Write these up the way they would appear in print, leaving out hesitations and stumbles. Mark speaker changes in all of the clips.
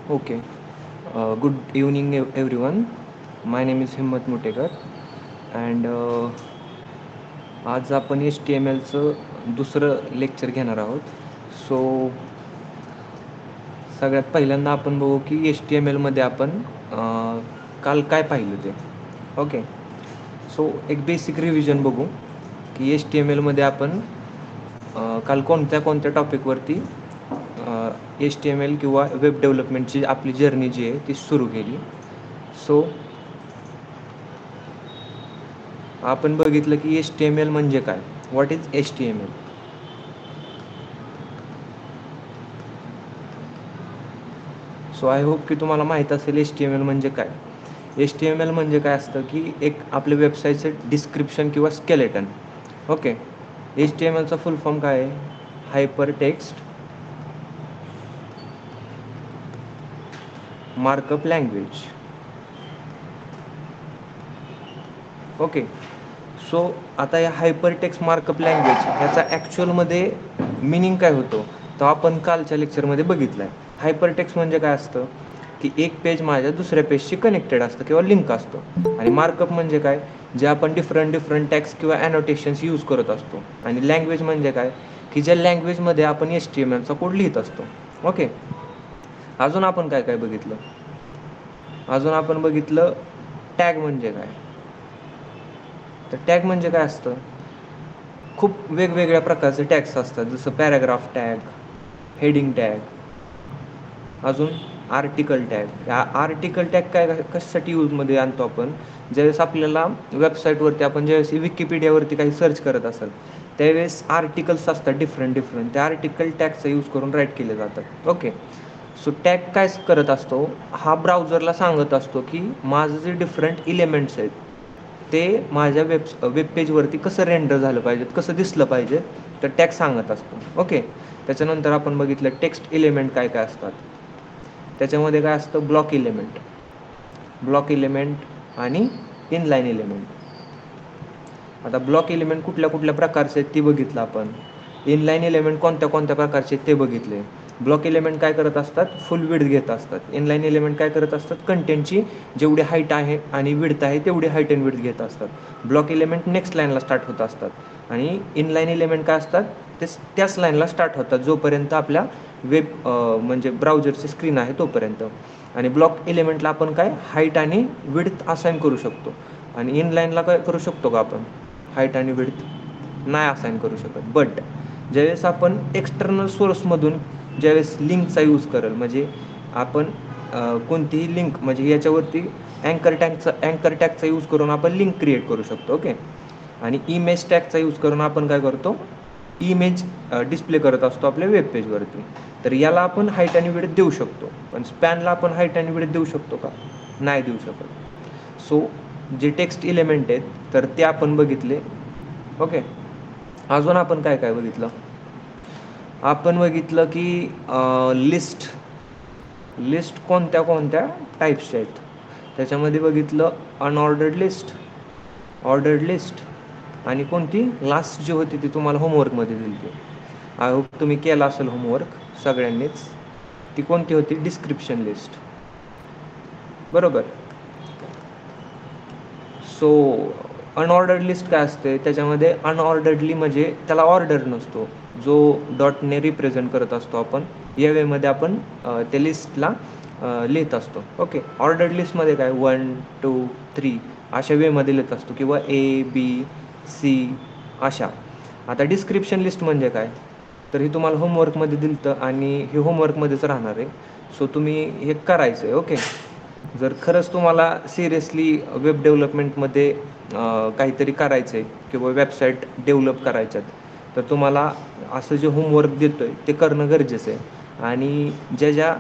Speaker 1: Okay. Good evening, everyone. My name is Himmat Mutekar, and आज आपण HTMLचं दुसरं lecture घेणार आहोत. सो सगळ्यात पहिल्यांदा आपण बघू की HTMLमध्ये आपण काल काय पाहिलं ते. ओके. सो एक बेसिक रिव्हिजन बघू की HTMLमध्ये आपण काल कोणत्या कोणत्या टॉपिकवरती HTML किंवा वेब डेव्हलपमेंटची आपली जर्नी जी आहे ती सुरू केली. सो आपण बघितलं की HTML म्हणजे काय, what is HTML. So I hope की तुम्हाला माहीत असेल HTML म्हणजे काय. HTML म्हणजे काय असतं की एक आपल्या वेबसाईटचं डिस्क्रिप्शन किंवा स्केलेटन. ओके. HTMLचा फुल फॉर्म काय आहे, hyper text markup language. Okay. So आता या हायपर टेक्स्ट मार्कअप लँग्वेज ह्याचा ॲक्च्युअलमध्ये मिनिंग काय होतो तो आपण कालच्या लेक्चरमध्ये बघितला आहे. हायपर टेक्स्ट म्हणजे काय असतं की एक पेज माझ्या दुसऱ्या पेजशी कनेक्टेड असतं किंवा लिंक असतो. आणि मार्कअप म्हणजे काय, जे आपण डिफरंट टॅक्स किंवा ॲनोटेशन्स यूज करत असतो. आणि लँग्वेज म्हणजे काय की ज्या लँग्वेजमध्ये आपण HTMLचा कोड लिहित असतो. ओके. अजून आपण काय काय बघितलं, अजून आपण बघितलं टॅग म्हणजे काय. तर टॅग म्हणजे काय असतं, खूप वेगवेगळ्या प्रकारचे टॅग्स असतात, जसं पॅराग्राफ टॅग, हेडिंग टॅग, अजून आर्टिकल टॅग. या आर्टिकल टॅग काय कशासाठी यूजमध्ये आणतो आपण, ज्यावेळेस आपल्याला वेबसाईटवरती आपण ज्यावेळेस विकिपीडियावरती काही सर्च करत असेल त्यावेळेस आर्टिकल्स असतात डिफरंट त्या आर्टिकल टॅगचा यूज करून राईट केले जातात. ओके. सो टॅग काय करत असतो, हा ब्राउझरला सांगत असतो की माझं जे डिफरंट इलेमेंट्स आहेत ते माझ्या वेबपेजवरती कसं रेंडर झालं पाहिजेत, कसं दिसलं पाहिजे, तर टॅग सांगत असतो. ओके. त्याच्यानंतर आपण बघितलं टेक्स्ट इलेमेंट काय काय असतात. त्याच्यामध्ये काय असतं, ब्लॉक इलेमेंट आणि इनलाईन इलेमेंट. आता ब्लॉक इलेमेंट कुठल्या कुठल्या प्रकारचे आहेत ते बघितलं आपण. इनलाईन एलिमेंट कोणत्या कोणत्या प्रकारचे ते बघितले. ब्लॉक एलिमेंट काय करत असतात, फुल विड्थ घेत असतात. इनलाईन एलिमेंट काय करत असतात, कंटेंटची जेवढी हाईट आहे आणि विड्थ आहे तेवढी हाईट अँड विड्थ घेत असतात. ब्लॉक एलिमेंट नेक्स्ट लाईनला स्टार्ट होत असतात आणि इनलाईन एलिमेंट काय असतात ते त्याच लाईनला स्टार्ट होतात जोपर्यंत आपल्या वेब म्हणजे ब्राउझरची स्क्रीन आहे तोपर्यंत. आणि ब्लॉक एलिमेंटला आपण काय हाईट आणि विड्थ असाइन करू शकतो. आणि इनलाईनला काय करू शकतो का आपण हाईट आणि विड्थ नाही असाइन करू शकत. बट ज्यावेळेस आपण एक्सटर्नल सोर्समधून ज्यावेळेस लिंकचा यूज करेल, म्हणजे आपण कोणतीही लिंक म्हणजे याच्यावरती अँकर टॅगचा यूज करून आपण लिंक क्रिएट करू शकतो. ओके. आणि इमेज टॅगचा यूज करून आपण काय करतो, इमेज डिस्प्ले करत असतो आपल्या वेबपेजवरती. तर याला आपण हाईट आणि विड्थ देऊ शकतो, पण स्पॅनला आपण हाईट आणि विड्थ देऊ शकतो का, नाही देऊ शकत. सो जे टेक्स्ट इलेमेंट आहेत तर ते आपण बघितले. ओके. अजून आपण काय काय बघितलं, आपण बघितलं की लिस्ट कोणत्या कोणत्या टाईप्सच्या आहेत. त्याच्यामध्ये बघितलं अनऑर्डर्ड लिस्ट, ऑर्डर्ड लिस्ट आणि कोणती लास्ट जी होती ती तुम्हाला होमवर्कमध्ये दिली होती. आय होप तुम्ही केला असेल होमवर्क सगळ्यांनीच. ती कोणती होती, डिस्क्रिप्शन लिस्ट. बरोबर. सो अनऑर्डर्ड लिस्ट काय असते, त्याच्यामध्ये अनऑर्डर्डली म्हणजे त्याला ऑर्डर नसतो, जो डॉटने रिप्रेझेंट करत असतो आपण. या वेमध्ये आपण त्या लिस्टला लिहित असतो. ओके. ऑर्डर्ड लिस्टमध्ये काय 1 2 3 अशा वेमध्ये लिहित असतो किंवा ABC अशा. आता डिस्क्रिप्शन लिस्ट म्हणजे काय, तर हे तुम्हाला होमवर्कमध्ये दिलं होतं आणि हे होमवर्कमध्येच राहणार आहे. सो तुम्ही हे करायचं आहे. ओके. जर खरंच तुम्हाला सिरियसली वेब डेव्हलपमेंटमध्ये काहीतरी करायचं आहे किंवा वेबसाईट डेव्हलप करायच्यात, तर तुम्हाला असं जे होमवर्क देतो आहे ते करणं गरजेचं आहे. आणि ज्या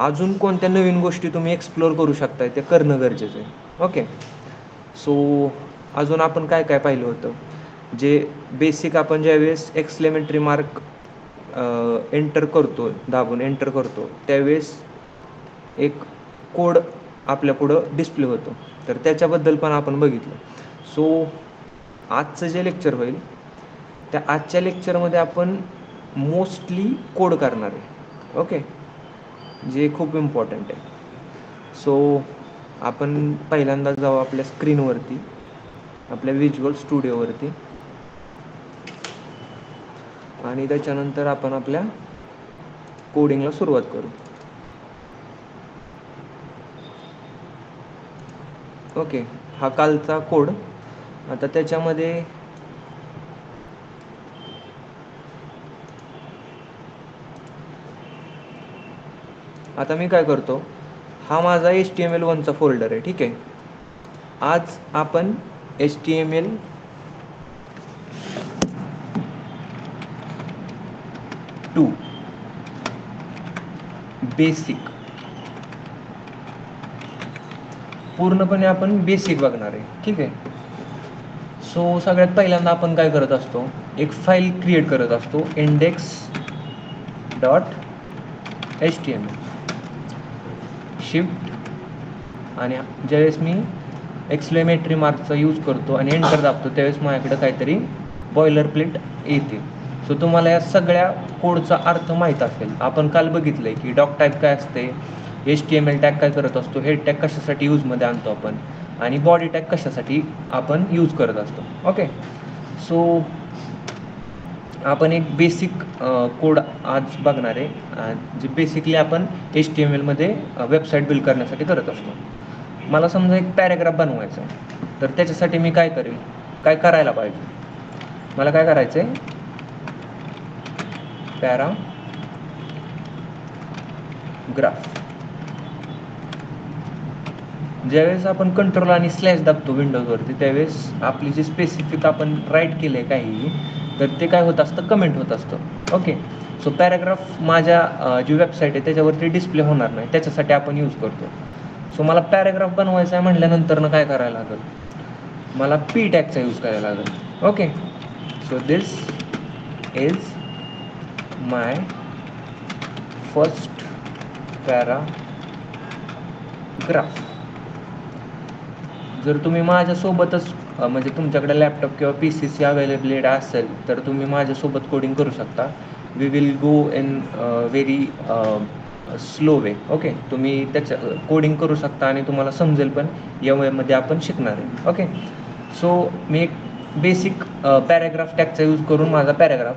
Speaker 1: अजून कोणत्या नवीन गोष्टी तुम्ही एक्सप्लोअर करू शकताय ते करणं गरजेचं आहे. ओके. सो अजून आपण काय काय पाहिलं होतं, जे बेसिक आपण ज्यावेळेस एक्सक्लेमेटरी मार्क एंटर करतो, दाबून एंटर करतो त्यावेळेस एक कोड आपल्या पुढं डिस्प्ले होतो, तर त्याच्याबद्दल पण आपण बघितलं. सो आजचं जे लेक्चर होईल त्या आजच्या लेक्चरमध्ये आपण मोस्टली कोड करणार आहे. ओके. जे खूप इम्पॉर्टंट आहे. सो आपण पहिल्यांदा जाऊ आपल्या स्क्रीनवरती, आपल्या विज्युअल स्टुडिओवरती, आणि त्याच्यानंतर आपण आपल्या कोडिंगला सुरुवात करू. ओके, हा कालचा कोड. आता त्याच्यामध्ये आता मी काय करतो, हा माझा HTML1चा फोल्डर आहे. ठीक आहे, आज आपण HTML टू बेसिक, पूर्णपणे आपण बेसिक बघणार आहे. ठीक आहे. सो सगळ्यात पहिल्यांदा आपण काय करत असतो, एक फाईल क्रिएट करत असतो, index.html. शिफ्ट आणि ज्यावेळेस मी एक्सक्लेमेटरी मार्कचा यूज करतो आणि एंटर दाबतो त्यावेळेस माझ्याकडे काहीतरी बॉयलर प्लेट येते. सो तुम्हाला या सगळ्या कोडचा अर्थ माहीत असेल. आपण काल बघितलं आहे की डॉक टाईप काय असते, HTML टॅग काय करत असतो, हेड टॅग कशासाठी यूजमध्ये आणतो आपण, आणि बॉडी टॅग कशासाठी आपण यूज करत असतो. ओके, सो आपण एक बेसिक कोड आज बघणार आहे, जे बेसिकली आपण HTMLमध्ये वेबसाईट बिल्ड करण्यासाठी करत असतो. मला समजा एक पॅराग्राफ बनवायचा आहे, तर त्याच्यासाठी मी काय करेल, काय करायला पाहिजे, मला काय करायचं आहे, पॅराग्राफ. ज्यावेळेस आपण कंट्रोल आणि स्लॅश दाबतो विंडोजवरती, त्यावेळेस आपली जी स्पेसिफिक आपण राईट केलं आहे काही, तर ते काय होत असतं, कमेंट होत असतं. ओके, सो पॅराग्राफ माझ्या जी वेबसाईट आहे त्याच्यावरती डिस्प्ले होणार नाही, त्याच्यासाठी आपण यूज करतो. सो मला पॅराग्राफ बनवायचा आहे म्हटल्यानंतर काय करायला लागेल, मला पी टॅगचा यूज करायला लागेल. Okay, so this is my first paragraph. जर तुम्ही माझ्यासोबतच म्हणजे तुमच्याकडे लॅपटॉप किंवा PCची अवेलेबिलिटी असेल तर तुम्ही माझ्यासोबत कोडिंग करू शकता. We will go in very slow way. Okay, तुम्ही त्याच्या कोडिंग करू शकता आणि तुम्हाला समजेल पण या वेमध्ये आपण शिकणार आहे. ओके, सो मी एक बेसिक पॅराग्राफ टॅगचा यूज करून माझा पॅराग्राफ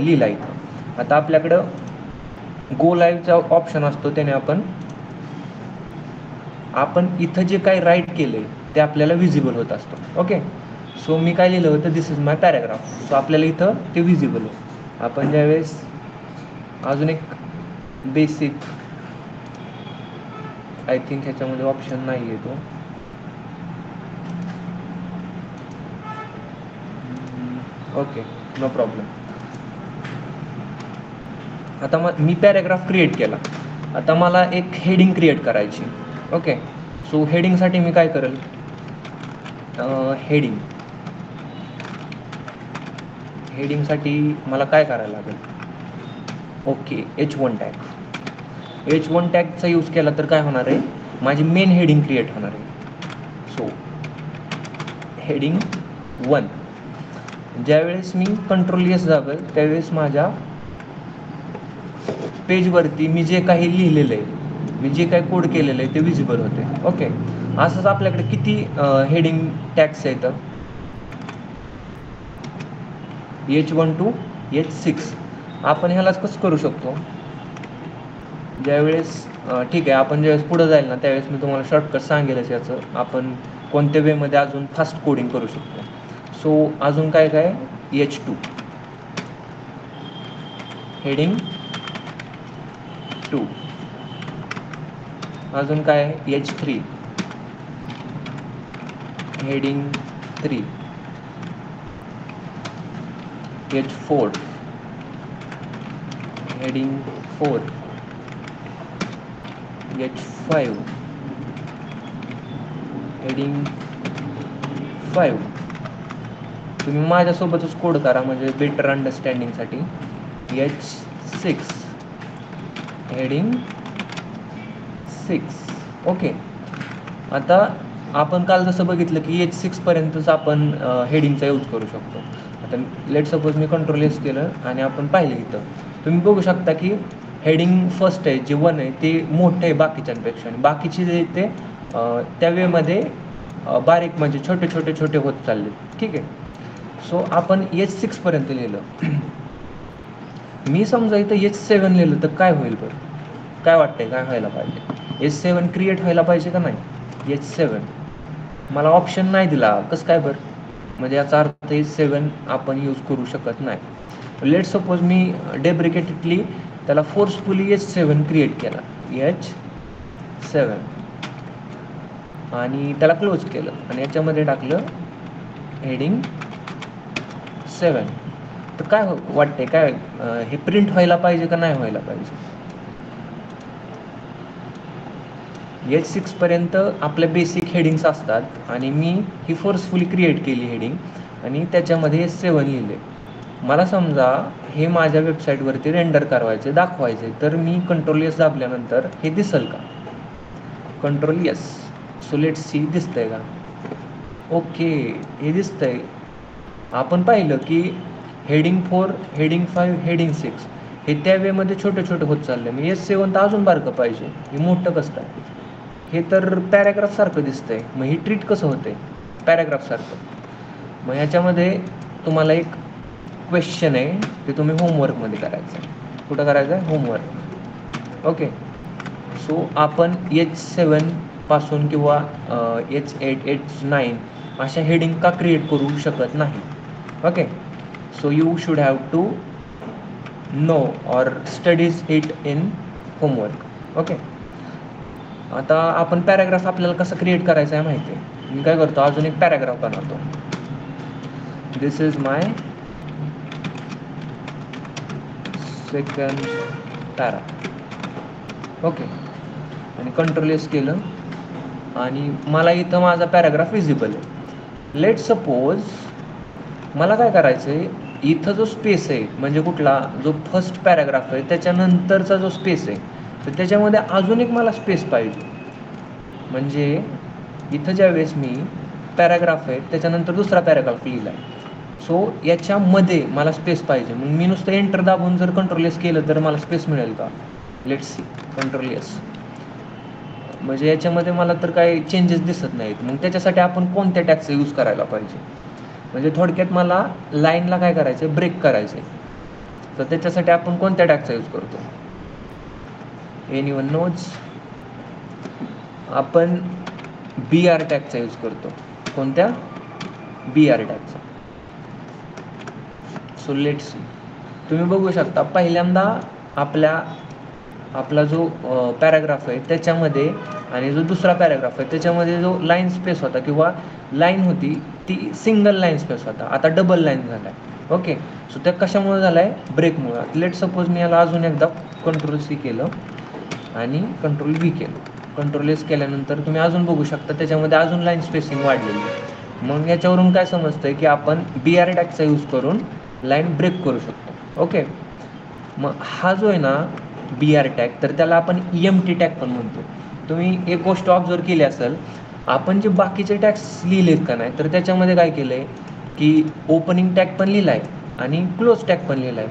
Speaker 1: लिहिला इथं. आता आपल्याकडं गो लाईव्हचा ऑप्शन असतो, त्याने आपण इथं जे काही राईट केलं आहे ते आपल्याला विजिबल होत असतं. ओके, सो मी काय लिहिलं होतं, दिस इज माय पॅराग्राफ. सो आपल्याला इथं ते विजिबल आहे. आपण ज्यावेळेस अजून एक बेसिक, आय थिंक ह्याच्यामध्ये ऑप्शन नाही आहे तो, ओके, नो प्रॉब्लेम. आता मी पॅराग्राफ क्रिएट केला. आता मला एक हेडिंग क्रिएट करायची. ओके, सो हेडिंगसाठी मी काय करेल, हेडिंगसाठी मला काय करायला लागेल, okay, H1 tag. H1 टॅगचा use केला तर काय होणार आहे, माझी मेन हेडिंग क्रिएट होणार आहे. So heading 1. ज्यावेळेस मी कंट्रोल S दाबेल त्यावेळेस माझ्या पेजवरती मी जे काही लिहिलेलं आहे, मी जे काही कोड केलेलं आहे ते विजिबल होते. ओके, असंच आपल्याकडे किती हेडिंग टॅग्स आहेत, H1 to H6. आपण ह्यालाच कसं करू शकतो, ज्यावेळेस ठीक आहे, आपण ज्यावेळेस पुढं जाईल ना त्यावेळेस मी तुम्हाला शॉर्टकट सांगेलच याचं, आपण कोणत्या वेमध्ये अजून फास्ट कोडिंग करू शकतो. सो अजून काय काय, H2, हेडिंग 2. अजून काय, H3, heading 3. H4, heading 4. H5, heading 5. तुम्ही माझ्यासोबतच कोड करा म्हणजे बेटर अंडरस्टँडिंगसाठी. H6, heading 6. ओके, आता आपण काल जसं बघितलं की H6 पर्यंतच आपण हेडिंगचा यूज करू शकतो. आता लेट सपोज मी कंट्रोल S केलं आणि आपण पाहिलं इथं तुम्ही बघू शकता की हेडिंग फर्स्ट आहे जे 1 आहे ते मोठं आहे बाकीच्यांपेक्षा, आणि बाकीचे जे ते त्या वेमध्ये बारीक म्हणजे छोटे छोटे छोटे होत चालले. ठीक आहे. सो आपण H6 पर्यंत लिहिलं. मी समजा इथं H7 लिहिलं तर काय होईल बरं? काय वाटतंय काय व्हायला पाहिजे? H7 क्रिएट व्हायला पाहिजे का नाही? H7 मला ऑप्शन नाही दिला, कसं काय बरं? म्हणजे याचा अर्थ H7 आपण यूज करू शकत नाही. लेट सपोज मी डेब्रिकेटेडली त्याला फोर्सफुली H7 क्रिएट केला, H7, आणि त्याला क्लोज केलं आणि याच्यामध्ये टाकलं हेडिंग 7. तर काय वाटतंय काय हे प्रिंट व्हायला पाहिजे का नाही व्हायला पाहिजे? H6 पर्यंत आपल्या बेसिक हेडिंग्स असतात आणि मी ही फोर्सफुली क्रिएट केली हेडिंग आणि त्याच्यामध्ये H7 लिहिले. मला समजा हे माझ्या वेबसाईटवरती रेंडर करायचे, दाखवायचे, तर मी कंट्रोल S दाबल्यानंतर हे दिसेल का? Control S. So let's C, दिसतंय का? ओके, हे दिसतंय. आपण पाहिलं की हेडिंग 4, हेडिंग 5, हेडिंग 6 हे त्या वेमध्ये छोटे छोटे होत चालले. मी H7 तर अजून बारकं पाहिजे, हे मोठं कसं काय? हे तर पॅराग्राफसारखं दिसतंय. मग हे ट्रीट कसं होतंय पॅराग्राफसारखं? मग ह्याच्यामध्ये तुम्हाला एक क्वेश्चन आहे, ते तुम्ही होमवर्कमध्ये करायचं आहे. कुठं करायचं आहे? होमवर्क. ओके. सो आपण H7 पासून किंवा H8, H9 अशा हेडिंग का क्रिएट करू शकत नाही? Okay. So you should have to know or studies it in homework. Okay. आता आपण पॅराग्राफ आपल्याला कसं क्रिएट करायचं आहे माहिती आहे. मी काय करतो, अजून एक पॅराग्राफ बनवतो. This is my second para. Okay. आणि कंट्रोल S केलं आणि मला इथं माझा पॅराग्राफ विजिबल आहे. लेट सपोज मला काय करायचं आहे, इथं जो स्पेस आहे म्हणजे कुठला, जो फर्स्ट पॅराग्राफ आहे त्याच्यानंतरचा जो स्पेस आहे, तर त्याच्यामध्ये अजून एक मला स्पेस पाहिजे. म्हणजे इथं ज्यावेळेस मी पॅराग्राफ आहे त्याच्यानंतर दुसरा पॅराग्राफ लिहिला आहे, सो याच्यामध्ये मला स्पेस पाहिजे. मग मी नुसतं एंटर दाबून जर कंट्रोल S केलं तर मला स्पेस मिळेल का? Let's see. Control S. म्हणजे याच्यामध्ये मला तर काही चेंजेस दिसत नाहीत. मग त्याच्यासाठी आपण कोणत्या टॅगचा यूज करायला पाहिजे? म्हणजे थोडक्यात मला लाईनला काय करायचं आहे, ब्रेक करायचं आहे. तर त्याच्यासाठी आपण कोणत्या टॅगचा यूज करतो? Anyone knows? आपण BR टॅगचा यूज करतो. कोणत्या? BR टॅगचा. So let's see. तुम्ही बघू शकता पहिल्यांदा आपला जो पॅराग्राफ आहे त्याच्यामध्ये आणि जो दुसरा पॅराग्राफ आहे त्याच्यामध्ये जो लाईन स्पेस होता किंवा लाईन होती ती सिंगल लाईन स्पेस होता, आता डबल लाईन झाला आहे. ओके. सो त्या कशामुळे झाला आहे? ब्रेकमुळं. लेट सपोज मी याला अजून एकदा कंट्रोल C केलं आणि कंट्रोल V केलं. कंट्रोल S केल्यानंतर तुम्ही अजून बघू शकता त्याच्यामध्ये अजून लाईन स्पेसिंग वाढलेली आहे. मग याच्यावरून काय समजतंय की आपण BR टॅगचा यूज करून लाईन ब्रेक करू शकतो. ओके. मग हा जो आहे ना BR टॅग, तर त्याला आपण EMT टॅग पण म्हणतो. तुम्ही एक गोष्ट ऑब्झर्व केली असेल, आपण जे बाकीचे टॅग्स लिहिलेत का नाही, तर त्याच्यामध्ये काय केलं आहे की ओपनिंग टॅग पण लिहिला आहे आणि क्लोज टॅग पण लिहिला आहे.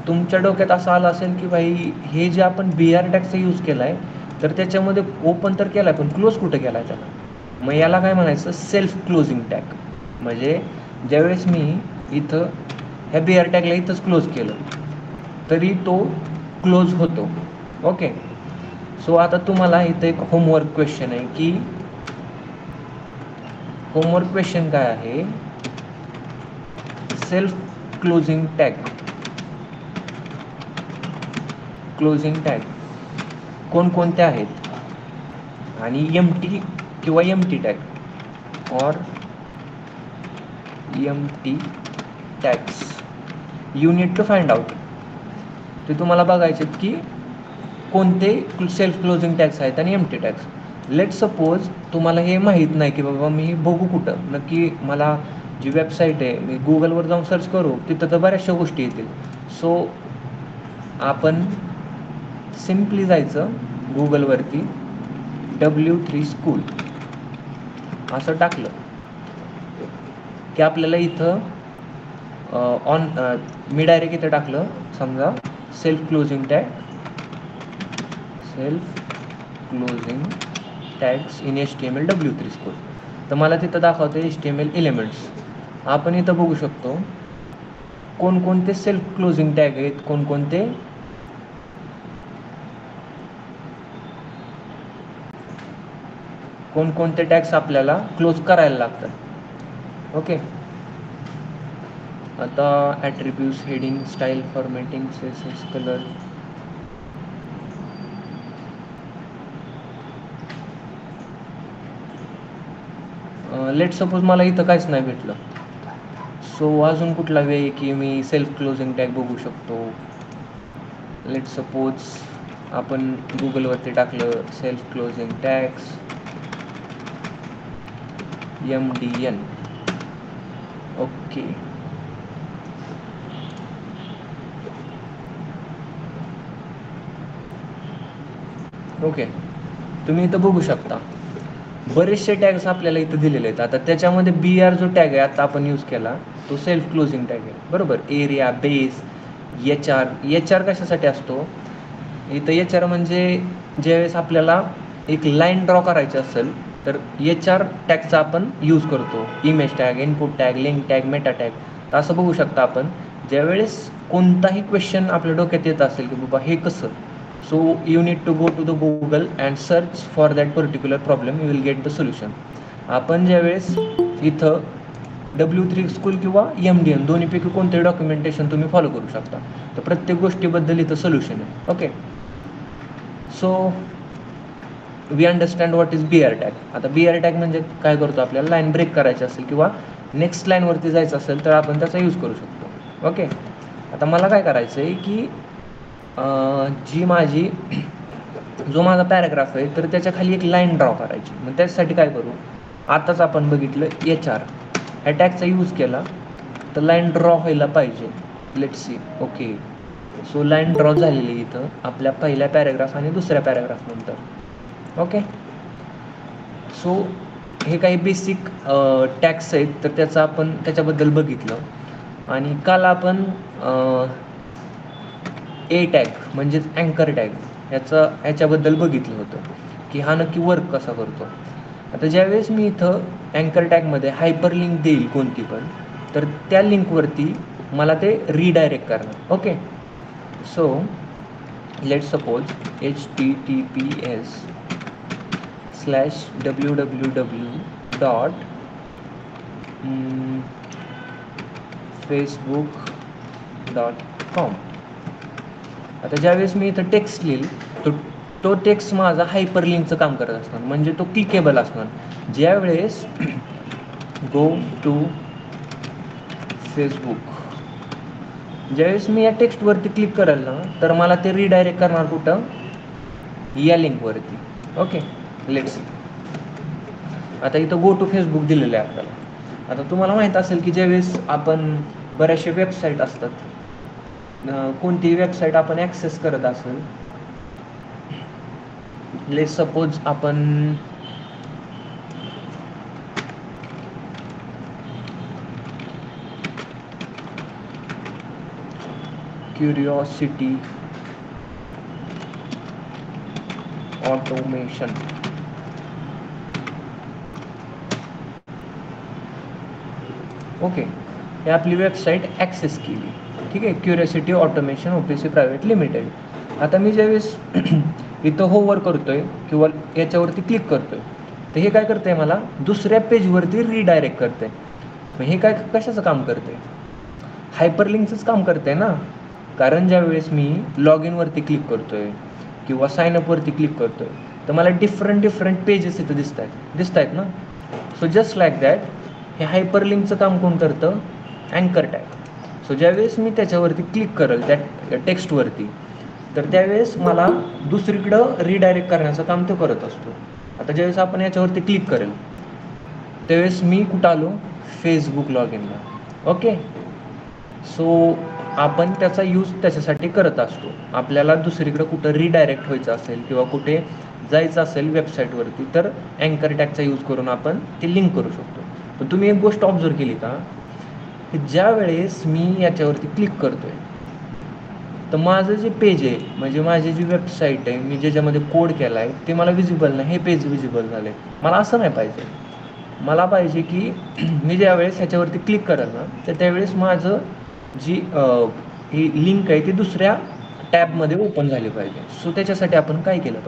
Speaker 1: तुमच्या डोक्यात असं आलं असेल की भाई हे जे आपण BR टॅगचा यूज केला आहे, तर त्याच्यामध्ये ओपन तर केला आहे पण क्लोज कुठं केला आहे त्याला? मग याला काय म्हणायचं? Self closing tag. म्हणजे ज्यावेळेस मी इथं ह्या BR टॅगला इथंच क्लोज केलं तरी तो क्लोज होतो. ओके. सो आता तुम्हाला इथं एक होमवर्क क्वेश्चन आहे की होमवर्क क्वेश्चन काय आहे? Self closing tag. Closing tag कोणकोणते आहेत आणि MT किंवा MT टॅग और MT tags you need to find out. ते तुम्हाला बघायचे की कोणते सेल्फ क्लोजिंग टॅग्स आहेत आणि MT टॅग्स. लेट सपोज तुम्हाला हे माहीत नाही की बाबा मी बघू कुठं नक्की, मला जी वेबसाईट आहे मी गुगलवर जाऊन सर्च करू तिथं तर बऱ्याचशा गोष्टी येतील. सो आपण सिम्पली जायचं गुगलवरती W3 स्कूल असं टाकलं की आपल्याला इथं मी डायरेक्ट इथं टाकलं समजा self closing tag self closing tags in HTML W3 school. तर मला तिथं दाखवते HTML एलिमेंट्स. आपण इथं बघू शकतो कोणकोणते सेल्फ क्लोजिंग टॅग आहेत, कोणकोणते टॅग्स आपल्याला क्लोज करायला लागतात. ओके, आता attributes, heading, style, formatting, CSS, colour. Late suppose मला इथं काहीच नाही भेटलं. सो अजून कुठला वे आहे की मी सेल्फ क्लोजिंग टॅग बघू शकतो. लेट सपोज आपण गुगलवरती टाकलं self closing tags MDN. Okay, okay, तुम्ही इथं बघू शकता बरेचसे टॅग्स आपल्याला इथं दिलेले आहेत. आता त्याच्यामध्ये BR जो टॅग आहे आता आपण यूज केला तो सेल्फ क्लोजिंग टॅग आहे, बरोबर. एरिया, बेस, HR कशासाठी असतो इथं? HR म्हणजे ज्यावेळेस आपल्याला एक लाईन ड्रॉ करायची असेल तर HR टॅगचा आपण यूज करतो. Image tag, input tag, link tag, Meta tag. तर असं बघू शकता आपण ज्यावेळेस कोणताही क्वेश्चन आपल्या डोक्यात येत असेल की बाबा हे कसं, so you need to go to the Google and search for that particular problem, you will get the solution. आपण ज्यावेळेस इथं W3 स्कूल किंवा MDN दोन्हीपैकी कोणतेही डॉक्युमेंटेशन तुम्ही फॉलो करू शकता. तर प्रत्येक गोष्टीबद्दल इथं सोल्युशन आहे. Okay, so we understand what is BR tag. आता BR टॅग म्हणजे काय करतो, आपल्याला लाईन ब्रेक करायची असेल किंवा नेक्स्ट लाईनवरती जायचं असेल तर आपण त्याचा यूज करू शकतो. ओके, आता मला काय करायचं आहे की जो माझा पॅराग्राफ आहे तर त्याच्या खाली एक लाईन ड्रॉ करायची. मग त्याच्यासाठी काय करू, आताच आपण बघितलं HR ह्या टॅगचा यूज केला तर लाईन ड्रॉ व्हायला पाहिजे. Let's see. Okay, so line draw झालेली इथं आपल्या पहिल्या पॅराग्राफ आणि दुसऱ्या पॅराग्राफ नंतर. ओके, सो हे काही बेसिक टॅग्स आहेत तर त्याच्याबद्दल बघितलं. आणि काल आपण A टॅग म्हणजेच अँकर टॅग ह्याच्याबद्दल बघितलं होतं की हा नक्की वर्क कसा करतो. आता ज्यावेळेस मी इथं अँकर टॅगमध्ये हायपर लिंक देईल कोणती पण, तर त्या लिंकवरती मला ते रिडायरेक्ट करणार. Okay, so let suppose https://www.facebook.com. आता ज्यावेळेस मी इथं टेक्स्ट लिहिल तो टेक्स्ट माझा हायपर लिंकचं काम करत असणार, म्हणजे तो क्लिकेबल असणार. ज्यावेळेस गो टू फेसबुक, ज्यावेळेस मी या टेक्स्टवरती क्लिक करेल ना तर मला ते रिडायरेक्ट करणार कुठं, या लिंकवरती. Okay, let's. आता इथं गो टू फेसबुक दिलेलं आहे आपल्याला. आता तुम्हाला माहीत असेल की ज्यावेळेस आपण बऱ्याचशा वेबसाईट असतात, कोणतीही वेबसाईट आपण ॲक्सेस करत असेल, लेट सपोज आपण क्युरिओसिटी ऑटोमेशन, ओके, हे आपली वेबसाईट ॲक्सेस केली. ठीक आहे, curiosity automation OPC private limited. आता मी ज्यावेळेस इथं होवर करतोय किंवा याच्यावरती क्लिक करतोय तर हे काय करतंय, मला दुसऱ्या पेजवरती रिडायरेक्ट करतंय. मग हे काय कशाचं काम करतंय, हायपरलिंकचंच काम करतंय ना. कारण ज्यावेळेस मी लॉग इनवरती क्लिक करतोय किंवा साईनअपवरती क्लिक करतोय तर मला डिफरंट पेजेस इथं दिसत आहेत ना. सो जस्ट लाईक दॅट हे हायपरलिंकचं काम कोण करतं, अँकर टॅग. सो ज्यावेळेस मी त्याच्यावरती क्लिक करेल त्या टेक्स्टवरती तर त्यावेळेस मला दुसरीकडं रिडायरेक्ट करण्याचं काम तो करत असतो. आता ज्यावेळेस आपण याच्यावरती क्लिक करेल त्यावेळेस मी कुठं आलो, फेसबुक लॉग इनला. ओके, सो आपण त्याचा यूज त्याच्यासाठी करत असतो. आपल्याला दुसरीकडं कुठं रिडायरेक्ट व्हायचं असेल किंवा कुठे जायचं असेल वेबसाईटवरती तर अँकर टॅगचा यूज करून आपण ते लिंक करू शकतो. पण तुम्ही एक गोष्ट ऑब्झर्व केली का, की ज्या वेळेस मी याच्यावरती क्लिक करतोय तर माझं जे पेज आहे म्हणजे माझी जी वेबसाईट आहे मी ज्याच्यामध्ये कोड केला आहे ते मला विजिबल नाही, हे पेज विजिबल झालं आहे. मला असं नाही पाहिजे. मला पाहिजे की मी ज्यावेळेस ह्याच्यावरती क्लिक करेल ना तर त्यावेळेस माझं जी ही लिंक आहे ती दुसऱ्या टॅबमध्ये ओपन झाली पाहिजे. सो त्याच्यासाठी आपण काय केलं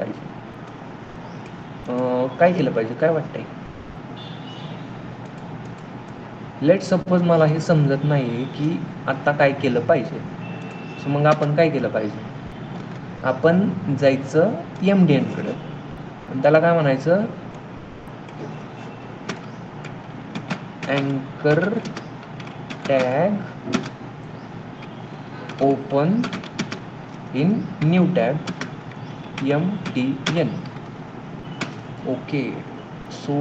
Speaker 1: पाहिजे, काय वाटतंय? लेट सपोज मला हे समजत नाही की आत्ता काय केलं पाहिजे. सो मग आपण काय केलं पाहिजे, आपण जायचं MDN-कडं आणि त्याला काय म्हणायचं, अँकर tag open in new tab MTN. Okay. So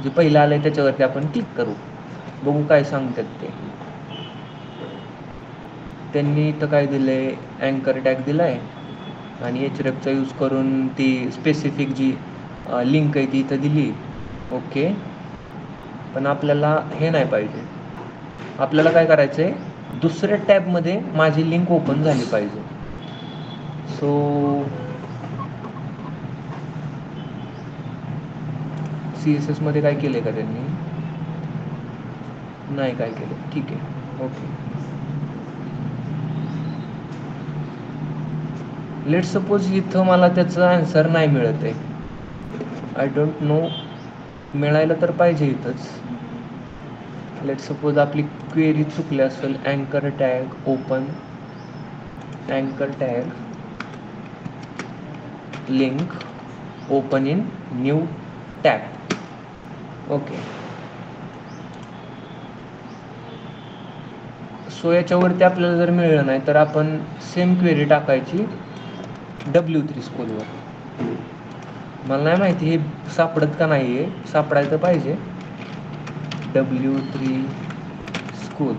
Speaker 1: जे पहिलं आलं आहे त्याच्यावरती आपण क्लिक करू, बघू काय सांगतात ते. त्यांनी इथं काय दिलं आहे, अँकर टॅग दिला आहे आणि hrefचा यूज करून ती स्पेसिफिक जी लिंक आहे ती इथं दिली. ओके. पण आपल्याला हे नाही पाहिजे. आपल्याला काय करायचं आहे, दुसऱ्या टॅबमध्ये माझी लिंक ओपन झाली पाहिजे. सो CSS मध्ये काय केलं आहे का त्यांनी, नाही काय केलं. ठीक आहे. ओके. लेट सपोज इथं मला त्याचं आन्सर नाही मिळत आहे. आय डोंट नो, मिळायला तर पाहिजे इथंच. लेट सपोज आपली क्वेरी चुकली असेल. अँकर टॅग ओपन, अँकर tag link open in new tab. Okay. So याच्यावरती आपल्याला जर मिळलं नाही तर आपण सेम क्वेरी टाकायची W3 स्कूलवर. मला नाही माहिती हे सापडत का नाही आहे, सापडायचं पाहिजे. W3 स्कूल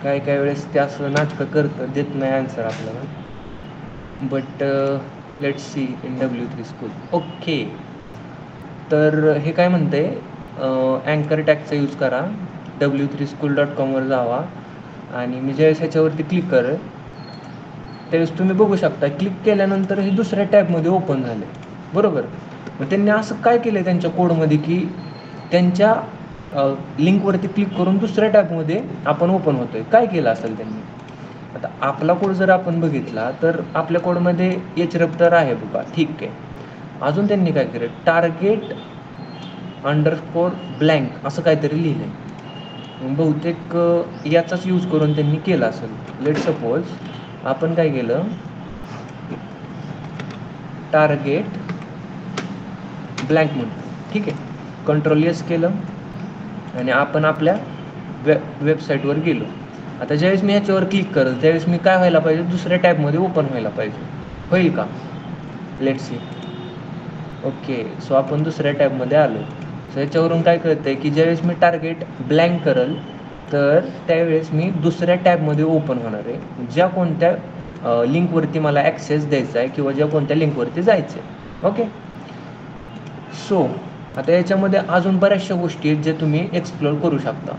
Speaker 1: काय वेळेस ते असं नाटकं करतं, देत नाही आन्सर आपल्याला. But let's see in W3 school. Okay. तर हे काय म्हणते, अँकर टॅगचा यूज करा, W3school.com जावा आणि मी ज्यावेळेस ह्याच्यावरती क्लिक करेल त्यावेळेस तुम्ही बघू शकता क्लिक केल्यानंतर हे दुसऱ्या टॅबमध्ये ओपन झाले. बरोबर. मग त्यांनी असं काय केलं आहे त्यांच्या कोडमध्ये की त्यांच्या लिंकवरती क्लिक करून दुसऱ्या टॅबमध्ये आपण ओपन होतो आहे. काय केलं असेल त्यांनी. आता आपला कोड जर आपण बघितला तर आपल्या कोडमध्ये href तर आहे बघा, ठीक आहे. अजून त्यांनी काय केलं, टार्गेट अंडरस्कोर ब्लँक असं काहीतरी लिहिलं आहे. बहुतेक याचाच यूज करून त्यांनी केलं असेल. लेट सपोज आपण काय केलं, टार्गेट ब्लँक म्हणतो. ठीक आहे. Ctrl+S केलं आणि आपण आपल्या वेबसाईटवर गेलो. आता ज्यावेळेस मी ह्याच्यावर क्लिक करेल त्यावेळेस मी काय व्हायला पाहिजे, दुसऱ्या टॅबमध्ये ओपन व्हायला पाहिजे. होईल का, लेट्स सी. ओके. सो आपण दुसऱ्या टॅबमध्ये आलो. सो ह्याच्यावरून काय कळतं आहे की ज्यावेळेस मी टार्गेट ब्लँक करेल तर त्यावेळेस मी दुसऱ्या टॅबमध्ये ओपन होणार आहे, ज्या कोणत्या लिंकवरती मला ॲक्सेस द्यायचा आहे किंवा ज्या कोणत्या लिंकवरती जायचं आहे. ओके. सो आता याच्यामध्ये अजून बऱ्याचशा गोष्टी आहेत ज्या तुम्ही एक्सप्लोर करू शकता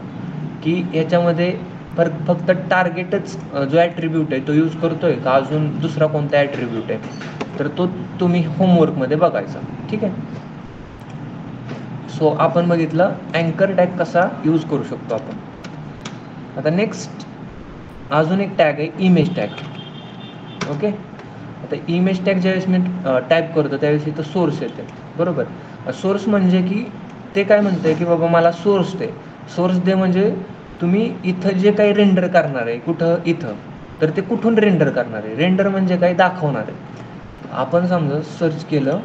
Speaker 1: की याच्यामध्ये फक्त टार्गेटच जो ॲट्रिब्यूट आहे तो यूज करतो आहे का अजून दुसरा कोणता ॲट्रिब्यूट आहे, तर तो तुम्ही होमवर्कमध्ये बघायचा. ठीक आहे. सो आपण बघितलं अँकर टॅग कसा यूज करू शकतो आपण. आता नेक्स्ट अजून एक टॅग आहे इमेज टॅग. ओके. आता इमेज टॅग ज्यावेळेस मी टाईप करतो त्यावेळेस इथं सोर्स येते. बरोबर. सोर्स म्हणजे की ते काय म्हणतं आहे की बाबा मला सोर्स दे. सोर्स दे म्हणजे तुम्ही इथं जे काही रेंडर करणार आहे कुठं इथं, तर ते कुठून रेंडर करणार आहे. रेंडर म्हणजे काय, दाखवणार आहे. आपण समजा सर्च केलं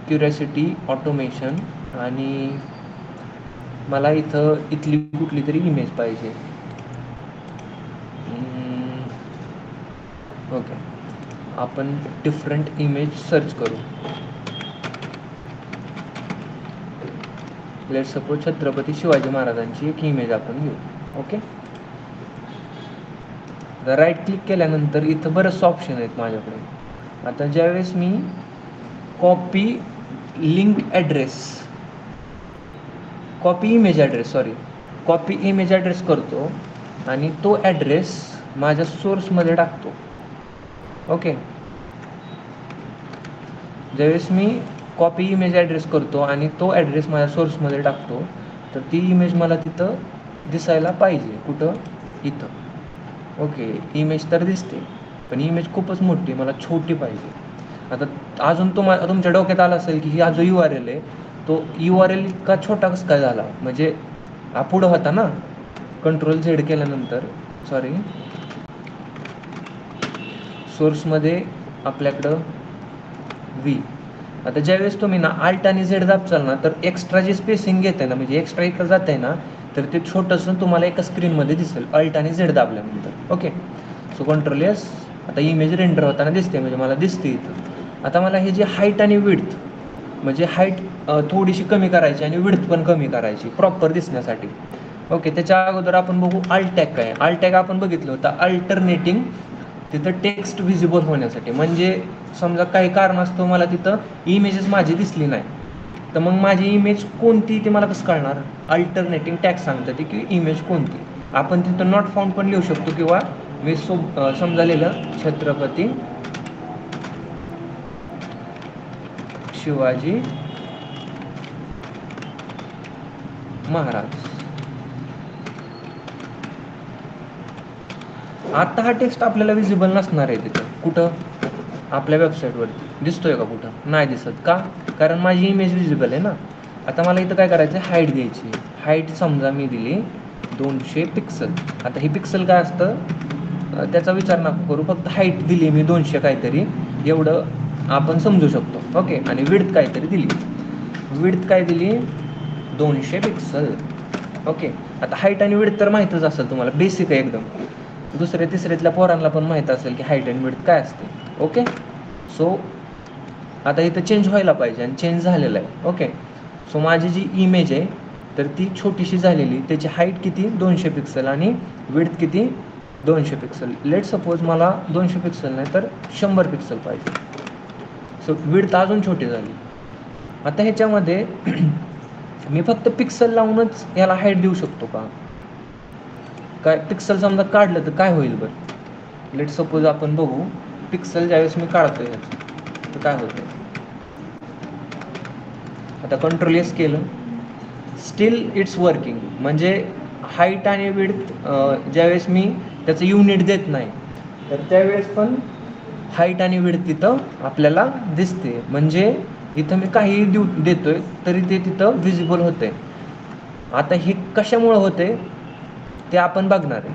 Speaker 1: क्युरिओसिटी ऑटोमेशन आणि मला इथली कुठली तरी इमेज पाहिजे. ओके. आपण डिफरंट इमेज सर्च करू. लेट सपोज छत्रपती शिवाजी महाराजांची एक इमेज आपण घेऊ. ओके. राईट क्लिक केल्यानंतर इथं बरेचसे ऑप्शन आहेत माझ्याकडे. आता ज्यावेळेस मी कॉपी इमेज ॲड्रेस करतो आणि तो ॲड्रेस माझ्या सोर्समध्ये टाकतो. ओके. ज्यावेळेस मी कॉपी इमेज ॲड्रेस करतो आणि तो ॲड्रेस माझ्या सोर्समध्ये टाकतो, तर ती इमेज मला तिथं दिसायला पाहिजे. कुठं? इथं. ओके. इमेज तर दिसते, पण इमेज खूपच मोठी, मला छोटी पाहिजे. आता अजून तुमच्या डोक्यात आलं असेल की हा जो URL आहे, तो URL इतका छोटा कसं काय झाला? म्हणजे हा पुढं होता ना, Ctrl+Z केल्यानंतर, सॉरी, सोर्समध्ये आपल्याकडं V. आता ज्यावेळेस तुम्ही ना Alt आणि Z दाबचाल ना, तर एक्स्ट्रा जे स्पेसिंग घेत आहे ना, म्हणजे एक्स्ट्रा इकडं जात आहे ना, तर ते छोटंसं तुम्हाला एका स्क्रीनमध्ये दिसेल Alt आणि Z दाबल्यानंतर. ओके. So Ctrl+S. आता इमेज रेंडर होताना दिसते, म्हणजे मला दिसते इथं. आता मला हे जे हाईट आणि विड्थ, म्हणजे हाईट थोडीशी कमी करायची आणि विड्थ पण कमी करायची प्रॉपर दिसण्यासाठी. ओके. त्याच्या अगोदर आपण बघू Alt टॅग काय. Alt टॅग आपण बघितलं होतं, अल्टरनेटिंग तिथं टेक्स्ट व्हिजिबल होण्यासाठी. म्हणजे समजा काही कारणास्तव मला तिथं इमेजेस माझी दिसली नाही, तर मग माझी इमेज कोणती ते मला कसं कळणार? अल्टरनेटिंग टॅग सांगतं ते की इमेज कोणती. आपण तिथं नॉट फाउंड पण लिहू शकतो, किंवा मी समजालेलं छत्रपती शिवाजी महाराज. आता हा टेक्स्ट आपल्याला विजिबल नसणार आहे तिथं. कुठं? आपल्या वेबसाईटवरती दिसतोय का? कुठं नाही दिसत. का? कारण माझी इमेज विजिबल आहे ना. आता मला इथं काय करायचं आहे? हाईट द्यायची. हाईट समजा मी दिली 200 पिक्सल. आता ही पिक्सल काय असतं त्याचा विचार नका करू, फक्त हाईट दिली मी 200 काहीतरी, एवढं आपण समजू शकतो. ओके. आणि विड्थ काहीतरी दिली. विड्थ काय दिली? 200 पिक्सल. ओके. आता हाईट आणि विड्थ तर माहीतच असेल तुम्हाला, बेसिक आहे एकदम. दुसऱ्या तिसऱ्यातल्या पोरांना पण माहीत असेल की हाईट अँड विड्थ काय असते. ओके. सो आता इथं चेंज व्हायला पाहिजे, आणि चेंज झालेलं आहे. ओके. सो माझी जी इमेज आहे तर ती छोटीशी झालेली, त्याची हाईट किती? 200 पिक्सल, आणि विड्थ किती? 200 पिक्सल. लेट सपोज मला 200 पिक्सल नाही तर 100 पिक्सल पाहिजे. सो विड्थ अजून छोटी झाली. आता ह्याच्यामध्ये मी फक्त पिक्सल लावूनच याला हाईट देऊ शकतो का? काय पिक्सल समजा काढलं तर काय होईल बरं? लेट सपोज आपण बघू, पिक्सल ज्यावेळेस मी काढतोय ह्याचं तर काय होतं. आता Ctrl+S केलं, स्टील इट्स वर्किंग. म्हणजे हाईट आणि विड्थ ज्यावेळेस मी त्याचं युनिट देत नाही, तर त्यावेळेस पण हाईट आणि विड्थ तिथं आपल्याला दिसते. म्हणजे इथं मी काहीही देतोय तरी ते तिथं व्हिजिबल होते. आता हे कशामुळं होते ते आपण बघणार आहे.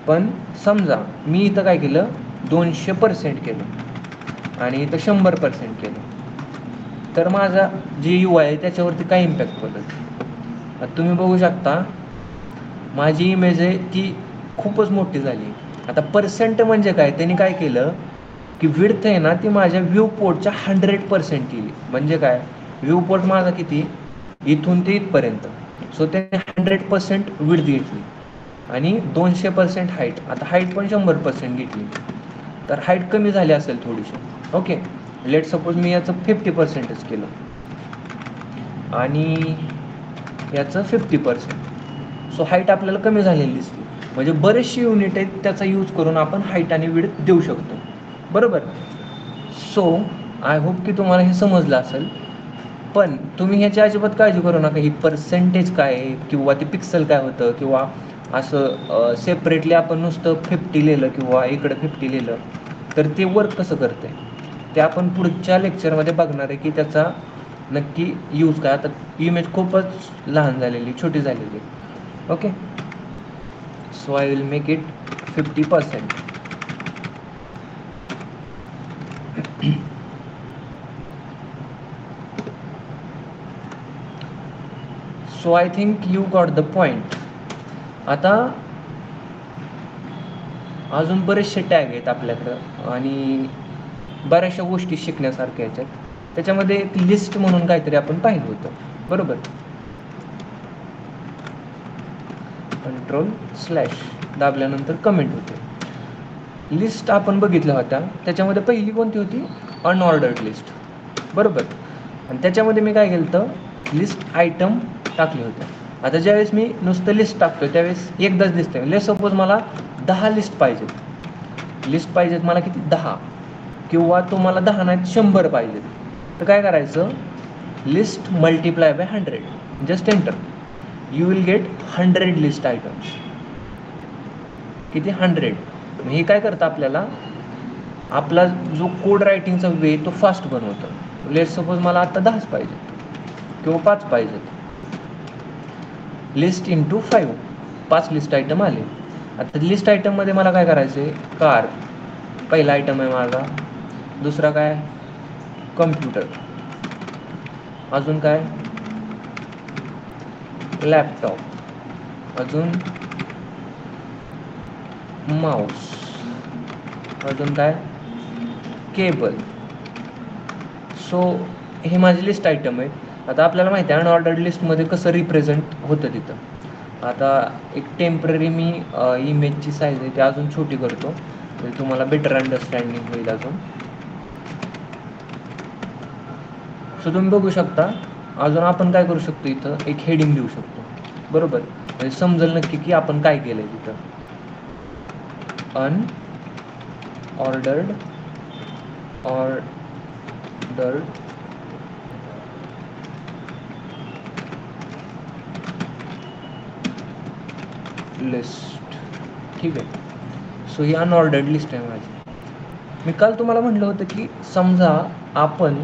Speaker 1: पण समजा मी इथं काय केलं, 200% केलं आणि इथं 100% केलं, तर माझा जे UI आहे त्याच्यावरती काय इम्पॅक्ट पडेल? आता तुम्ही बघू शकता, माझी इमेज आहे ती खूपच मोठी झाली. आता पर्सेंट म्हणजे काय? त्यांनी काय केलं की विड्थ आहे ना ती माझ्या व्ह्यू पोर्टच्या 100% केली. म्हणजे काय? व्ह्यू पोर्ट माझा किती? इथून ते इथपर्यंत. सो त्याने 100% विड्थ घेतली आणि 200% हाईट. आता हाईट पण 100% घेतली, तर हाईट कमी झाली असेल थोडीशी. ओके. लेट सपोज मी याचं 50%च केलं आणि याचं 50%. सो हाईट आपल्याला कमी झालेली दिसली. म्हणजे बरेचसे युनिट आहेत त्याचा यूज करून आपण हाईट आणि विड्थ देऊ शकतो. बरोबर. सो आय होप की तुम्हाला हे समजलं असेल. पण तुम्ही ह्याची अजिबात काळजी करू नका, ही पर्सेंटेज काय आहे किंवा ते पिक्सल काय होतं, किंवा असं सेपरेटली आपण नुसतं 50 लिहिलं किंवा इकडं 50 लिहिलं तर ते वर्क कसं करते ते आपण पुढच्या लेक्चरमध्ये बघणार आहे की त्याचा नक्की यूज काय. आता इमेज खूपच लहान झालेली, छोटी झालेली. Okay. So I will make it 50%. So I think you got the point. आता अजून बरेचसे टॅग आहेत आपल्याकडं आणि बऱ्याचशा गोष्टी शिकण्यासारख्या ह्याच्यात. त्याच्यामध्ये एक लिस्ट म्हणून काहीतरी आपण पाहिलं होतं. बरोबर. Ctrl/ दाबल्यानंतर कमेंट होते. लिस्ट आपण बघितल्या होत्या, त्याच्यामध्ये पहिली कोणती होती? Unordered list. बरोबर. आणि त्याच्यामध्ये मी काय केलं तर लिस्ट आयटम टाकले होते. आता ज्यावेळेस मी नुसतं लिस्ट टाकतो त्यावेळेस एकदाच दिसते. लेट सपोज मला 10 लिस्ट पाहिजे, लिस्ट पाहिजेत मला किती 10, किंवा तुम्हाला 10 नाहीत 100 पाहिजेत, तर काय करायचं, list multiply by 100, just enter, you will gate 100 list items. किती 100. हे काय करतं आपल्याला, आपला जो कोड रायटिंगचा वे तो फास्ट बनवतं. लेट सपोज मला आता 10 पाहिजेत किंवा 5 पाहिजेत, लिस्ट इंटू 5, 5 लिस्ट आयटम आले. आता लिस्ट आयटममध्ये मला काय करायचं आहे, कार पहिला आयटम आहे माझा, दुसरा काय कम्प्युटर, अजून काय लॅपटॉप, अजून माऊस, अजून काय केबल. सो हे माझी लिस्ट आयटम आहे. आता आपल्याला माहिती आहे अनऑर्डर्ड लिस्टमध्ये कसं रिप्रेझेंट होतं तिथं. आता एक टेम्पररी मी इमेजची साईज आहे ती अजून छोटी करतो, म्हणजे तुम्हाला बेटर अंडरस्टँडिंग होईल अजून. सो तुम्ही बघू शकता, अजून आपण काय करू शकतो, इथं एक हेडिंग देऊ शकतो, बरोबर, म्हणजे समजेल नक्की की आपण काय केलं आहे तिथं. अनऑर्डर्ड लिस्ट, ठीक आहे. सो ही अनऑर्डर्ड लिस्ट आहे माझी. मी काल तुम्हाला म्हटलं होतं की समजा आपण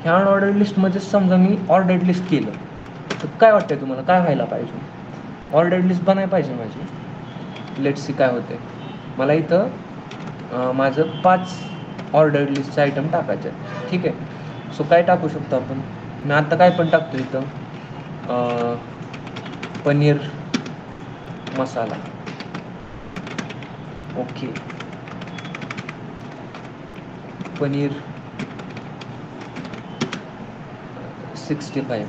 Speaker 1: ह्या अनऑर्डर्ड लिस्टमध्ये समजा मी ऑर्डर्ड लिस्ट केलं, तर काय वाटतंय तुम्हाला काय व्हायला पाहिजे, ऑर्डर्ड लिस्ट बनायला पाहिजे माझी. लेट्स सी काय होते. मला इथं माझं 5 ऑर्डर्ड लिस्टचे आयटम टाकायचे आहेत, ठीक आहे. सो काय टाकू शकतो आपण, मी आता काय पण टाकतो इथं पनीर मसाला, ओके, पनीर 65,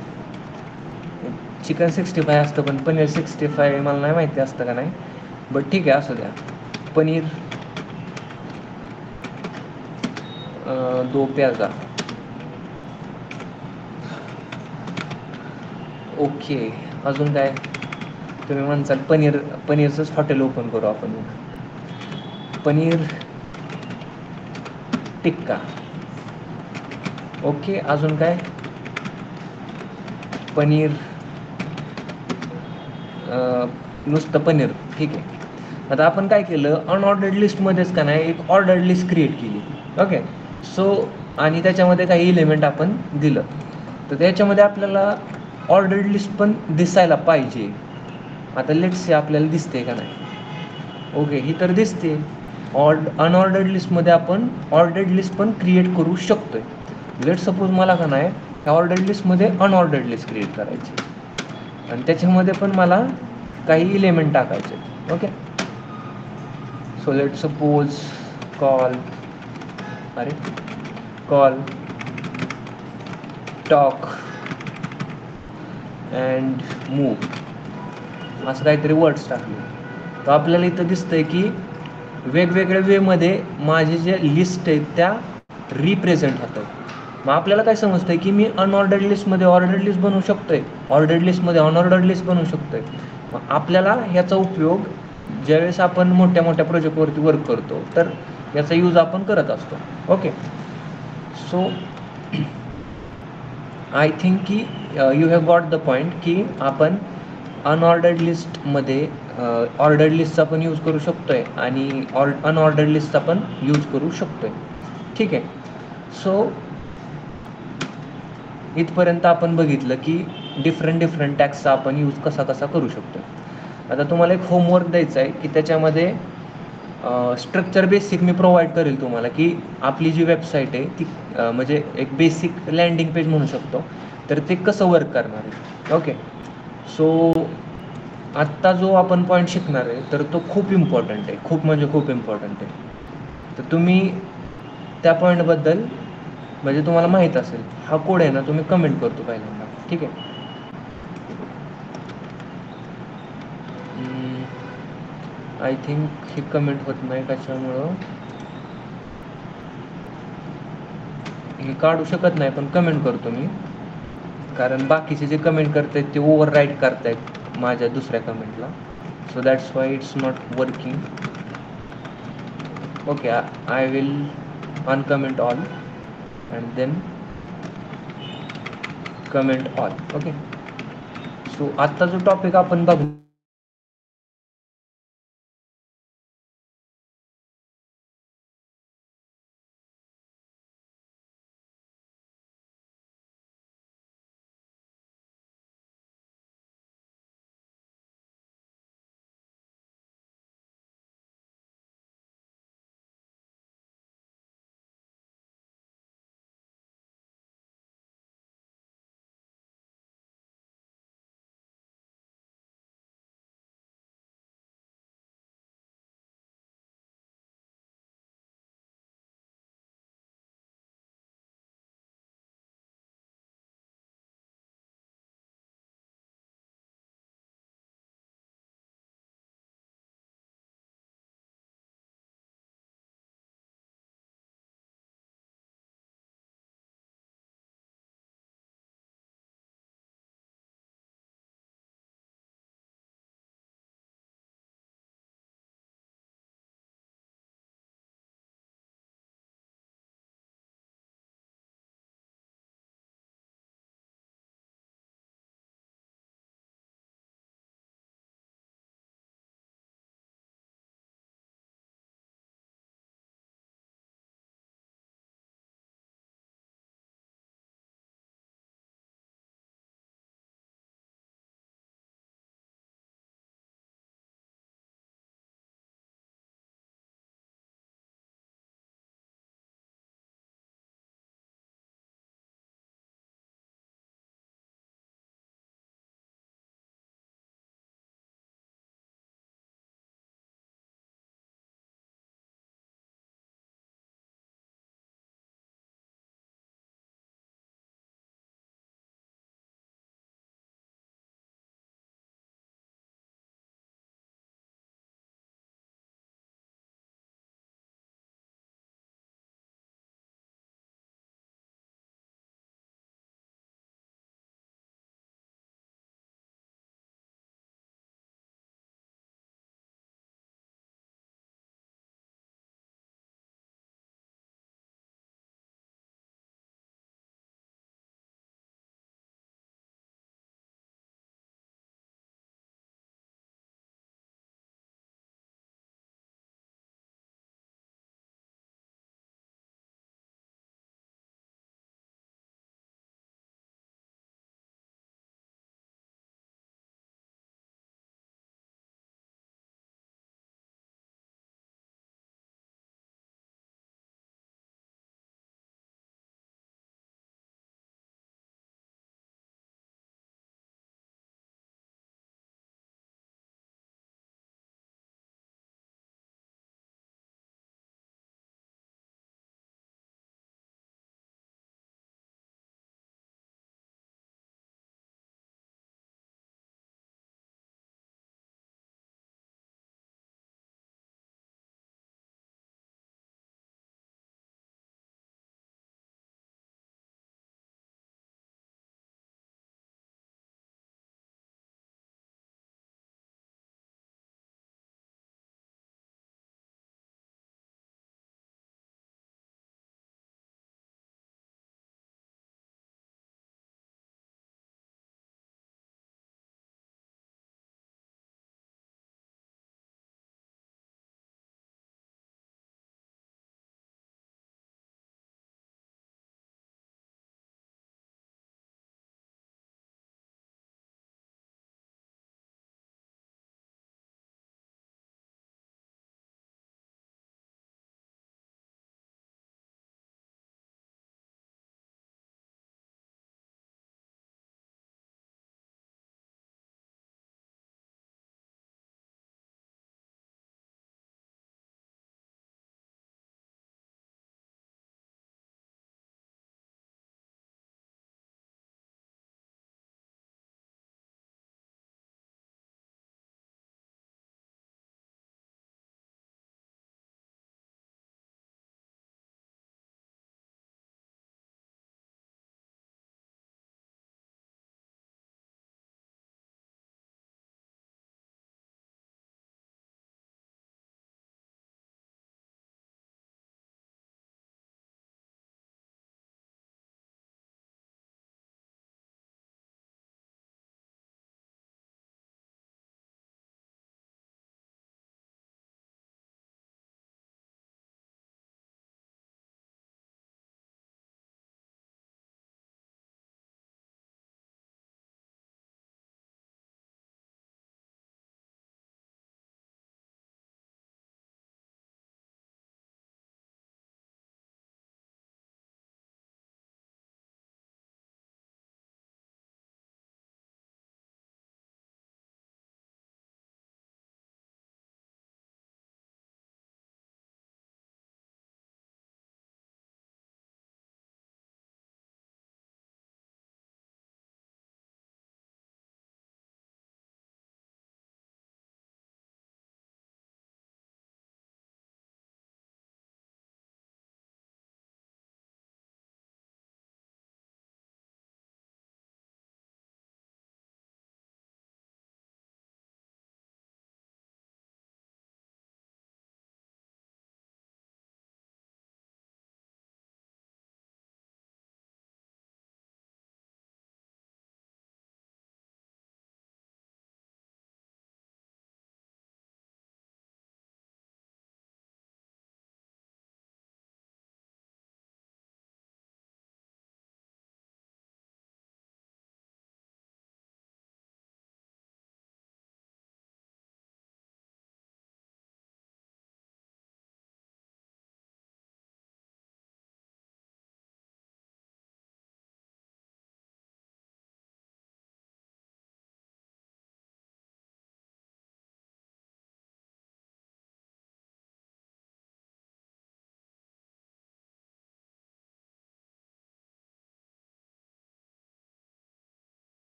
Speaker 1: चिकन 65 असतं पण पनीर 65 मला नाही माहिती असतं का नाही, बट ठीक आहे असू द्या. पनीर 2 प्याजा, ओके. अजून काय तुम्ही म्हणसाल, पनीरचंच हॉटेल ओपन करू आपण, पनीर टिक्का, ओके. अजून काय, पनीर नुसतं पनीर, ठीक आहे. आता आपण काय केलं, अनऑर्डर्ड लिस्टमध्येच का नाही एक ऑर्डर्ड लिस्ट क्रिएट केली, ओके. सो आणि त्याच्यामध्ये काही इलिमेंट आपण दिलं, तर त्याच्यामध्ये आपल्याला ऑर्डर्ड लिस्ट पण दिसायला पाहिजे. आता लेट्स से आपल्याला दिसते का नाही, ओके, ही तर दिसते. अनऑर्डर्ड लिस्टमध्ये आपण ऑर्डर्ड लिस्ट पण क्रिएट करू शकतोय. लेट सपोज मला का नाही ह्या ऑर्डर्ड लिस्टमध्ये अनऑर्डर्ड लिस्ट क्रिएट करायची, आणि त्याच्यामध्ये पण मला काही इलिमेंट टाकायचे, okay. So let suppose call talk and move, असं काहीतरी वर्ड्स टाकले, तर आपल्याला इथं दिसतंय की वेगवेगळ्या वेमध्ये माझे जे लिस्ट आहेत त्या रिप्रेझेंट होतात. मग आपल्याला काय समजतंय की मी अनऑर्डर्ड लिस्टमध्ये ऑर्डर्ड लिस्ट बनवू शकतोय, ऑर्डर्ड लिस्टमध्ये अनऑर्डर्ड लिस्ट बनवू शकतोय. मग आपल्याला ह्याचा उपयोग ज्यावेळेस आपण मोठ्या मोठ्या प्रोजेक्टवरती वर्क करतो तर याचा यूज आपण करत असतो, ओके. सो आय थिंक की you have got the point की आपण अनऑर्डर्ड लिस्टमध्ये ऑर्डर्ड लिस्टचा पण यूज करू शकतो आहे आणि अनऑर्डर्ड लिस्टचा पण यूज करू शकतो आहे, ठीक आहे. सो इथपर्यंत आपण बघितलं की डिफरंट टॅग्सचा आपण यूज कसा करू शकतो. आता तुम्हाला एक होमवर्क द्यायचा आहे की त्याच्यामध्ये स्ट्रक्चर बेसिक मी प्रोव्हाइड करेल तुम्हाला की आपली जी वेबसाईट आहे ती म्हणजे एक बेसिक लँडिंग पेज म्हणू शकतो, तर ते कसं वर्क करणार आहे, ओके. सो आत्ता जो आपण पॉईंट शिकणार आहे तर तो खूप इम्पॉर्टंट आहे, खूप म्हणजे खूप इम्पॉर्टंट आहे. तर तुम्ही त्या पॉईंटबद्दल म्हणजे तुम्हाला माहीत असेल, हा कोड आहे ना तुम्ही कमेंट करतो पहिल्यांदा, ठीक आहे. आय थिंक हे कमेंट होत नाही, कशामुळं हे काढू शकत नाही, पण कमेंट करतो मी, कारण बाकीचे जे कमेंट करतायत ते ओव्हर राईट करतायत माझ्या दुसऱ्या कमेंटला. So that's why it's not working. Okay, I will uncomment all and then comment all. Okay, so आता जो टॉपिक आपण बघ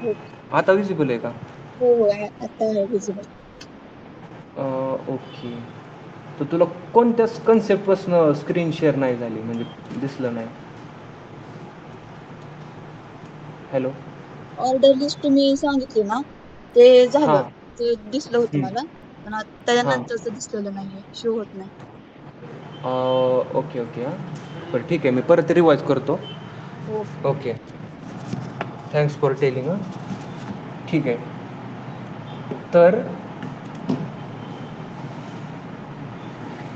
Speaker 2: हो
Speaker 1: आता विजिबल आहे का?
Speaker 2: हो हो आता आहे विजिबल.
Speaker 1: ओके. तर तुला कोणत्याच कन्सेप्टपासून स्क्रीन शेअर नाही झाली, म्हणजे दिसलं नाही? हॅलो.
Speaker 2: ऑर्डर लिस्ट तुम्ही सांगितली ना ते झालं,
Speaker 1: हां.
Speaker 2: ते दिसलं होतं मला, पण
Speaker 1: हां.
Speaker 2: त्याच्यानंतरच दिसलेलं नाहीये, शो होत नाही.
Speaker 1: Okay okay. हां, बरं ठीक आहे, मी परत रिवाईज करतो.
Speaker 2: हो
Speaker 1: ओके, थँक्स फॉर टेलिंग. ठीक आहे. तर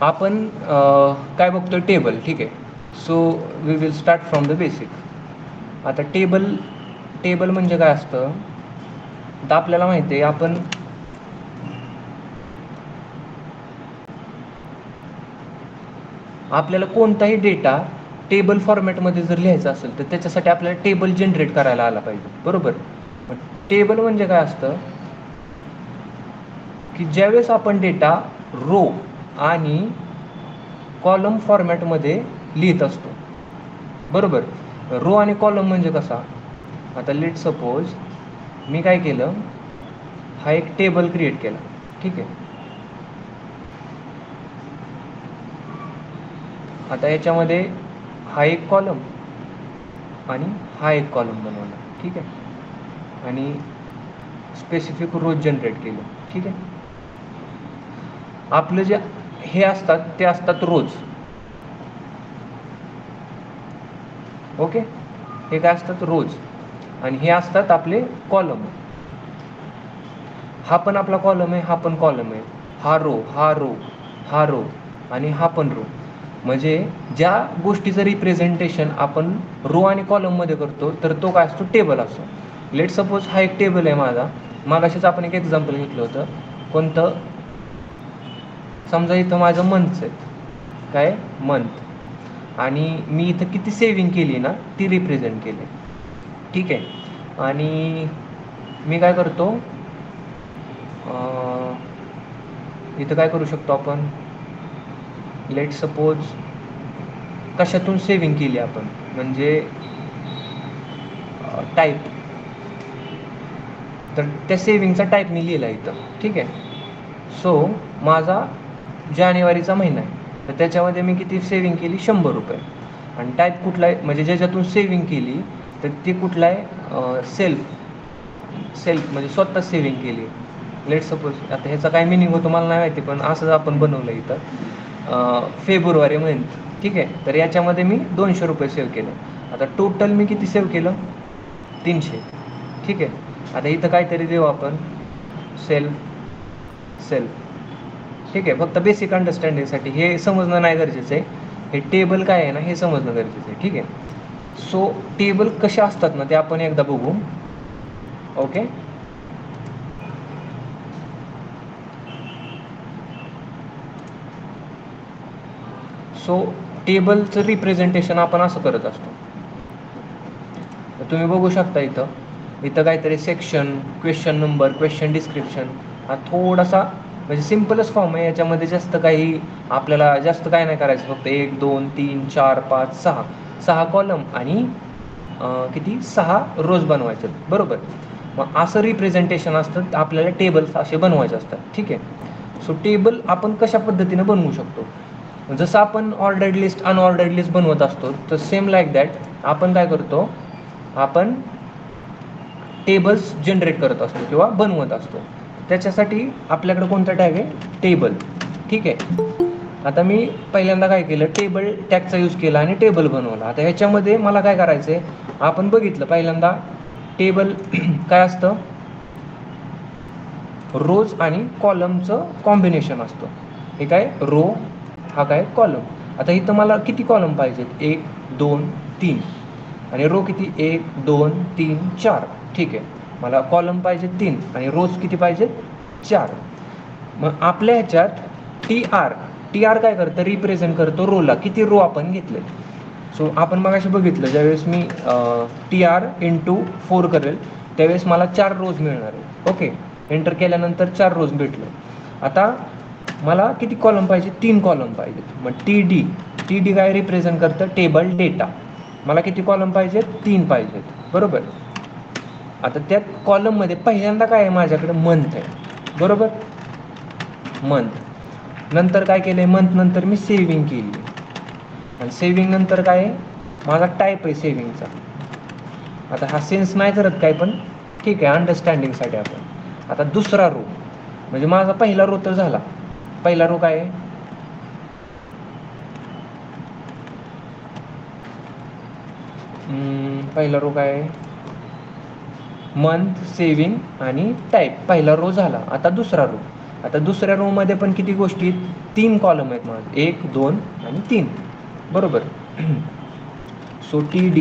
Speaker 1: आपण काय बघतोय? टेबल. ठीक आहे. So we will start from the basic. आता टेबल म्हणजे काय असतं? आता आपल्याला माहिती आहे, आपल्याला कोणताही डेटा टेबल फॉर्मॅटमध्ये जर लिहायचा असेल तर त्याच्यासाठी आपल्याला टेबल जनरेट करायला आला पाहिजे, बरोबर? मग टेबल म्हणजे काय असतं की ज्यावेळेस आपण डेटा रो आणि कॉलम फॉर्मॅटमध्ये लिहित असतो, बरोबर? रो आणि कॉलम म्हणजे कसा? आता लेट सपोज मी काय केलं, हा एक टेबल क्रिएट केला. ठीक आहे. आता याच्यामध्ये हा एक कॉलम आणि हा एक कॉलम बनवला. ठीक आहे. आणि स्पेसिफिक रोज जनरेट केलं. ठीक आहे. आपलं जे हे असतात ते असतात रोज. ओके. हे काय असतात? रोज. आणि हे असतात आपले कॉलम. हा पण आपला कॉलम आहे, हा पण कॉलम आहे. हा रो, हा रो, हा रो आणि हा पण रो. म्हणजे ज्या गोष्टीचं रिप्रेझेंटेशन आपण रो आणि कॉलममध्ये करतो तर तो काय असतो? टेबल असतो. लेट सपोज हा एक टेबल आहे माझा. मागाशीच आपण एक एक्झाम्पल घेतलं होतं. कोणतं? समजा इथं माझं मंथच आहे. काय? मंथ. आणि मी इथं किती सेविंग केली ना ती रिप्रेझेंट केली. ठीक आहे. आणि मी काय करतो, इथं काय करू शकतो आपण? लेट सपोज कशातून सेविंग केली आपण, म्हणजे टाईप. तर त्या सेविंगचा टाईप मी लिहिला इथं. ठीक आहे. सो माझा जानेवारीचा महिना आहे, तर त्याच्यामध्ये मी किती सेविंग केली? 100 रुपये. आणि टाईप कुठला आहे? म्हणजे ज्याच्यातून सेविंग केली तर ती कुठला आहे? सेल्फ म्हणजे स्वतः सेविंग केली. लेट सपोज आता ह्याचा काय मिनिंग होतो मला नाही माहिती, पण असंच आपण बनवलं इथं. February month. ठीक आहे. तर याच्यामध्ये मी 200 रुपये सेव्ह केलं. आता टोटल मी किती सेव्ह केलं? 300. ठीक आहे. आता इथं काहीतरी देऊ आपण, सेल्फ. ठीक आहे. फक्त बेसिक अंडरस्टँडिंगसाठी हे समजणं नाही गरजेचं आहे. हे टेबल काय आहे ना हे समजणं गरजेचं आहे. ठीक आहे. सो टेबल कसे असतात ना ते आपण एकदा बघू. ओके. सो टेबलचं रिप्रेझेंटेशन आपण असं करत असतो. तुम्ही बघू शकता इथं काहीतरी section, question number, question description. हा थोडासा म्हणजे सिम्पलच फॉर्म आहे. याच्यामध्ये जास्त काही आपल्याला जास्त काय नाही करायचं. फक्त 1 2 3 4 5 6 कॉलम आणि किती? 6 रोज बनवायचे, बरोबर? मग असं रिप्रेझेंटेशन असतं. आपल्याला टेबल्स असे बनवायचे असतात. ठीक आहे. सो टेबल आपण कशा पद्धतीनं बनवू शकतो? जसं आपण ऑर्डर्ड लिस्ट, अनऑर्डर्ड लिस्ट बनवत असतो, तर सेम लाईक दॅट आपण काय करतो? आपण टेबल्स जनरेट करत असतो किंवा बनवत असतो. त्याच्यासाठी आपल्याकडे कोणता टॅग आहे? टेबल. ठीक आहे. आता मी पहिल्यांदा काय केलं? टेबल टॅगचा यूज केला आणि टेबल बनवला. आता ह्याच्यामध्ये मला काय करायचं आहे? आपण बघितलं पहिल्यांदा टेबल काय असतं? रोज आणि कॉलमचं कॉम्बिनेशन असतं. हे काय? रो, हा काय? कॉलम. आता इथं मला किती कॉलम पाहिजेत? 1 2 3. आणि रो किती? 1 2 3 4. ठीक आहे. मला कॉलम पाहिजेत 3 आणि रोज किती पाहिजेत? 4. मग आपल्या ह्याच्यात टी आर काय करतं? रिप्रेझेंट करतो रोला. किती रो आपण घेतले. सो आपण मगाशी बघितलं ज्यावेळेस मी टी आर इंटू 4 करेल त्यावेळेस मला 4 रोज मिळणार आहे. ओके. एंटर केल्यानंतर 4 रोज भेटले. आता मला किती कॉलम पाहिजे? 3 कॉलम पाहिजेत. मग टी डी काय रिप्रेझेंट करतं? Table data. मला किती कॉलम पाहिजेत? 3 पाहिजेत, बरोबर? आता त्या कॉलममध्ये पहिल्यांदा काय आहे माझ्याकडे मंथ आहे, बरोबर, मंथ. नंतर काय केलं आहे, मंथ नंतर मी सेविंग केली आणि सेविंग नंतर काय आहे माझा टाईप आहे सेविंगचा. आता हा सेन्स नाही करत काय, पण ठीक आहे अंडरस्टँडिंगसाठी आपण. आता दुसरा रो म्हणजे माझा पहिला रो तर झाला. पहिला रो काय आहे, पहिला रो काय आहे, मंथ, सेविंग आणि टाईप. पहिला रो झाला. आता दुसरा रो. आता दुसऱ्या रोमध्ये पण किती गोष्टी, 3 कॉलम आहेत माझे, 1 2 आणि 3, बरोबर. So TD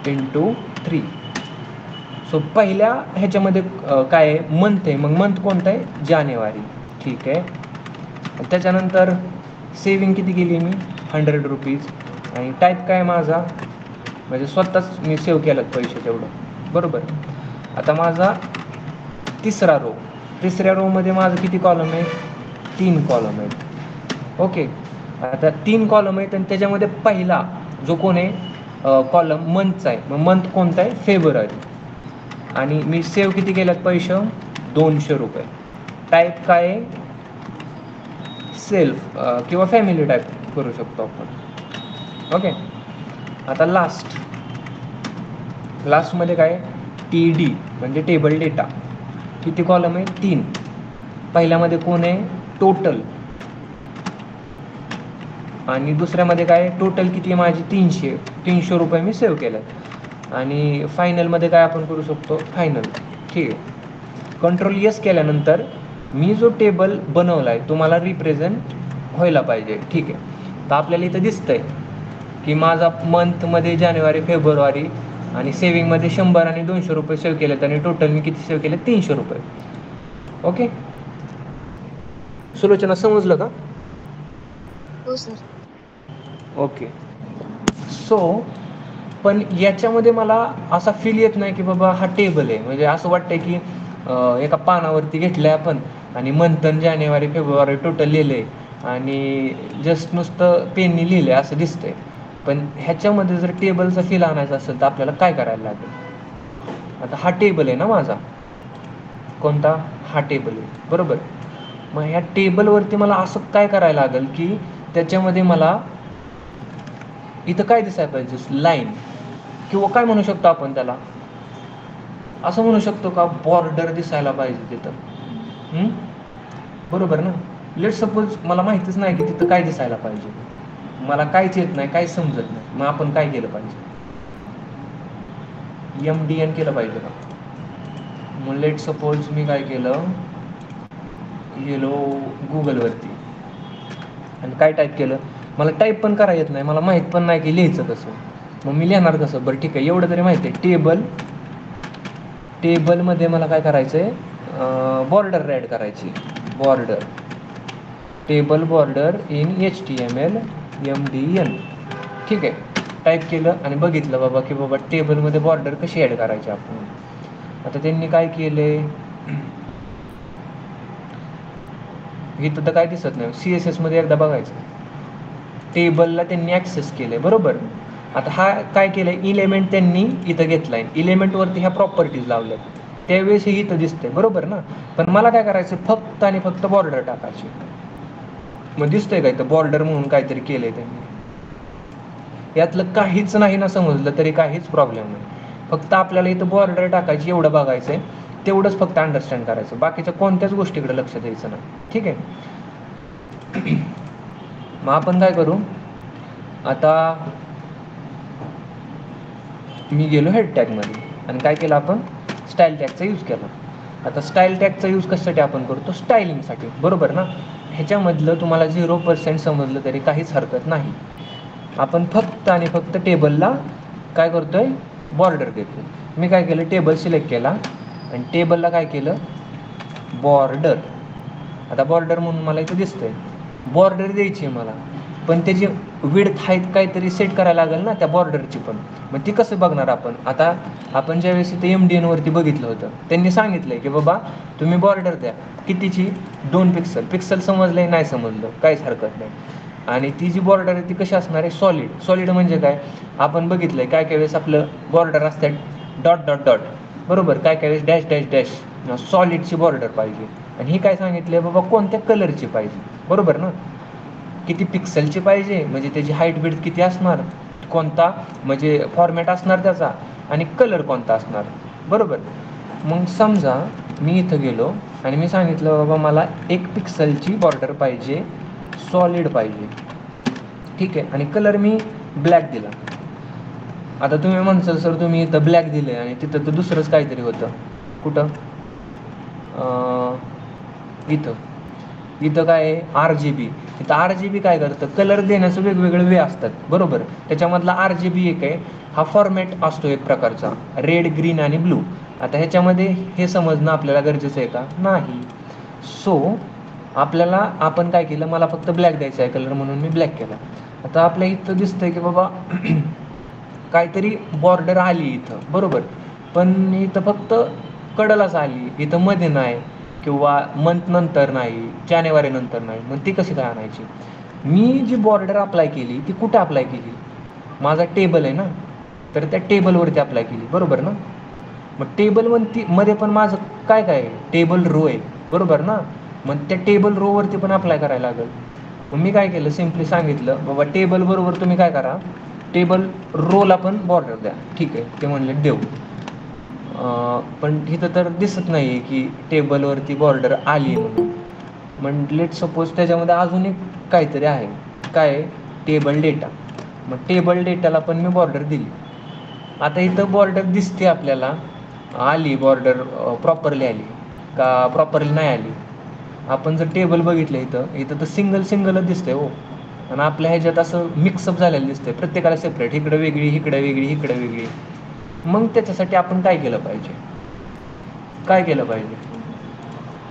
Speaker 1: × 3. सो पहिल्या ह्याच्यामध्ये काय आहे, मंथ आहे. मग मंथ कोणतं आहे, जानेवारी, ठीक आहे. त्याच्यानंतर सेविंग किती केली मी, 100 रुपीज. आणि टाईप काय माझा, म्हणजे स्वतःच मी सेव्ह केलं पैसे तेवढं, बरोबर. आता माझा तिसरा रो, तिसऱ्या रोमध्ये माझं किती कॉलम आहे, 3 कॉलम आहेत, ओके. आता 3 कॉलम आहेत आणि त्याच्यामध्ये पहिला जो कोण आहे कॉलम मंथचा आहे. मग मंथ कोणता आहे, फेब्रुवारी. आणि मी सेव्ह किती केल्यात पैसे, 200 रुपये. टाईप काय आहे, सेल्फ किंवा फॅमिली टाईप करू शकतो आपण, ओके. आता लास्टमध्ये काय, TD म्हणजे टेबल डेटा. किती कॉलम आहे, 3. पहिल्यामध्ये कोण आहे, टोटल. आणि दुसऱ्यामध्ये काय, टोटल किती आहे माझी, 300 रुपये मी सेव्ह केलं. आणि फायनलमध्ये काय आपण करू शकतो, फायनल, ठीक आहे. कंट्रोल S केल्यानंतर मी जो टेबल बनवला आहे तुम्हाला रिप्रेझेंट व्हायला पाहिजे, ठीक आहे. तर आपल्याला इथं दिसतंय की माझा मंथमध्ये जानेवारी, फेब्रुवारी आणि सेविंगमध्ये 100 आणि 200 रुपये सेव्ह केलेत आणि टोटल मी किती सेव्ह केले, 300 रुपये, ओके. सुलोचना समजलं का?
Speaker 2: हो सर.
Speaker 1: ओके. सो पण याच्यामध्ये मला असा फील येत नाही की बाबा हा टेबल आहे. म्हणजे असं वाटतंय की एका पानावरती घेतलं आहे आपण आणि मंथ जानेवारी फेब्रुवारी टोटल लिहिलं आहे आणि जस्ट नुसतं पेननी लिहिलं आहे असं दिसतंय. पण ह्याच्यामध्ये जर टेबलचा फील आणायचा असेल तर आपल्याला काय करायला लागेल. आता हा टेबल आहे ना माझा, कोणता, हा टेबल आहे, बरोबर. मग ह्या टेबलवरती मला असं काय करायला लागेल की त्याच्यामध्ये मला इथं काय दिसायला पाहिजे, लाईन, किंवा काय म्हणू शकतो आपण त्याला, असं म्हणू शकतो का, बॉर्डर दिसायला पाहिजे तिथं, बरोबर ना. लेट सपोज मला माहितीच नाही की तिथं काय दिसायला पाहिजे, मला काहीच येत नाही, काहीच समजत नाही. मग आपण काय केलं पाहिजे, MDN केलं पाहिजे का. मग लेट सपोज मी काय केलं, गेलो गुगलवरती आणि काय टाईप केलं, मला टाईप पण करायला येत नाही, मला माहीत पण नाही की लिहायचं कसं. मग मी लिहिणार कसं, बरं ठीक आहे, एवढं तरी माहिती आहे, टेबलमध्ये मला काय करायचं आहे, बॉर्डर ॲड करायची, border, table border in HTML MDN, ठीक आहे. टाईप केलं आणि बघितलं बाबा की बाबा टेबलमध्ये बॉर्डर कशी ॲड करायची आपण. आता त्यांनी काय केले, इथं तर काय दिसत नाही, CSS मध्ये एकदा बघायचं. टेबलला त्यांनी ॲक्सेस केलंय, बरोबर. आता हा काय केलंय, इलेमेंट त्यांनी इथं घेतलाय, इलेमेंटवरती ह्या प्रॉपर्टीज लावल्यात, त्यावेळेस हे इथं दिसतंय, बरोबर ना. पण मला काय करायचं, फक्त आणि फक्त बॉर्डर टाकायची. मग दिसतंय का इथं बॉर्डर म्हणून काहीतरी केलंय त्यांनी. यातलं काहीच नाही ना समजलं तरी काहीच प्रॉब्लेम नाही. फक्त आपल्याला इथं बॉर्डर टाकायची, एवढं बघायचंय, तेवढंच फक्त अंडरस्टँड करायचं, बाकीच्या कोणत्याच गोष्टीकडे लक्ष द्यायचं नाही, ठीक आहे. मग आपण काय करू, आता मी गेलो हेड टॅगमध्ये आणि काय केलं आपण, स्टाईल टॅगचा यूज केला. आता स्टाईल टॅगचा यूज कशासाठी आपण करतो, स्टायलिंगसाठी, बरोबर ना. ह्याच्यामधलं तुम्हाला 0% समजलं तरी काहीच हरकत नाही. आपण फक्त आणि फक्त टेबलला काय करतोय, बॉर्डर देतो. मी काय केलं, टेबल सिलेक्ट केला आणि टेबलला काय केलं, बॉर्डर. आता बॉर्डर म्हणून मला इथं दिसतंय, बॉर्डर द्यायची आहे मला, पण त्याची विड्थ हाईट काहीतरी सेट करायला लागेल ना त्या बॉर्डरची पण. मग ती कसं बघणार आपण, आता आपण ज्यावेळेस इथे MDN वरती बघितलं होतं त्यांनी सांगितलंय की बाबा तुम्ही बॉर्डर द्या, कितीची, 2 पिक्सल समजलंय, नाही समजलं काहीच हरकत नाही. आणि ती जी बॉर्डर आहे ती कशी असणार आहे, सॉलिड म्हणजे काय, आपण बघितलंय काय काय वेळेस आपलं बॉर्डर असतात डॉट डॉट डॉट, बरोबर. काय काय वेळेस डॅश डॅश डॅश सॉलिडची बॉर्डर पाहिजे. आणि ही काय सांगितले बाबा कोणत्या कलरची पाहिजे, बरोबर ना. किती पिक्सलची पाहिजे, म्हणजे त्याची हाईट बिट किती असणार, कोणता म्हणजे फॉर्मॅट असणार त्याचा, आणि कलर कोणता असणार, बरोबर. मग समजा मी इथं गेलो आणि मी सांगितलं बाबा मला 1 पिक्सलची बॉर्डर पाहिजे, सॉलिड पाहिजे, ठीक आहे. आणि कलर मी ब्लॅक दिला. आता तुम्ही म्हणसाल सर तुम्ही इथं ब्लॅक दिले आणि तिथं तर दुसरंच काहीतरी होतं. कुठं इथं इथं काय आहे RGB. इथं RGB काय करतं, कलर देण्याचं वेगवेगळे वे असतात, बरोबर. त्याच्यामधला RGB एक आहे, हा फॉर्मॅट असतो एक प्रकारचा, रेड ग्रीन आणि ब्लू. आता ह्याच्यामध्ये हे समजणं आपल्याला गरजेचं आहे का, नाही. सो आपल्याला आपण काय केलं, मला फक्त ब्लॅक द्यायचा आहे कलर म्हणून मी ब्लॅक केला. आता आपल्या इथं दिसतंय की बाबा काहीतरी बॉर्डर आली इथं, बरोबर. पण इथं फक्त कडलाच आली, इथं मध्ये नाही, किंवा मंथ नंतर नाही, जानेवारी नंतर नाही. मग ती कशी काय आणायची. मी जी बॉर्डर अप्लाय केली ती कुठे अप्लाय केली, माझा टेबल आहे ना, तर त्या टेबलवरती अप्लाय केली, बरोबर ना. मग टेबलवरती मध्ये पण माझं काय काय आहे, टेबल रो आहे, बरोबर ना. मग त्या टेबल रोवरती पण अप्लाय करायला लागेल. मग मी काय केलं, सिम्पली सांगितलं बाबा टेबल बरोबर तुम्ही काय करा, टेबल रोला पण बॉर्डर द्या, ठीक आहे. ते म्हणले देऊ. पण इथं तर दिसत नाही आहे की टेबलवरती बॉर्डर आली आहे म्हणून. मग लेट सपोज त्याच्यामध्ये अजून एक काहीतरी आहे, काय, टेबल डेटा. मग टेबल डेटाला पण मी बॉर्डर दिली. आता इथं बॉर्डर दिसते आपल्याला, आली बॉर्डर प्रॉपरली आली का प्रॉपरली नाही आली. आपण जर टेबल बघितलं इथं तर सिंगलच दिसतंय हो. आणि आपल्या ह्याच्यात असं मिक्सअप झालेलं दिसतंय, प्रत्येकाला सेपरेट, इकडं वेगळी, इकडं वेगळी, इकडं वेगळी. मग त्याच्यासाठी आपण काय केलं पाहिजे,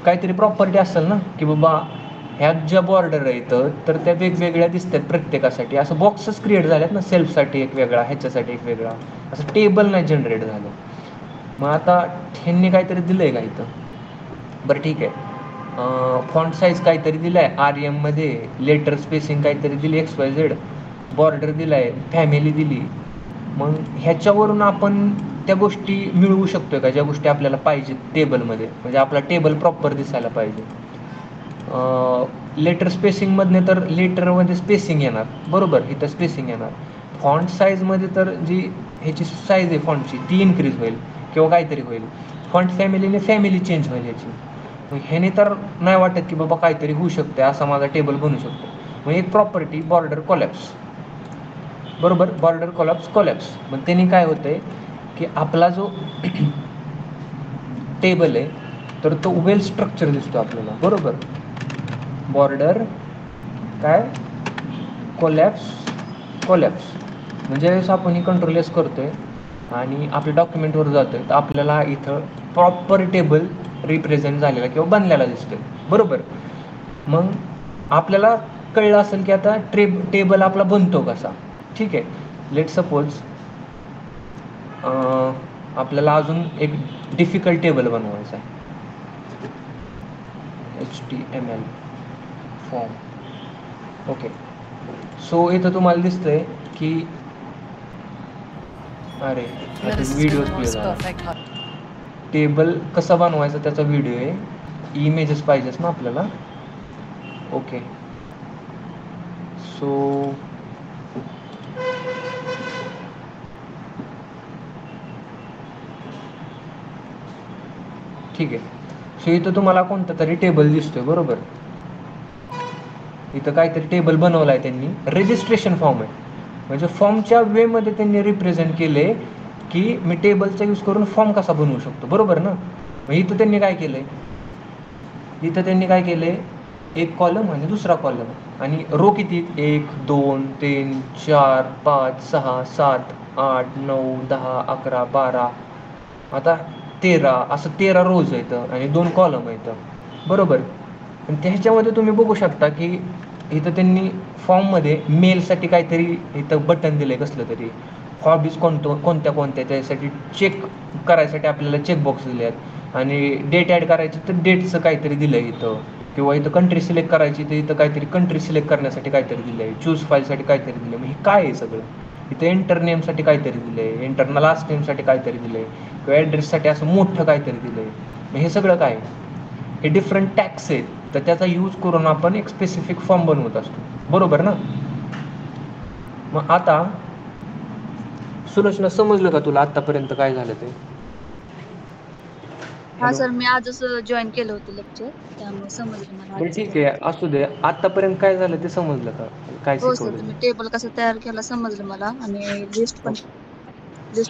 Speaker 1: काहीतरी प्रॉपर्टी असेल ना, की बाबा ह्यात ज्या बॉर्डर आहेत तर त्या वेगवेगळ्या दिसतात प्रत्येकासाठी. असं बॉक्सच क्रिएट झाल्यात ना, सेल्फसाठी एक वेगळा, ह्याच्यासाठी एक वेगळा, असं टेबल नाही जनरेट झालं. मग आता ह्यांनी काहीतरी दिलं आहे का इथं, बरं ठीक आहे. फॉन्ट साईज काहीतरी दिलं आहे RM मध्ये, लेटर स्पेसिंग काहीतरी दिली XYZ, बॉर्डर दिला आहे, फॅमिली दिली. मग ह्याच्यावरून आपण त्या गोष्टी मिळवू शकतो का, ज्या गोष्टी आपल्याला पाहिजेत टेबलमध्ये, म्हणजे आपला टेबल प्रॉपर दिसायला पाहिजे. लेटर स्पेसिंगमधने तर लेटरमध्ये स्पेसिंग येणार, बरोबर, इथं स्पेसिंग येणार. फॉन्ट साईजमध्ये तर जी ह्याची साईज आहे फॉन्टची ती इन्क्रीज होईल किंवा काहीतरी होईल. फॉन्ट फॅमिलीने फॅमिली चेंज होईल ह्याची. मग ह्याने तर नाही वाटत की बाबा काहीतरी होऊ शकते, असा माझा टेबल बनू शकतो. मग एक प्रॉपर्टी बॉर्डर कोलॅप्स, बरोबर, बॉर्डर कोलॅप्स. मग त्याने काय होतंय की आपला जो टेबल आहे तर तो वेल स्ट्रक्चर दिसतो आपल्याला, बरोबर. बॉर्डर काय कोलॅप्स म्हणजे वेळेस आपण ही कंट्रोल S करतोय आणि आपल्या डॉक्युमेंटवर जातोय तर आपल्याला इथं प्रॉपर टेबल रिप्रेझेंट झालेला किंवा बनलेला दिसतोय, बरोबर. मग आपल्याला कळलं असेल की आता टेबल आपला बनतो कसा, ठीक आहे. लेट सपोज आपल्याला अजून एक डिफिकल्ट टेबल बनवायचा आहे, HTML फॉर्म, ओके. सो इथं तुम्हाला दिसतंय की अरे व्हिडिओ प्ले झाला. टेबल कसा बनवायचा त्याचा व्हिडिओ आहे, इमेजेस पाहिजेच ना आपल्याला, ओके. सो ठीक आहे. सो इथं तुम्हाला कोणता तरी टेबल दिसतोय, बरोबर. इथं काहीतरी टेबल बनवला आहे त्यांनी, रजिस्ट्रेशन फॉर्म आहे, म्हणजे फॉर्मच्या वेमध्ये त्यांनी रिप्रेझेंट केले की मी टेबलचा यूज करून फॉर्म कसा बनवू शकतो, बरोबर ना. मग इथं त्यांनी काय केलंय, एक कॉलम आणि दुसरा कॉलम, आणि रो किती, 1 2 3 4 5 6 7 8 9 10 11 12, आता 13, असं 13 रोज आहेत आणि 2 कॉलम आहेत, बरोबर. आणि त्याच्यामध्ये तुम्ही बघू शकता की इथं त्यांनी फॉर्ममध्ये मेलसाठी काहीतरी इथं बटन दिलं आहे, कसलं तरी हॉबीज कोणत्या त्यासाठी चेक करायसाठी आपल्याला चेकबॉक्स दिले आहेत. आणि डेट ॲड करायची तर डेटचं काहीतरी दिलं आहे इथं, किंवा इथं कंट्री सिलेक्ट करायची तर इथं काहीतरी कंट्री सिलेक्ट करण्यासाठी काहीतरी दिलं आहे, चूज फाईलसाठी काहीतरी दिलं आहे. मग हे काय आहे सगळं, इथे एंटर नेमसाठी काहीतरी दिलं आहे, एंटर लास्ट नेमसाठी काहीतरी दिलं आहे, किंवा ॲड्रेससाठी असं मोठं काहीतरी दिलं आहे. मग हे सगळं काय, हे डिफरंट टॅग्स आहेत, तर त्याचा यूज करून आपण एक स्पेसिफिक फॉर्म बनवत असतो, बरोबर ना. मग आता सुलोचना समजलं का तुला आतापर्यंत काय झालं ते?
Speaker 2: हा
Speaker 1: हॅलो.
Speaker 2: सर, मी आजच जॉईन केलं होतं लेक्चर, त्यामुळे समजलं मला
Speaker 1: बरं
Speaker 2: आजच
Speaker 1: ठीक
Speaker 2: काय.
Speaker 1: आहे, असू दे. आतापर्यंत काय झालं ते समजलं का, काय
Speaker 2: हो सर,
Speaker 1: शिकवलं
Speaker 2: तुम्ही
Speaker 1: ते?
Speaker 2: टेबल कसं तयार केला समजलं मला, आणि लिस्ट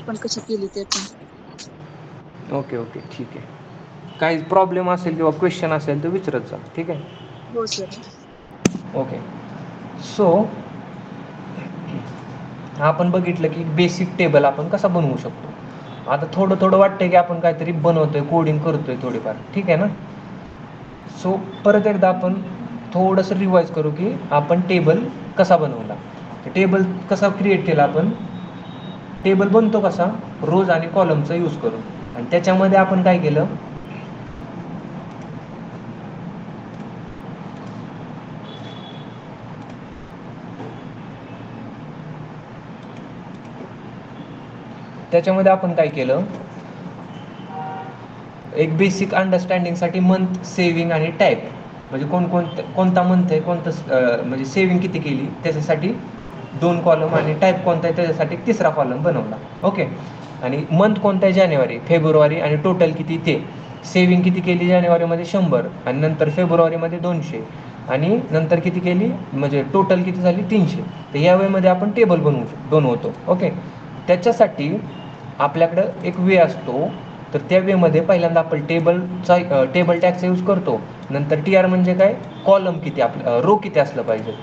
Speaker 2: पण कशी केली ते पण.
Speaker 1: ओके ओके ठीक आहे. काही प्रॉब्लेम असेल किंवा क्वेश्चन असेल तर विचारत जा, ठीक आहे.
Speaker 2: हो सर.
Speaker 1: ओके. सो आपण बघितलं की बेसिक टेबल आपण कसा बनवू शकतो. आता थोडं थोडं वाटतंय की आपण काहीतरी बनवतोय, कोडिंग करतोय थोडीफार, ठीक आहे ना. सो परत एकदा आपण थोडंसं रिवाईज करू की आपण टेबल कसा बनवला. टेबल कसा क्रिएट केला आपण, टेबल बनतो कसा, रोज आणि कॉलमचा यूज करून. आणि त्याच्यामध्ये आपण काय केलं, त्याच्यामध्ये आपण काय केलं, एक बेसिक अंडरस्टँडिंगसाठी मंथ, सेविंग आणि टाईप, म्हणजे कोणता मंथ आहे, कोणतं म्हणजे सेविंग किती केली त्याच्यासाठी 2 कॉलम, आणि टाईप कोणता आहे त्याच्यासाठी 3रा कॉलम बनवला. ओके. आणि मंथ कोणता आहे, जानेवारी, फेब्रुवारी, आणि टोटल किती ते. सेविंग किती केली जानेवारीमध्ये 100, आणि नंतर फेब्रुवारीमध्ये 200, आणि नंतर किती केली, म्हणजे टोटल किती झाली 300. तर या वेळेमध्ये आपण टेबल बनवतो. ओके. त्याच्यासाठी आपल्याकडं एक वे असतो, तर त्या वेमध्ये पहिल्यांदा आपण टेबल टॅगचा यूज करतो. नंतर TR म्हणजे काय, कॉलम किती, आपलं रो किती असलं पाहिजे.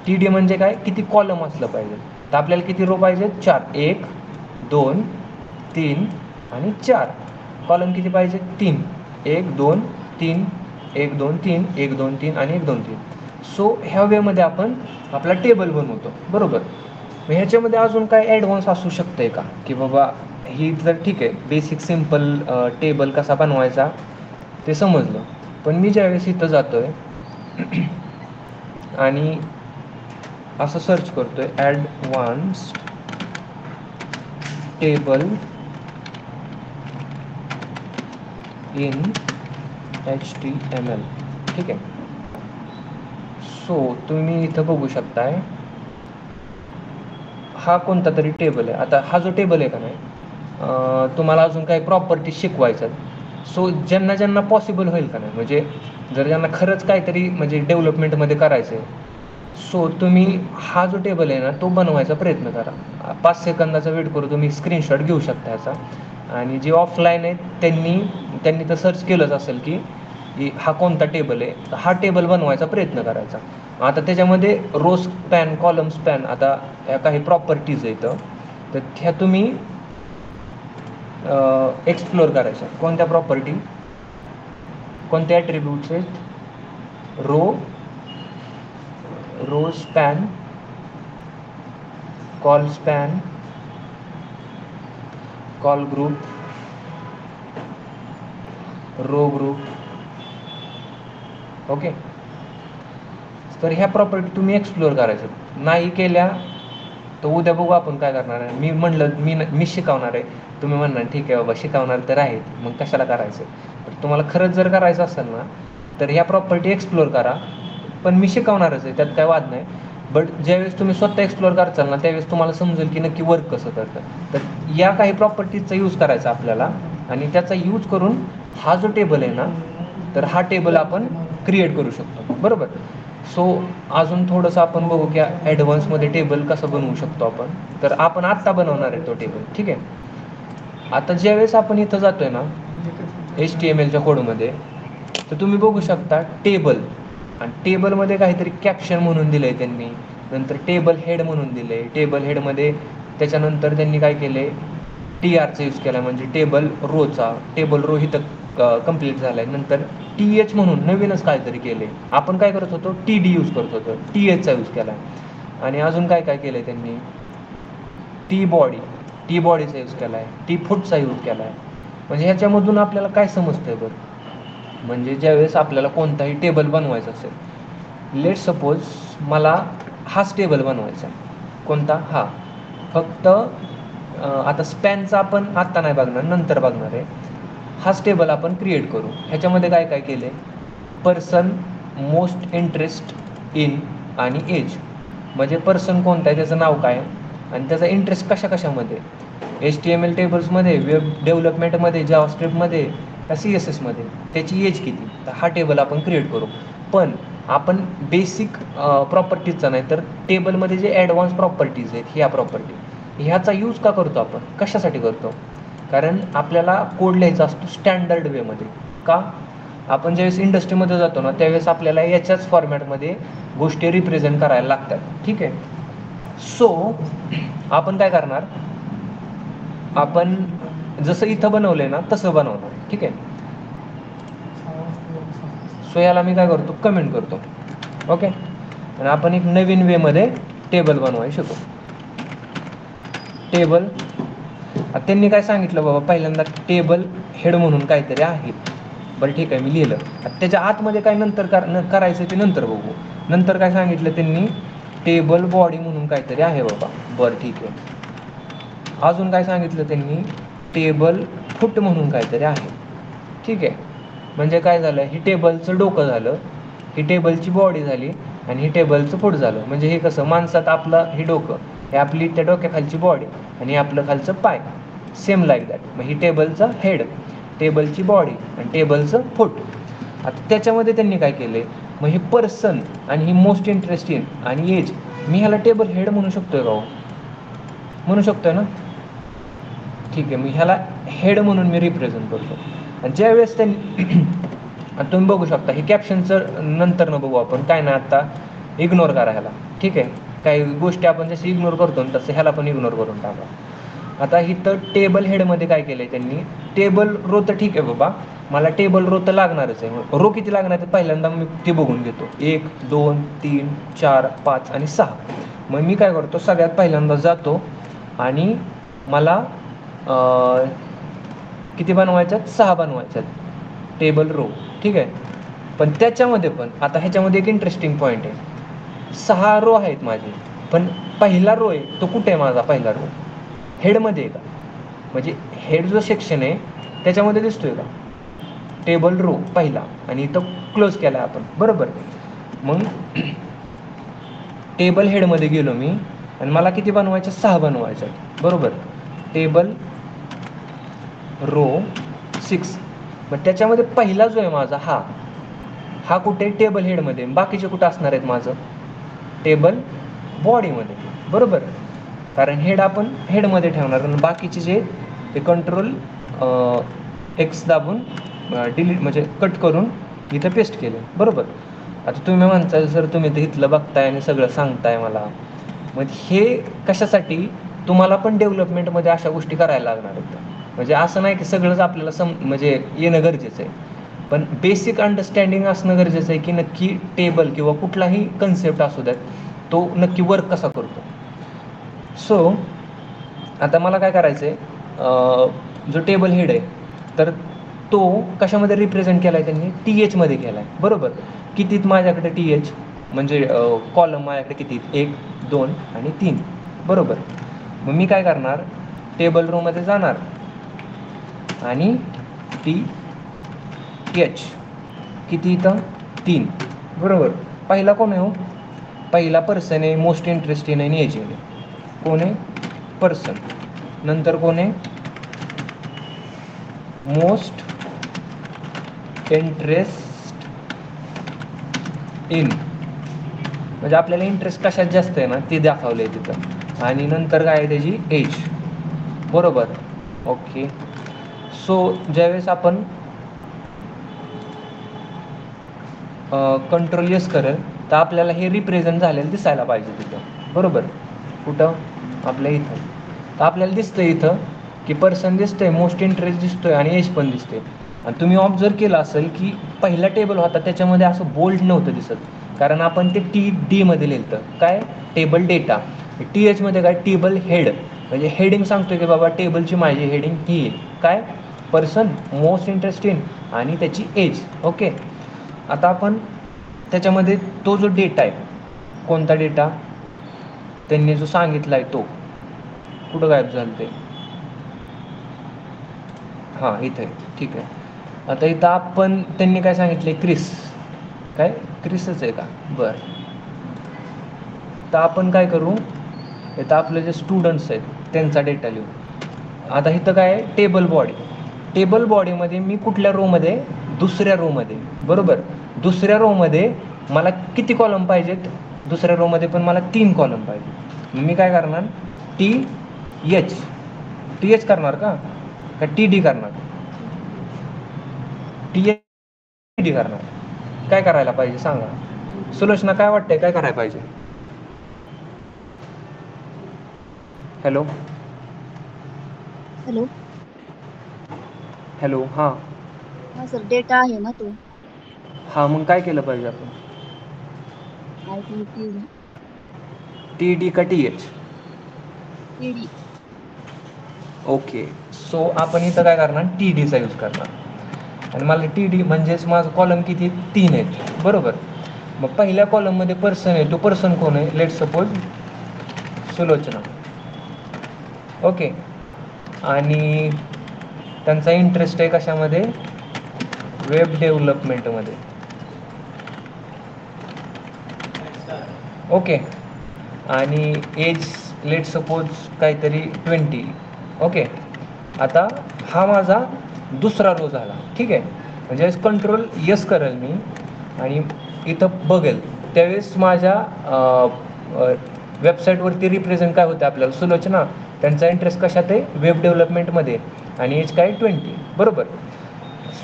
Speaker 1: TD म्हणजे काय, किती कॉलम असलं पाहिजे. तर आपल्याला किती रो पाहिजे, 4. 1 2 3 आणि 4. कॉलम किती पाहिजे, 3. 1 2 3 1 2 3 1 2 3 आणि 1 2 3. सो ह्या वेमध्ये आपण आपला टेबल बनवतो, बरोबर. मग ह्याच्यामध्ये अजून काय ॲडव्हान्स असू शकतंय का, की बाबा ही तर ठीक आहे, बेसिक सिम्पल टेबल कसा बनवायचा ते समजलं. पण मी ज्यावेळेस इथं जातोय आणि असं सर्च करतोय ॲडव्हान्स्ड टेबल इन HTML, ठीक आहे. सो तुम्ही इथं बघू शकताय, हा कोणता तरी टेबल आहे. आता हा जो टेबल आहे का नाही, तुम्हाला अजून काही प्रॉपर्टी शिकवायचं. सो ज्यांना ज्यांना पॉसिबल होईल का नाही, म्हणजे जर ज्यांना खरंच काहीतरी म्हणजे डेव्हलपमेंटमध्ये करायचं आहे, सो तुम्ही हा जो टेबल आहे ना तो बनवायचा प्रयत्न करा. 5 सेकंदाचा वेट करू, तुम्ही स्क्रीनशॉट घेऊ शकता याचा. आणि जे ऑफलाईन आहेत त्यांनी तर सर्च केलंच असेल की हा कोणता टेबल आहे, तर हा टेबल बनवायचा प्रयत्न करायचा. आता त्याच्यामध्ये रो स्पॅन, कॉलम स्पॅन, आता या काही प्रॉपर्टीज आहेत, तर ह्या तुम्ही एक्सप्लोअर करायच्या. कोणत्या प्रॉपर्टी, कोणत्या ॲट्रिब्यूट्स आहेत, row span, col span, col group, row group. Okay. तर ह्या प्रॉपर्टी तुम्ही एक्सप्लोअर करायचं. नाही केल्या तर उद्या बघू आपण काय करणार आहे. मी म्हणलं मी शिकवणार आहे, तुम्ही म्हणणार ठीक आहे बाबा शिकवणार तर आहेत, मग कशाला करायचं. तर तुम्हाला खरंच जर करायचं असेल ना तर ह्या प्रॉपर्टी एक्सप्लोअर करा. पण मी शिकवणारच आहे, त्यात काय वाद नाही. बट ज्यावेळेस तुम्ही स्वतः एक्सप्लोअर करचाल ना त्यावेळेस तुम्हाला समजेल की नक्की वर्क कसं करतं. तर या काही प्रॉपर्टीजचा यूज करायचा आपल्याला, आणि त्याचा यूज करून हा जो टेबल आहे ना, तर हा टेबल आपण क्रिएट करू शकतो, बरोबर. सो अजून थोडंसं आपण बघू की ॲडव्हान्समध्ये टेबल कसं बनवू शकतो आपण. तर आपण आत्ता बनवणार आहे तो टेबल, ठीक आहे. आता ज्यावेळेस आपण इथं जातोय ना HTMLच्या कोडमध्ये, तर तुम्ही बघू शकता टेबल, आणि टेबलमध्ये काहीतरी कॅप्शन म्हणून दिलं आहे त्यांनी. नंतर टेबल हेड म्हणून दिलं आहे. टेबल हेडमध्ये त्याच्यानंतर त्यांनी काय केलं आहे, TRचा यूज केला, म्हणजे टेबल रोचा. टेबल रो इथं कंप्लीट झाला आहे. नंतर TH म्हणून नवीनच काहीतरी केलं आहे. आपण काय करत होतो, TD यूज करत होतो, THचा यूज केला आहे. आणि अजून काय काय केलं आहे त्यांनी, टी बॉडीचा यूज केला आहे, टी फूटचा यूज केला आहे. म्हणजे ह्याच्यामधून आपल्याला काय समजतं आहे बरं, म्हणजे ज्यावेळेस आपल्याला कोणताही टेबल बनवायचा असेल, लेट सपोज मला हाच टेबल बनवायचा आहे. कोणता, हा. फक्त आता स्पॅनचा आपण आत्ता नाही बघणार, नंतर बघणार आहे. हाच टेबल आपण क्रिएट करू. ह्याच्यामध्ये काय काय केले, पर्सन, मोस्ट इंटरेस्ट इन आणि एज. म्हणजे पर्सन कोणता आहे, त्याचं नाव काय आणि त्याचा इंटरेस्ट कशा कशामध्ये, HTML टेबल्समध्ये, वेब डेव्हलपमेंटमध्ये, जावास्क्रिप्टमध्ये का CSSमध्ये, त्याची एज किती. तर हा टेबल आपण क्रिएट करू. पण आपण बेसिक प्रॉपर्टीजचा नाही तर टेबलमध्ये जे ॲडव्हान्स प्रॉपर्टीज आहेत, ह्या प्रॉपर्टी ह्याचा यूज का करतो आपण, कशासाठी करतो, कारण आपल्याला कोड लिहायचा असतो स्टँडर्ड वेमध्ये. का, आपण ज्यावेळेस इंडस्ट्रीमध्ये जातो ना त्यावेळेस आपल्याला याच्याच फॉर्मॅटमध्ये गोष्टी रिप्रेझेंट करायला लागतात. ठीक आहे. सो आपण काय करणार, आपण जसं इथं बनवलंय ना तसं बनवणार. ठीक आहे. सो याला मी काय करतो, कमेंट करतो. ओके. आणि आपण एक नवीन वेमध्ये टेबल बनवायला शिकू. टेबल, त्यांनी काय सांगितलं बाबा, पहिल्यांदा टेबल हेड म्हणून काहीतरी आहे. बरं ठीक आहे, मी लिहिलं. त्याच्या आतमध्ये काय नंतर करायचं ते नंतर बघू. नंतर काय सांगितलं त्यांनी, टेबल बॉडी म्हणून काहीतरी आहे बाबा. बरं ठीक आहे. अजून काय सांगितलं त्यांनी, टेबल फूट म्हणून काहीतरी आहे. ठीक आहे. म्हणजे काय झालं, ही टेबलचं डोकं झालं, ही टेबलची बॉडी झाली आणि ही टेबलचं फूट झालं. म्हणजे हे कसं, माणसात आपलं हे डोकं, हे आपली त्या डोक्याखालची बॉडी आणि आपलं खालचं पाय, सेम लाईक दॅट. मग ही टेबलचं हेड, टेबलची बॉडी आणि टेबलचं फूट. आता त्याच्यामध्ये त्यांनी काय केलं, मग हे पर्सन आणि ही मोस्ट इंटरेस्टिंग आणि एज, मी ह्याला टेबल हेड म्हणू शकतोय का, म्हणू शकतोय ना. ठीक आहे, मी ह्याला हेड म्हणून मी रिप्रेझेंट करतो. आणि ज्यावेळेस त्यांनी तुम्ही बघू शकता, हे कॅप्शनचं नंतर न बघू आपण, काय नाही आत्ता इग्नोर करा ह्याला. ठीक आहे. काही गोष्टी आपण जशी इग्नोर करतो ना तसं ह्याला पण इग्नोर करून टाका. आता इथं टेबल हेडमध्ये काय केलं आहे त्यांनी, टेबल रो तर ठीक आहे बाबा, मला टेबल रो तर लागणारच आहे. रो किती लागणार आहे पहिल्यांदा मी ते बघून घेतो. 1 2 3 4 5 आणि 6. मग मी काय करतो, सगळ्यात पहिल्यांदा जातो आणि मला किती बनवायच्यात, 6 बनवायच्यात टेबल रो. ठीक आहे. पण त्याच्यामध्ये पण आता ह्याच्यामध्ये एक इंटरेस्टिंग पॉईंट आहे, 6 रो आहेत माझे, पण पहिला रो आहे तो कुठे आहे माझा, पहिला रो हेडमध्ये आहे का, म्हणजे हेड जो सेक्शन आहे त्याच्यामध्ये दिसतोय का टेबल रो पहिला, आणि इथं क्लोज केला आपण. बरोबर. मग टेबल हेडमध्ये गेलो मी आणि मला किती बनवायच्या, 6 बनवायच्या. बरोबर. Table row 6. मग त्याच्यामध्ये पहिला जो आहे माझा हा कुठे, टेबल हेडमध्ये. बाकीचे कुठं असणार आहेत माझं, टेबल बॉडीमध्ये. बरोबर. कारण हेड आपण हेडमध्ये ठेवणार आणि बाकीचे जे ते कंट्रोल X दाबून डिलीट म्हणजे कट करून इथं पेस्ट केले. बरोबर. आता तुम्ही म्हणताय सर तुम्ही ते इथलं बघताय आणि सगळं सांगताय मला, मग हे कशासाठी, तुम्हाला पण डेव्हलपमेंटमध्ये अशा गोष्टी करायला लागणार आहेत. म्हणजे असं नाही की सगळंच आपल्याला म्हणजे येणं गरजेचं आहे, पण बेसिक अंडरस्टँडिंग असणं गरजेचं आहे की नक्की टेबल किंवा कुठलाही कन्सेप्ट असू द्यात तो नक्की वर्क कसा करतो. सो आता मला काय करायचं आहे, जो टेबल हेड आहे तर तो कशामध्ये रिप्रेझेंट केला आहे त्यांनी, TH मध्ये केला आहे. बरोबर. कितीत माझ्याकडे TH, म्हणजे कॉलम माझ्याकडे किती, 1 2 आणि 3. बरोबर. मग मी काय करणार, टेबल रोमध्ये जाणार आणि TH किती इथं 3. बरोबर. पहिला कोण आहे हो, पहिला पर्सन आहे, मोस्ट इंटरेस्टिंग आणि एज आहे. कोण आहे, पर्सन. नंतर कोण आहे, मोस्ट इंटरेस्ट इन, म्हणजे आपल्याला इंटरेस्ट कशात जास्त आहे ना ते दाखवलं आहे तिथं. आणि नंतर काय आहे त्याची एज. बरोबर. ओके. सो ज्यावेळेस आपण कंट्रोल एस करेल तर आपल्याला हे रिप्रेझेंट झालेलं दिसायला पाहिजे तिथं. बरोबर. कुठं, आपल्या इथं. तर आपल्याला दिसतं इथं की पर्सन दिसतंय, मोस्ट इंटरेस्ट दिसतोय आणि एज पण दिसते. आणि तुम्ही ऑब्झर्व केलं असेल की पहिला टेबल होता त्याच्यामध्ये असं बोल्ड नव्हतं दिसत, कारण आपण ते TD मध्ये लिहिलं. काय, टेबल डेटा. TH मध्ये काय, टेबल हेड, म्हणजे हेडिंग सांगतोय की बाबा टेबलची माझी हेडिंग ही आहे. काय, पर्सन, मोस्ट इंटरेस्टिंग आणि त्याची एज. ओके. आता आपण त्याच्यामध्ये तो जो डेटा आहे, कोणता डेटा त्यांनी जो सांगितला आहे तो, कुठं गायब झालं ते? हां इथं आहे, ठीक आहे. आता इथं आपण त्यांनी काय सांगितले, क्रिस, काय क्रिसच आहे का? बरं, तर आपण काय करू, इथं आपले जे स्टुडंट्स आहेत त्यांचा डेटा लिहू. आता इथं काय आहे, टेबल बॉडी. टेबल बॉडीमध्ये मी कुठल्या रोमध्ये, दुसऱ्या रोमध्ये, बरोबर. दुसऱ्या रोमध्ये मला किती कॉलम पाहिजेत? दुसऱ्या रोमध्ये पण मला 3 कॉलम पाहिजे. मी काय करणार, टी एच करणार का टी डी करणार? टी डी करणार. काय करायला पाहिजे सांगा सुलोचना, काय वाटतंय काय करायला पाहिजे? Hello
Speaker 2: hello.
Speaker 1: हॅलो. हां
Speaker 2: हा सर, डेटा आहे ना तो.
Speaker 1: हां, मग काय केलं पाहिजे आपण?
Speaker 2: आय थिंक
Speaker 1: टी डी का T H?
Speaker 2: TD.
Speaker 1: Okay, so आपण इथं काय करणार, टी डीचा यूज करणार. आणि मला टी डी म्हणजेच माझं कॉलम किती, 3 आहेत, बरोबर. मग पहिल्या कॉलममध्ये पर्सन आहे, तो पर्सन कोण आहे? Let suppose Sulochana. ओके, आणि त्यांचा इंटरेस्ट आहे कशामध्ये? वेब डेव्हलपमेंटमध्ये. ओके, आणि एज लेट सपोज काहीतरी 20. ओके, आता हा माझा दुसरा रो झाला, ठीक आहे. म्हणजे कंट्रोल यस करेल मी आणि इथं बघेल त्यावेळेस माझ्या वेबसाईटवरती रिप्रेझेंट काय होतं आपल्याला, सुलोचना, त्यांचा इंटरेस्ट कशात आहे? वेब डेव्हलपमेंटमध्ये, आणि एज काय 20, बरोबर.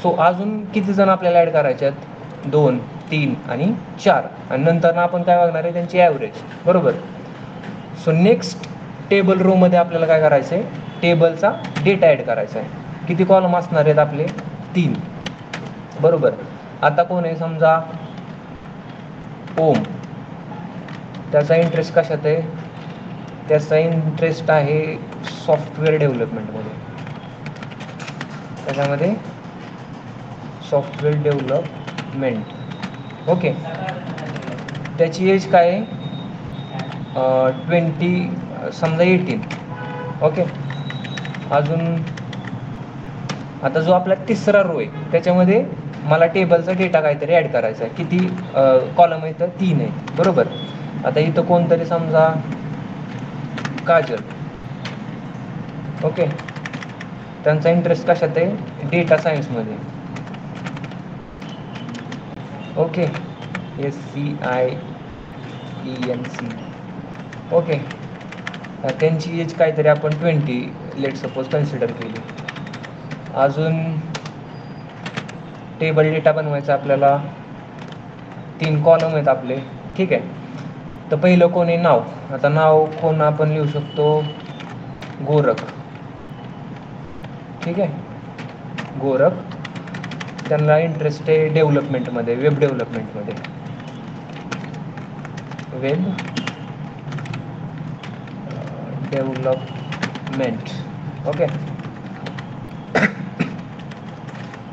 Speaker 1: सो अजून किती जण आपल्याला ॲड करायचे आहेत? 2, 3 आणि 4, आणि नंतर आपण काय बघणार आहे? त्यांची ॲव्हरेज, बरोबर. सो नेक्स्ट टेबल रोमध्ये आपल्याला काय करायचं आहे? टेबलचा डेटा ॲड करायचा आहे. किती कॉलम असणार आहेत आपले? 3, बरोबर. आता कोण आहे, समजा ओम, त्याचा इंटरेस्ट कशात आहे? त्याचा इंटरेस्ट आहे सॉफ्टवेअर डेव्हलपमेंटमध्ये. त्याच्यामध्ये सॉफ्टवेअर डेव्हलपमेंट. ओके, त्याची एज काय आहे? 20, समजा 18. ओके, अजून आता जो आपला तिसरा रो आहे त्याच्यामध्ये मला टेबलचा डेटा काहीतरी ॲड करायचा आहे. किती कॉलम आहेत? 3 आहेत, बरोबर. आता इथं कोणतरी समजा काजल. ओके, त्यांचा इंटरेस्ट कशात आहे? डेटा सायन्समध्ये. Okay, SCIENC. ओके, त्यांची एज काहीतरी आपण 20 लेट सपोज कन्सिडर केली. अजून टेबल डेटा बनवायचा आपल्याला, 3 कॉलम आहेत आपले, ठीक आहे. तर पहिलं कोण आहे? नाव. आता नाव कोण आपण लिहू शकतो? गोरख, ठीक आहे, गोरख. त्यांना इंटरेस्ट आहे डेव्हलपमेंटमध्ये, वेब डेव्हलपमेंटमध्ये, वेब डेव्हलपमेंट. ओके,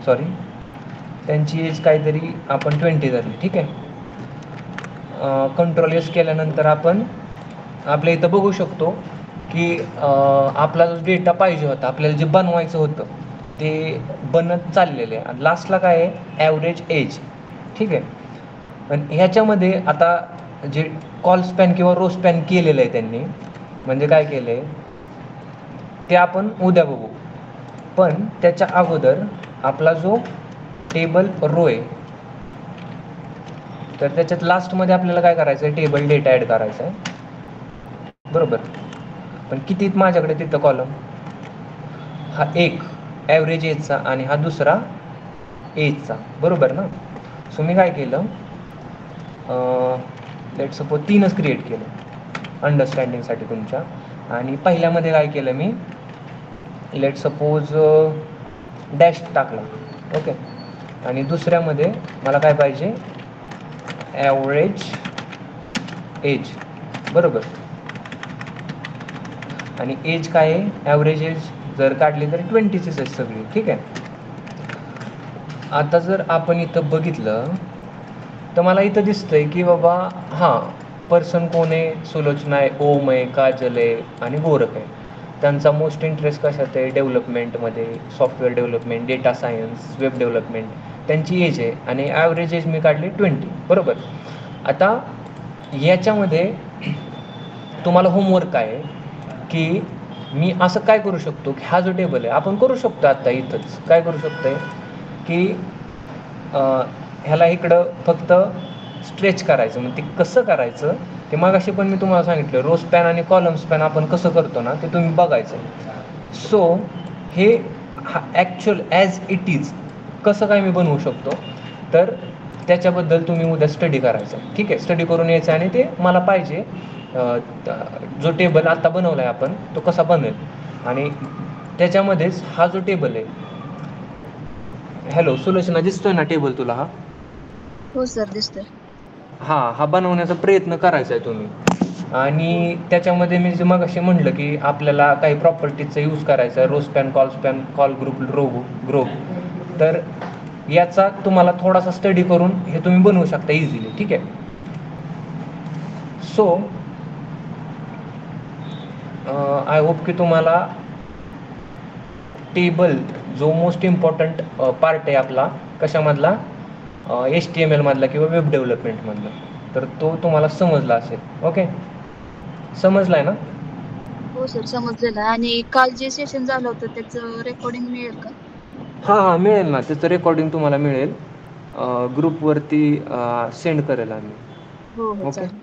Speaker 1: सॉरी, त्यांची एज काहीतरी आपण 20 धरली, ठीक आहे. कंट्रोल एस केल्यानंतर आपण आपल्या इथं बघू शकतो की आपला जो डेटा पाहिजे होता, आपल्याला जे बनवायचं होतं ते बनत चाललेलं आहे. आणि लास्टला काय आहे? ॲव्हरेज एज, ठीक आहे. पण ह्याच्यामध्ये आता जे कॉल स्पॅन किंवा रो स्पॅन केलेलं आहे त्यांनी, म्हणजे काय केलं आहे ते आपण उद्या बघू. पण त्याच्या अगोदर आपला जो टेबल रो आहे, तर त्याच्यात लास्टमध्ये आपल्याला काय करायचं आहे? टेबल डेटा ॲड करायचा आहे, बरोबर. पण किती माझ्याकडे तिथं कॉलम? हा एक ॲव्हरेज एजचा आणि हा दुसरा एजचा, बरोबर ना. सो मी काय केलं, लेट सपोज 3च क्रिएट केलं अंडरस्टँडिंगसाठी तुमच्या. आणि पहिल्यामध्ये काय केलं मी, लेट सपोज डॅश टाकला, ओके. आणि दुसऱ्यामध्ये मला काय पाहिजे? ॲव्हरेज एज, बरोबर. आणि एज काय आहे? ॲव्हरेज एज जर काढली तर 20चीच आहे सगळी, ठीक आहे. आता जर आपण इथं बघितलं तर मला इथं दिसतंय की बाबा हां, पर्सन कोण आहे? सुलोचना आहे, ओम आहे, काजल आहे आणि गोरख आहे. त्यांचा मोस्ट इंटरेस्ट कशात आहे, डेव्हलपमेंटमध्ये, software development, data science, web development. त्यांची एज आहे आणि ॲव्हरेज एज मी काढली 20, बरोबर. आता याच्यामध्ये तुम्हाला होमवर्क आहे की मी असं काय करू शकतो की हा जो टेबल आहे आपण करू शकतो आत्ता इथंच काय करू शकतो की ह्याला इकडं फक्त स्ट्रेच करायचं. मग ते कसं करायचं ते मगाशी पण मी तुम्हाला सांगितलं, रो स्पॅन आणि कॉलम स्पॅन आपण कसं करतो ना ते तुम्ही बघायचं. सो हे ॲक्च्युअल ॲज इट इज कसं काय मी बनवू शकतो तर त्याच्याबद्दल तुम्ही उद्या स्टडी करायचं. ठीक आहे, स्टडी करून यायचं आणि ते मला पाहिजे जो टेबल आत्ता बनवला आहे आपण तो कसा बनेल. आणि त्याच्यामध्येच हा जो टेबल आहे, हॅलो सुलोचना, दिसतोय ना टेबल तुला हा?
Speaker 2: हो सर दिसतोय.
Speaker 1: हा बनवण्याचा प्रयत्न करायचा आहे तुम्ही. आणि त्याच्यामध्ये मी जे मग असे म्हटलं की आपल्याला काही प्रॉपर्टीजचा यूज करायचा आहे, row span, col group, group. तर याचा तुम्हाला थोडासा स्टडी करून हे तुम्ही बनवू शकता इझिली. ठीक आहे. सो आय होप की तुम्हाला टेबल जो मोस्ट इम्पॉर्टंट पार्ट आहे आपला कशामधला, HTML मधला किंवा वेब डेव्हलपमेंटमधला, तर तो तुम्हाला समजला असेल. ओके, समजलाय ना?
Speaker 2: हो सर समजलेलं आहे. आणि काल जे सेशन झालं होतं त्याचं रेकॉर्डिंग मिळेल का?
Speaker 1: हां मिळेल ना, त्याचं रेकॉर्डिंग तुम्हाला मिळेल. ग्रुपवरती सेंड करेल आम्ही.
Speaker 2: हो हो
Speaker 1: ओके,
Speaker 2: चालेल.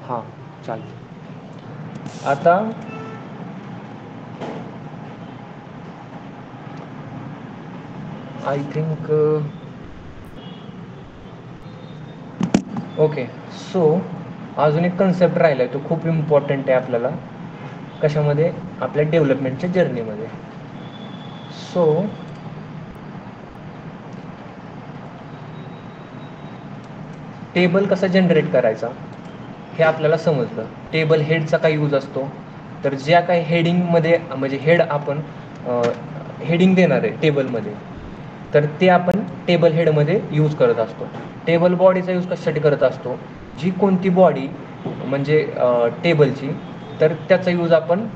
Speaker 1: हां चालेल. आता आय थिंक ओके. सो अजून एक कन्सेप्ट राहिला आहे, तो खूप इम्पॉर्टंट आहे आपल्याला कशामध्ये, आपल्या डेव्हलपमेंटच्या जर्नीमध्ये. सो टेबल कसा जनरेट करायचा हे आपल्याला समजलं. टेबल हेडचा काय यूज असतो, तर ज्या काही हेडिंगमध्ये म्हणजे हेड आपण हेडिंग देणार आहे टेबलमध्ये, तर ते आपण टेबल हेडमध्ये यूज करत असतो. टेबल बॉडीचा यूज कशासाठी करत असतो, जी कोणती बॉडी म्हणजे टेबलची, तर त्याचा यूज आपण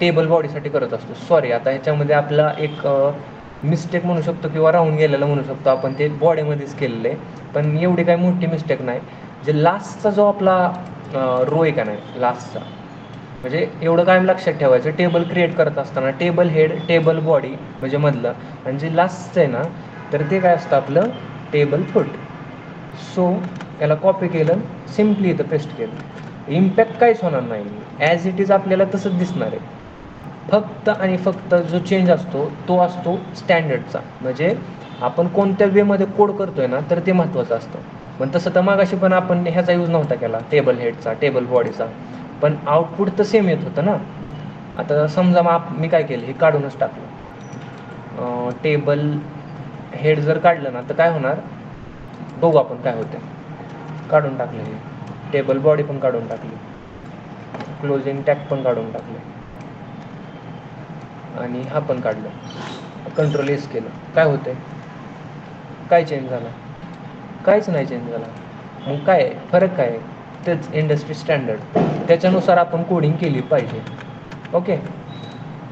Speaker 1: टेबल बॉडीसाठी करत असतो. सॉरी, आता ह्याच्यामध्ये आपला एक मिस्टेक म्हणू शकतो किंवा राहून गेलेलं म्हणू शकतो आपण, ते बॉडीमध्येच केलेलं आहे. पण एवढी काही मोठी मिस्टेक नाही. जे लास्टचा जो आपला रो आहे का नाही, लास्टचा, म्हणजे एवढं काय लक्षात ठेवायचं, टेबल क्रिएट करत असताना टेबल हेड, टेबल बॉडी म्हणजे मधलं, आणि जे लास्टचं आहे ना तर ते काय असतं आपलं टेबल फूट. सो याला कॉपी केलं, सिम्पली इथं पेस्ट केलं, इम्पॅक्ट काहीच होणार नाही, ॲज इट इज आपल्याला तसंच दिसणार आहे. फक्त आणि फक्त जो चेंज असतो तो असतो स्टँडर्डचा, म्हणजे आपण कोणत्या वेमध्ये कोड करतोय ना तर ते महत्त्वाचं असतं. पण तसं तर मागाशी पण आपण ह्याचा यूज नव्हता केला, टेबल हेडचा, टेबल बॉडीचा, पण आउटपुट तर सेम येत होतं ना. आता समजा मी काय केलं, हे काढूनच टाकलं. टेबल हेड जर काढलं ना तर काय होणार बघू आपण काय होतं. काढून टाकले, हे टेबल बॉडी पण काढून टाकली, क्लोजिंग टॅग पण काढून टाकले, आणि हा पण काढलं. कंट्रोल एस केलं, काय होतंय, काय चेंज झाला, काहीच नाही चेंज झाला. मग काय फरक काय, तेच इंडस्ट्री स्टँडर्ड, त्याच्यानुसार आपण कोडिंग केली पाहिजे. Okay.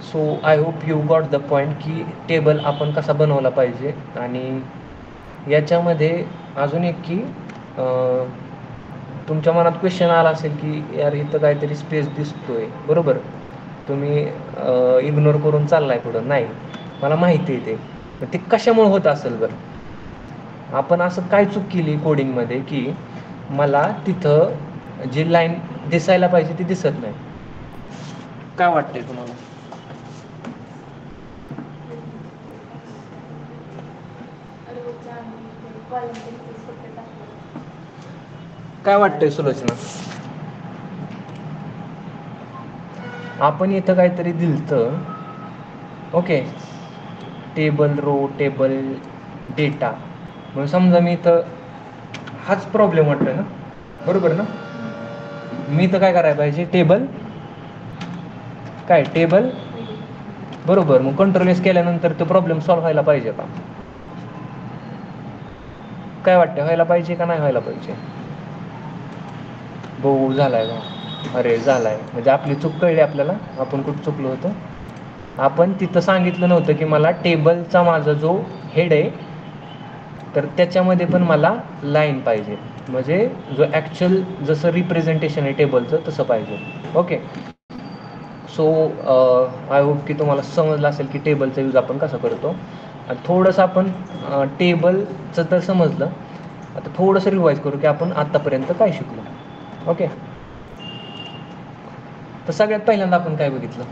Speaker 1: So I hope you got the point की टेबल आपण कसा बनवला पाहिजे. आणि याच्यामध्ये अजून एक की तुमच्या मनात क्वेश्चन आला असेल की यार इथं काहीतरी स्पेस दिसतोय, बरोबर, तुम्ही इग्नोर करून चाललाय पुढं. नाही, मला माहिती आहे ते कशामुळे होत असेल. बरं, आपण असं काय चूक केली कोडिंगमध्ये की मला तिथं जी लाईन दिसायला पाहिजे ती दिसत नाही. काय वाटतंय तुम्हाला? काय वाटतंय सुलोचना? आपण इथं काहीतरी दिलतं, okay, table row, table data, मग समजा मी इथं हाच प्रॉब्लेम वाटतोय ना, बरोबर ना. मी तर काय करायला पाहिजे, टेबल काय, टेबल बरोबर. मग कंट्रोल एस केल्यानंतर तो प्रॉब्लेम सॉल्व्ह व्हायला पाहिजे का? काय वाटतं, व्हायला पाहिजे का नाही व्हायला पाहिजे? बघू झालाय का? अरे झालाय, म्हणजे आपली चूक कळली आपल्याला. आपण कुठं चुकलो होतो? आपण तिथं सांगितलं नव्हतं की मला टेबलचा माझा जो हेड आहे तर त्याच्यामध्ये पण मला लाईन पाहिजे, म्हणजे जो ॲक्च्युअल जसं रिप्रेझेंटेशन आहे टेबलचं तसं पाहिजे. ओके. सो आय होप की तुम्हाला समजलं असेल की टेबलचा यूज आपण कसा करतो. आणि थोडंसं आपण टेबलचं तर समजलं, आता थोडंसं रिवाईज करू की आपण आत्तापर्यंत काय शिकलो. ओके. तर सगळ्यात पहिल्यांदा आपण काय बघितलं?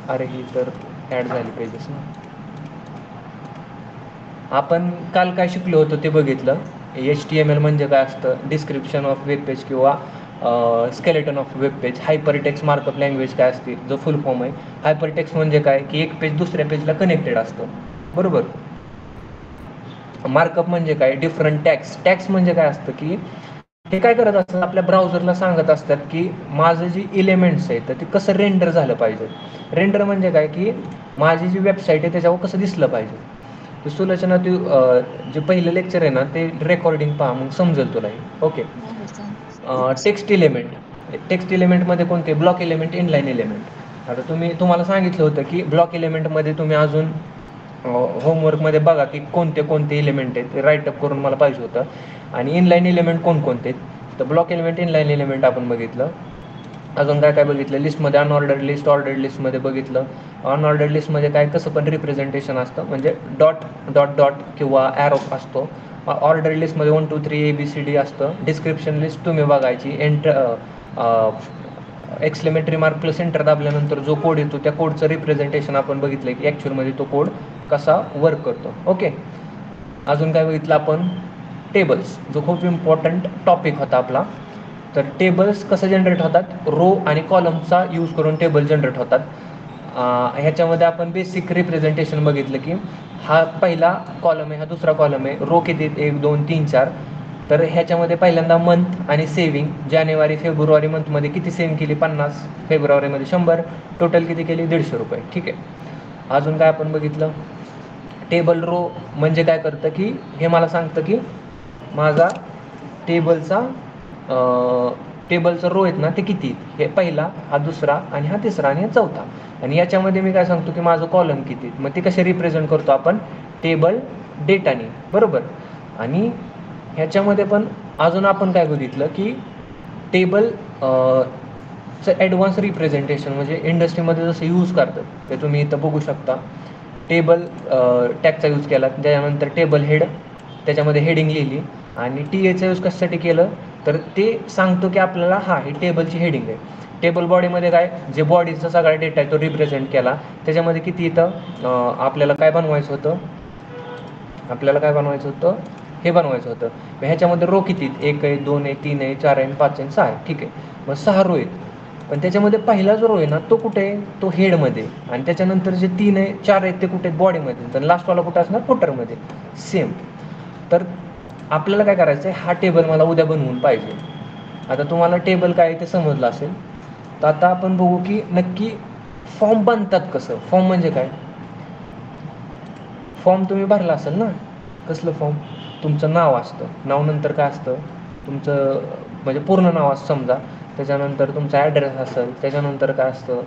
Speaker 1: अरे ही तर ॲड झाली पेजेस ना. आपण काल काय शिकलो होतो ते बघितलं. HTML म्हणजे काय असतं, डिस्क्रिप्शन ऑफ वेब पेज किंवा skeleton of web page. Hypertext markup language काय असते, जो फुल फॉर्म आहे. हायपरटेक्स्ट म्हणजे काय की एक पेज दुसऱ्या पेजला कनेक्टेड असतं, बरोबर. मार्कअप म्हणजे काय, डिफरंट टॅग्स. टॅग्स म्हणजे काय असतं की ते काय करत असतात, आपल्या ब्राउझरला सांगत असतात की माझं जी एलिमेंट्स आहेत तर ते कसं रेंडर झालं पाहिजे. रेंडर म्हणजे काय की माझी जी वेबसाईट आहे त्याच्यावर कसं दिसलं पाहिजे. तर सुलोचना तू जे पहिलं लेक्चर आहे ना ते रेकॉर्डिंग पहा, मग समजेल तुला. ओके.
Speaker 2: हो हो चालेल.
Speaker 1: टेक्स्ट एलिमेंटमध्ये कोणते, ब्लॉक एलिमेंट, इनलाईन एलिमेंट. आता तुम्हाला सांगितलं होतं की ब्लॉक एलिमेंटमध्ये तुम्ही अजून होमवर्कमध्ये बघा की कोणते कोणते एलिमेंट आहेत, राईटअप करून मला पाहिजे होतं. आणि इनलाईन एलिमेंट कोणकोणते आहेत, तर ब्लॉक एलिमेंट, इनलाईन एलिमेंट आपण बघितलं. अजून काय काय बघितलं, लिस्टमध्ये अनऑर्डर्ड लिस्ट, ऑर्डर्ड लिस्टमध्ये बघितलं. अनऑर्डर्ड लिस्टमध्ये काय कसं पण रिप्रेझेंटेशन असतं, म्हणजे डॉट डॉट डॉट किंवा ॲरो असतो. ऑर्डर लिस्टमध्ये 1 2 3 ABCD असतं. डिस्क्रिप्शन लिस्ट तुम्ही बघायची. एक्सक्लेमेटरी मार्क प्लस एंटर दाबल्यानंतर जो कोड येतो त्या कोडचं रिप्रेझेंटेशन आपण बघितलं की ॲक्च्युअलमध्ये तो कोड कसा वर्क करतो. ओके. अजून काय बघितलं आपण, टेबल्स, जो खूप इम्पॉर्टंट टॉपिक होता आपला. तर टेबल्स कसं जनरेट होतात, रो आणि कॉलमचा यूज करून टेबल जनरेट होतात. ह्याच्यामध्ये आपण बेसिक रिप्रेझेंटेशन बघितलं की हा पहिला कॉलम आहे, हा दुसरा कॉलम आहे. रो किती, 1 2 3 4. तर ह्याच्यामध्ये पहिल्यांदा मंथ आणि सेविंग. जानेवारी फेब्रुवारी मंथमध्ये किती सेव्ह केली, 50. फेब्रुवारीमध्ये 100. टोटल किती केली, 150 रुपये. ठीक आहे. अजून काय आपण बघितलं, टेबल रो म्हणजे काय करतं की हे मला सांगतं की माझा टेबलचा रो आहेत ना ते किती, हे पहिला, हा दुसरा आणि हा तिसरा आणि हा चौथा. आणि याच्यामध्ये मी काय सांगतो की माझं कॉलम किती. मग ते कसे रिप्रेझेंट करतो आपण, टेबल डेटाने, बरोबर. आणि ह्याच्यामध्ये पण अजून आपण काय बघितलं की टेबल चं ॲडव्हान्स रिप्रेझेंटेशन, म्हणजे इंडस्ट्रीमध्ये जसं यूज करतात ते तुम्ही इथं बघू शकता. टेबल टॅगचा यूज केला, त्याच्यानंतर टेबल हेड, त्याच्यामध्ये हेडिंग लिहिली. आणि TAचा यूज कशासाठी केलं, तर ते सांगतो की आपल्याला हा ही टेबलची हेडिंग आहे. टेबल बॉडीमध्ये काय, जे बॉडीचा सगळा डेटा आहे तो रिप्रेझेंट केला. त्याच्यामध्ये किती इथं आपल्याला काय बनवायचं होतं, हे बनवायचं होतं. ह्याच्यामध्ये रो किती, 1 आहे, 2 आहे, 3 आहे, 4 आहे, 5 आहे, 6 आहे. ठीक आहे. मग 6 रो आहेत. पण त्याच्यामध्ये पहिला जो रो आहे ना तो कुठे आहे, तो हेडमध्ये. आणि त्याच्यानंतर जे 3 आहे 4 आहेत ते कुठे आहेत, बॉडीमध्ये. तर लास्टवाला कुठं असणार, फुटरमध्ये. सेम. तर आपल्याला काय करायचं आहे, हा टेबल मला उद्या बनवून पाहिजे. आता तुम्हाला टेबल काय आहे ते समजलं असेल. तर आता आपण बघू की नक्की फॉर्म बनतात कसं. फॉर्म म्हणजे काय, फॉर्म तुम्ही भरला असेल ना, कसलं फॉर्म, तुमचं नाव असतं, नाव नंतर काय असतं, तुमचं म्हणजे पूर्ण नाव असतं समजा. त्याच्यानंतर तुमचा ॲड्रेस असेल, त्याच्यानंतर काय असतं,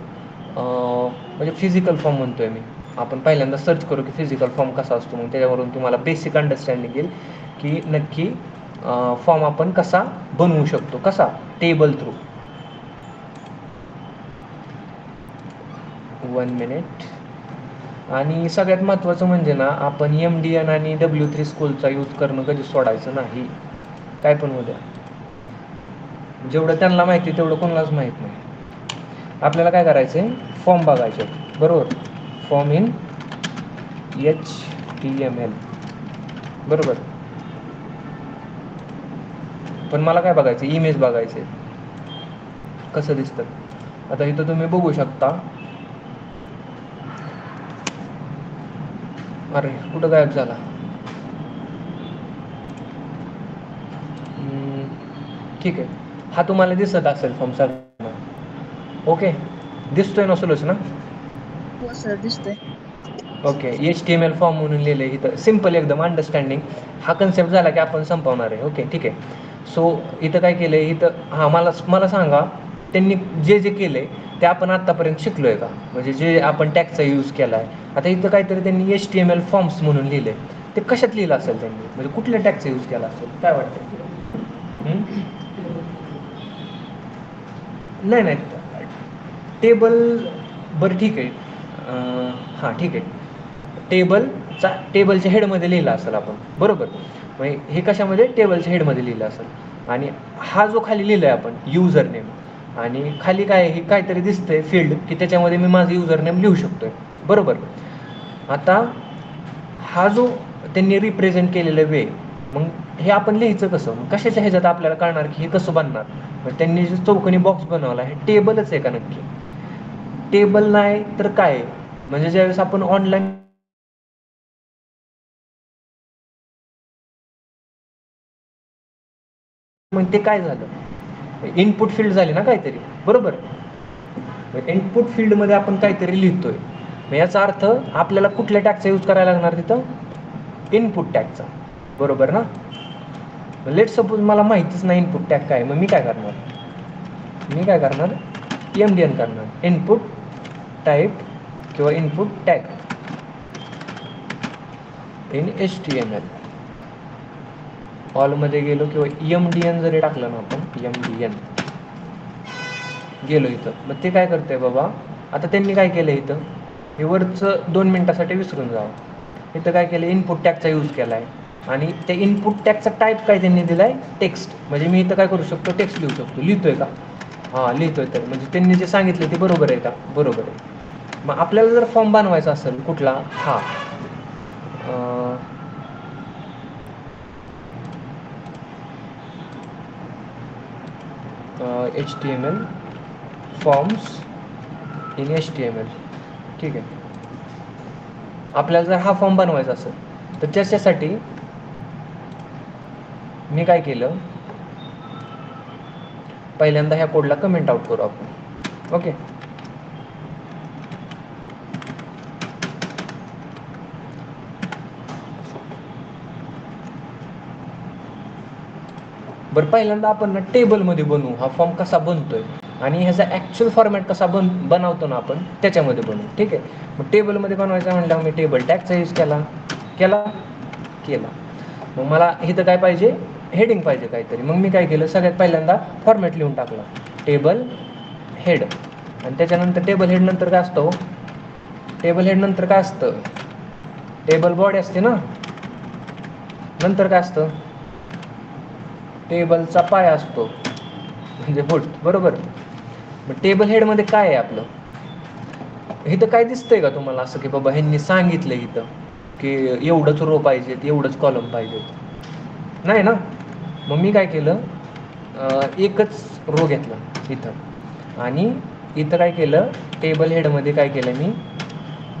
Speaker 1: म्हणजे फिजिकल फॉर्म म्हणतो आहे मी. आपण पहिल्यांदा सर्च करू की फिजिकल फॉर्म कसा असतो, मग त्याच्यावरून तुम्हाला बेसिक अंडरस्टँडिंग येईल की नक्की फॉर्म आपण कसा बनवू शकतो, कसा, टेबल थ्रू. 1 मिनिट. आणि सगळ्यात महत्त्वाचं म्हणजे ना, आपण MDN आणि W3 स्कूलचा यूज करणं कधी सोडायचं नाही. काय पण होऊ द्या, जेवढं त्यांना माहिती तेवढं कोणालाच माहीत नाही. आपल्याला काय करायचं आहे, फॉर्म बघायचे, बरोबर. फॉर्म इन HTML, बरोबर. पण मला काय बघायचं, इमेज बघायचे कसं दिसतं. आता इथं तुम्ही बघू शकता, अरे कुठं गायब झाला, ठीक आहे. हा तुम्हाला दिसत असेल फॉर्म सगळ्यांना, ओके. दिसतोय ना सुलोचना?
Speaker 2: हो सर दिसतोय.
Speaker 1: ओके. HTML फॉर्म म्हणून लिहिलं आहे इथं, सिम्पल एकदम अंडरस्टँडिंग. हा कन्सेप्ट झाला की आपण संपवणार आहे. ओके ठीक आहे. सो इथं काय केलं आहे, इथं हां मला मला सांगा त्यांनी जे जे केलं आहे ते आपण आत्तापर्यंत शिकलो आहे का? म्हणजे जे आपण टॅगचा यूज केला आहे. आता इथं काहीतरी त्यांनी HTML फॉर्म्स म्हणून लिहिलं आहे, ते कशात लिहिलं असेल त्यांनी, म्हणजे कुठल्या टॅगचा यूज केला असेल काय वाटतं? नाही नाही, टेबल बरं ठीक आहे, हां ठीक आहे, टेबलच्या हेडमध्ये लिहिला असेल आपण, बरोबर. मग हे कशामध्ये, टेबलच्या हेडमध्ये लिहिलं असेल. आणि हा जो खाली लिहिला आहे आपण युजर नेम, आणि खाली काय हे काहीतरी दिसतंय फील्ड की त्याच्यामध्ये मी माझं युजर नेम लिहू शकतोय, बरोबर. आता हा जो त्यांनी रिप्रेझेंट केलेला वे, मग हे आपण लिहायचं कसं, मग कशाच्या ह्याच्यात आपल्याला कळणार की हे कसं बनणार. मग त्यांनी जो चौकोनी बॉक्स बनवला हे टेबलच आहे का नक्की? टेबल नाही तर काय आहे? म्हणजे ज्यावेळेस आपण ऑनलाईन मग ते काय झालं, इनपुट फील्ड झाली ना काहीतरी, बरोबर. इनपुट फील्डमध्ये आपण काहीतरी लिहितोय, मग याचा अर्थ आपल्याला कुठल्या टॅगचा यूज करायला लागणार तिथं, इनपुट टॅगचा, बरोबर ना. लेट सपोज मला माहितीच नाही इनपुट टॅग काय, मग मी काय करणार MDN करणार, इनपुट टाईप किंवा इनपुट टॅग इन HTML. ऑलमध्ये गेलो किंवा MDN जरी टाकलं ना आपण, MDN गेलो इथं, मग ते काय करतंय बाबा, आता त्यांनी काय केलं इथं, हे वरचं 2 मिनटासाठी विसरून जावं. इथं काय केलं, इनपुट टॅगचा यूज केला आहे, आणि त्या इनपुट टॅगचा टाईप काय त्यांनी दिला आहे, टेक्स्ट. म्हणजे मी इथं काय करू शकतो, टेक्स्ट लिहू शकतो. लिहितोय का? हां लिहितोय. तर म्हणजे त्यांनी जे सांगितलं ते बरोबर आहे का? बरोबर आहे. मग आपल्याला जर फॉर्म बनवायचा असेल कुठला, हा HTML फॉर्म्स इन HTML, ठीक आहे. आपल्याला जर हा फॉर्म बनवायचा असेल तर त्याच्यासाठी मी काय केलं, पहिल्यांदा ह्या कोडला कमेंट आउट करू आपण, ओके. बरं, पहिल्यांदा आपण ना टेबलमध्ये बनवू, हा फॉर्म कसा बनतोय आणि ह्याचा ॲक्च्युअल फॉर्मॅट कसा बनवतो ना आपण त्याच्यामध्ये बनवू, ठीक आहे. मग टेबलमध्ये बनवायचा म्हटल्यावर मी टेबल टॅगचा यूज केला. मग मला इथं काय पाहिजे, हेडिंग पाहिजे काहीतरी. मग मी काय केलं, सगळ्यात पहिल्यांदा फॉर्मॅट लिहून टाकला, टेबल हेड. आणि त्याच्यानंतर टेबल हेड नंतर काय असतं, टेबल हेड नंतर काय असतं, टेबल बॉडी असते ना, नंतर काय असतं, टेबलचा पाय असतो म्हणजे फूट, बरोबर. मग टेबल हेडमध्ये काय आहे आपलं, इथं काय दिसतंय का तुम्हाला असं की बाबा ह्यांनी सांगितलं इथं की एवढंच रो पाहिजेत, एवढंच कॉलम पाहिजेत, नाही ना. मग मी काय केलं, एकच रो घेतला इथं, आणि इथं काय केलं, टेबल हेडमध्ये काय केलं मी,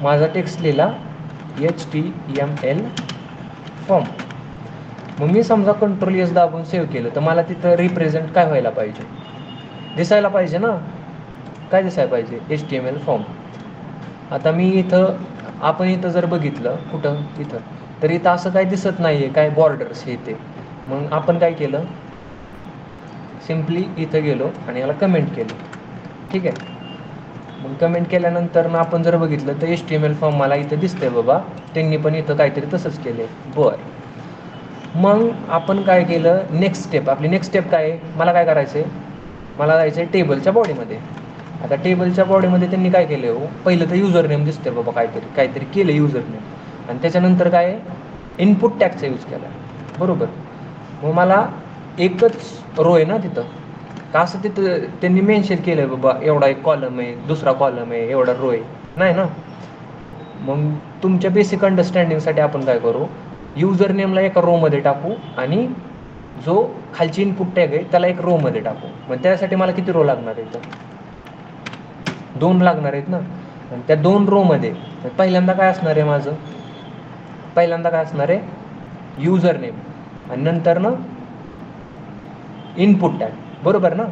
Speaker 1: माझा टेक्स्ट लिहिला HTML फॉर्म. मग मी समजा Ctrl+S दाबून सेव्ह केलं, तर मला तिथं रिप्रेझेंट काय व्हायला पाहिजे, दिसायला पाहिजे ना, काय दिसायला पाहिजे, HTML फॉर्म. आता मी इथं, आपण इथं जर बघितलं कुठं इथं, तर इथं असं काही दिसत नाही आहे, काय बॉर्डर्स हे ते. मग आपण काय केलं, सिम्पली इथं गेलो आणि याला कमेंट केलं, ठीक आहे. मग कमेंट केल्यानंतर ना आपण जर बघितलं तर HTML फॉर्म मला इथं दिसतंय बाबा, त्यांनी पण इथं काहीतरी तसंच केलं आहे, बरं. मग आपण काय केलं, नेक्स्ट स्टेप, आपली नेक्स्ट स्टेप काय आहे, मला काय करायचं आहे, मला जायचं आहे टेबलच्या बॉडीमध्ये. आता टेबलच्या बॉडीमध्ये त्यांनी काय केलं आहे, पहिलं तर युजर नेम दिसतंय बाबा, काहीतरी केलं युजर नेम, आणि त्याच्यानंतर काय आहे, इनपुट टॅगचा यूज केला, बरोबर. मग मला एकच रो आहे ना तिथं, का असं तिथं त्यांनी मेन्शन केलं आहे बाबा एवढा एक कॉलम आहे, दुसरा कॉलम आहे, एवढा रो आहे, नाही ना. मग तुमच्या बेसिक अंडरस्टँडिंगसाठी आपण काय करू, युजर नेमला एका रोमध्ये टाकू आणि जो खालची इनपुट टॅग आहे त्याला एक रोमध्ये टाकू. मग त्यासाठी मला किती रो लागणार आहेत, 2 लागणार आहेत ना. आणि त्या 2 रोमध्ये पहिल्यांदा काय असणार आहे माझं, पहिल्यांदा काय असणार आहे, युजर नेम, आणि नंतर ना इनपुट टॅग, बरोबर ना.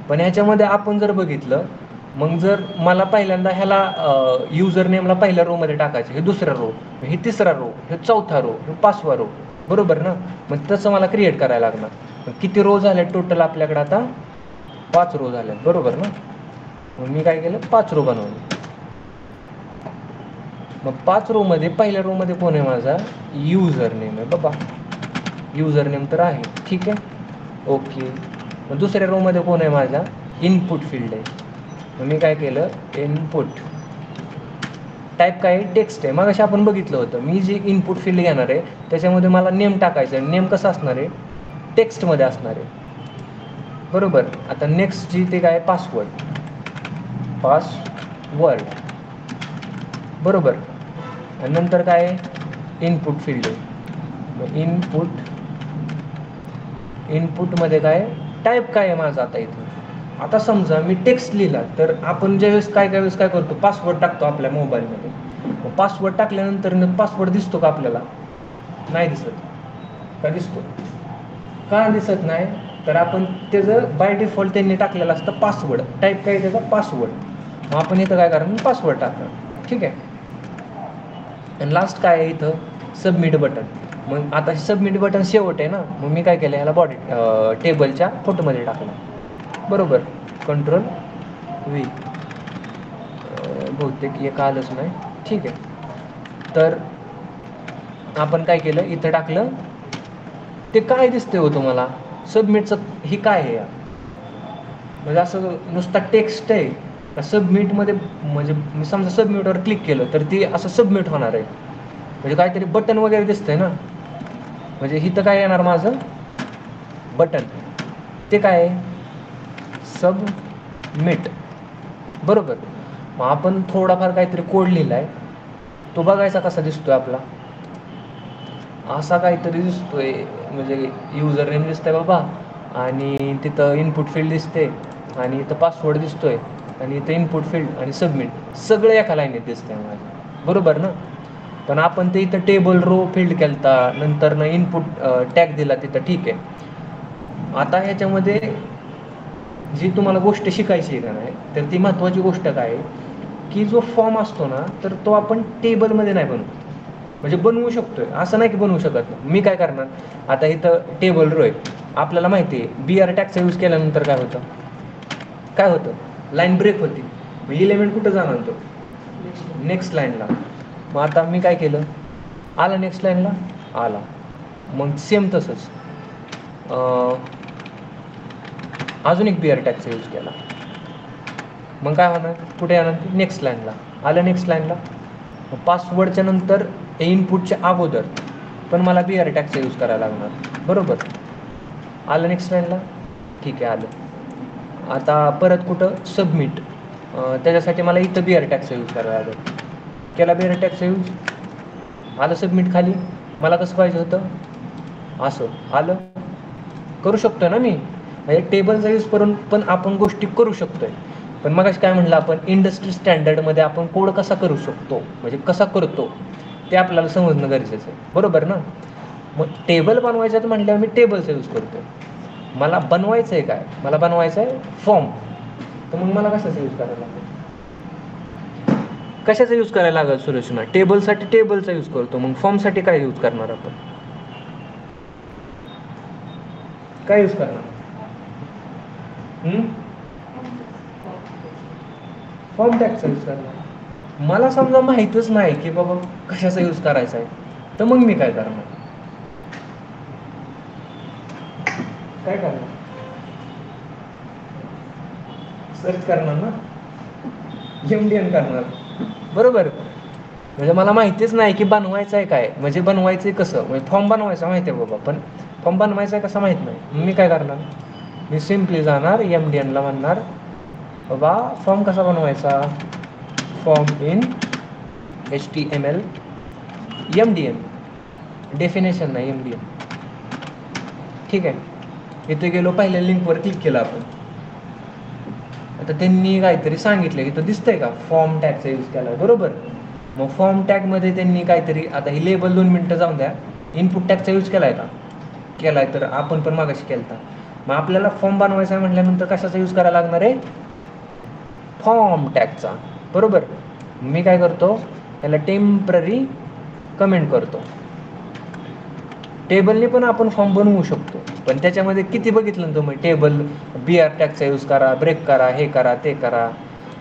Speaker 1: पण ह्याच्यामध्ये आपण जर बघितलं, मग जर मला पहिल्यांदा ह्याला युजर नेमला पहिल्या रोमध्ये टाकायचं, हे दुसरा रो, हे तिसरा रो, हे चौथा रो, हे 5वा रो, बरोबर ना. मग तसं मला क्रिएट करायला लागणार. किती रो झाले टोटल आपल्याकडे आता? 5 रो झाले, बरोबर ना? मग मी काय केलं, 5 रो बनवले. मग 5 रो मध्ये पहिल्या रो मध्ये कोण आहे माझा? युजर नेम आहे बाबा. युजर नेम तर आहे, ठीक आहे, ओके. मग दुसऱ्या रो मध्ये कोण आहे माझा? इनपुट फील्ड आहे. मग मी काय केलं, इनपुट टाईप काय आहे? टेक्स्ट आहे. मग अशी आपण बघितलं होतं, मी जे इनपुट फील्ड घेणार आहे त्याच्यामध्ये मला नेम टाकायचं आहे. नेम कसं असणार आहे? टेक्स्टमध्ये असणार आहे, बरोबर. आता नेक्स्ट जी ते काय? पासवर्ड, पासवर्ड, बरोबर. आणि नंतर काय आहे? इनपुट फील्ड आहे. मग इनपुटमध्ये काय टाईप काय आहे माझं आता इथं? आता समजा मी टेक्स्ट लिहिला तर आपण ज्यावेळेस काय करतो, पासवर्ड टाकतो आपल्या मोबाईलमध्ये. मग पासवर्ड टाकल्यानंतर पासवर्ड दिसतो का आपल्याला? नाही दिसत. का दिसतो? का दिसत नाही? तर आपण त्याचं बाय डिफॉल्ट त्यांनी टाकलेलं असतं पासवर्ड. टाईप काय त्याचा? पासवर्ड. मग आपण इथं काय करणार? पासवर्ड टाकणार, ठीक आहे. आणि लास्ट काय आहे इथं? Submit button. मग आता सबमिट बटन शेवट आहे ना, मग मी काय केलं, ह्याला बॉडी टेबलच्या फोटोमध्ये टाकलं, बरोबर. Control V. बहुतेक एक आलंच नाही, ठीक आहे. तर आपण काय केलं, इथं टाकलं. ते काय दिसतंय हो तुम्हाला? सबमिटचं हे काय आहे? म्हणजे असं नुसता टेक्स्ट आहे, सबमिटमध्ये म्हणजे मी समजा सबमिटवर क्लिक केलं तर ते असं सबमिट होणार आहे. म्हणजे काहीतरी बटन वगैरे दिसतंय ना, म्हणजे इथं काय येणार माझं? बटन. ते काय आहे? सबमिट, बरोबर. मग आपण थोडाफार काहीतरी कोड लिहिला आहे, तो बघायचा कसा दिसतोय आपला? असा काहीतरी दिसतोय. म्हणजे युजर नेम दिसतंय बाबा, आणि तिथं इनपुट फील्ड दिसते, आणि इथं पासवर्ड दिसतोय, आणि इथं इनपुट फील्ड आणि सबमिट सगळं एका लाईनीत दिसतंय माझं, बरोबर ना? पण आपण ते इथं टेबल रो फील्ड केलता, नंतर ना इनपुट टॅग दिला तिथं, ठीक आहे. आता ह्याच्यामध्ये जी तुम्हाला गोष्ट शिकायची आहे का नाही, तर ती महत्त्वाची गोष्ट काय आहे की जो फॉर्म असतो ना, तर तो आपण टेबलमध्ये नाही बनवू. म्हणजे बनवू शकतोय, असं नाही की बनवू शकत नाही. मी काय करणार, आता इथं टेबल रो आहे, आपल्याला माहिती आहे BR टॅगचा यूज केल्यानंतर काय होतं? काय होतं? लाईन ब्रेक होती. मग एलिमेंट कुठं जाणार तो? नेक्स्ट लाईनला. मग आता मी काय केलं, आला नेक्स्ट लाईनला, आला. मग सेम तसंच अजून एक BR टॅगचा यूज केला. मग काय होणार? कुठे येणार? नेक्स्ट लाईनला. आलं नेक्स्ट लाईनला. पासवर्डच्या नंतर इनपुटच्या अगोदर पण मला BR टॅगचा यूज करायला लागणार, बरोबर. आलं नेक्स्ट लाईनला, ठीक आहे, आलं. आता परत कुठं? सबमिट. त्याच्यासाठी मला इथं BR टॅगचा यूज करायला लागेल. केला BR टॅगचा यूज, आलं सबमिट खाली. मला कसं पाहिजे होतं? असं आलं. करू शकतोय ना मी, म्हणजे टेबलचा यूज करून पण आपण गोष्टी करू शकतोय. पण मग काय म्हणलं आपण, इंडस्ट्री स्टँडर्डमध्ये आपण कोड कसा करू शकतो, म्हणजे कसा करतो ते आपल्याला समजणं गरजेचं आहे, बरोबर ना? मग टेबल बनवायचं आहे म्हटल्यावर मी टेबलचा यूज करतो. मला बनवायचं आहे काय? मला बनवायचं आहे फॉर्म. तर मग मला कशाचा यूज करायला लागेल? कशाचा यूज करायला लागेल सुरेशना? टेबलसाठी टेबलचा यूज करतो. मग फॉर्मसाठी काय यूज करणार आपण? काय यूज करणार? फॉर्म टॅगचा यूज करणार. मला समजा माहीतच नाही की बाबा कशाचा यूज करायचा आहे, तर मग मी काय करणार? काय करणार? सर्च करणार ना, MDN करणार, बरोबर. म्हणजे मला माहितीच नाही की बनवायचं आहे काय, म्हणजे बनवायचं आहे कसं. म्हणजे फॉर्म बनवायचा माहिती आहे बाबा, पण फॉर्म बनवायचा आहे कसं माहीत नाही. मी काय करणार? मी सिम्पली जाणार MDNला, म्हणणार बाबा फॉर्म कसा बनवायचा? Form in HTML MDN, definition नाही MDN, ठीक आहे. इथे गेलो, पहिल्या लिंकवर क्लिक केलं आपण. आता त्यांनी काहीतरी सांगितलं, इथं दिसतंय का फॉर्म टॅगचा यूज केला, बरोबर. मग फॉर्म टॅगमध्ये त्यांनी काहीतरी, आता ही लेबल 2 मिनटं जाऊन द्या, इनपुट टॅगचा यूज केला आहे का? केला आहे, तर आपण पण मागाशी केला. मग आपल्याला फॉर्म बनवायचा आहे म्हटल्यानंतर कशाचा यूज करायला लागणार आहे? फॉर्म टॅगचा, बरोबर. मी काय करतो, त्याला टेम्पररी कमेंट करतो. टेबलने पण आपण फॉर्म बनवू शकतो, पण त्याच्यामध्ये किती बघितलं ना तुम्ही, टेबल BR टॅगचा यूज करा, ब्रेक करा, हे करा, ते करा.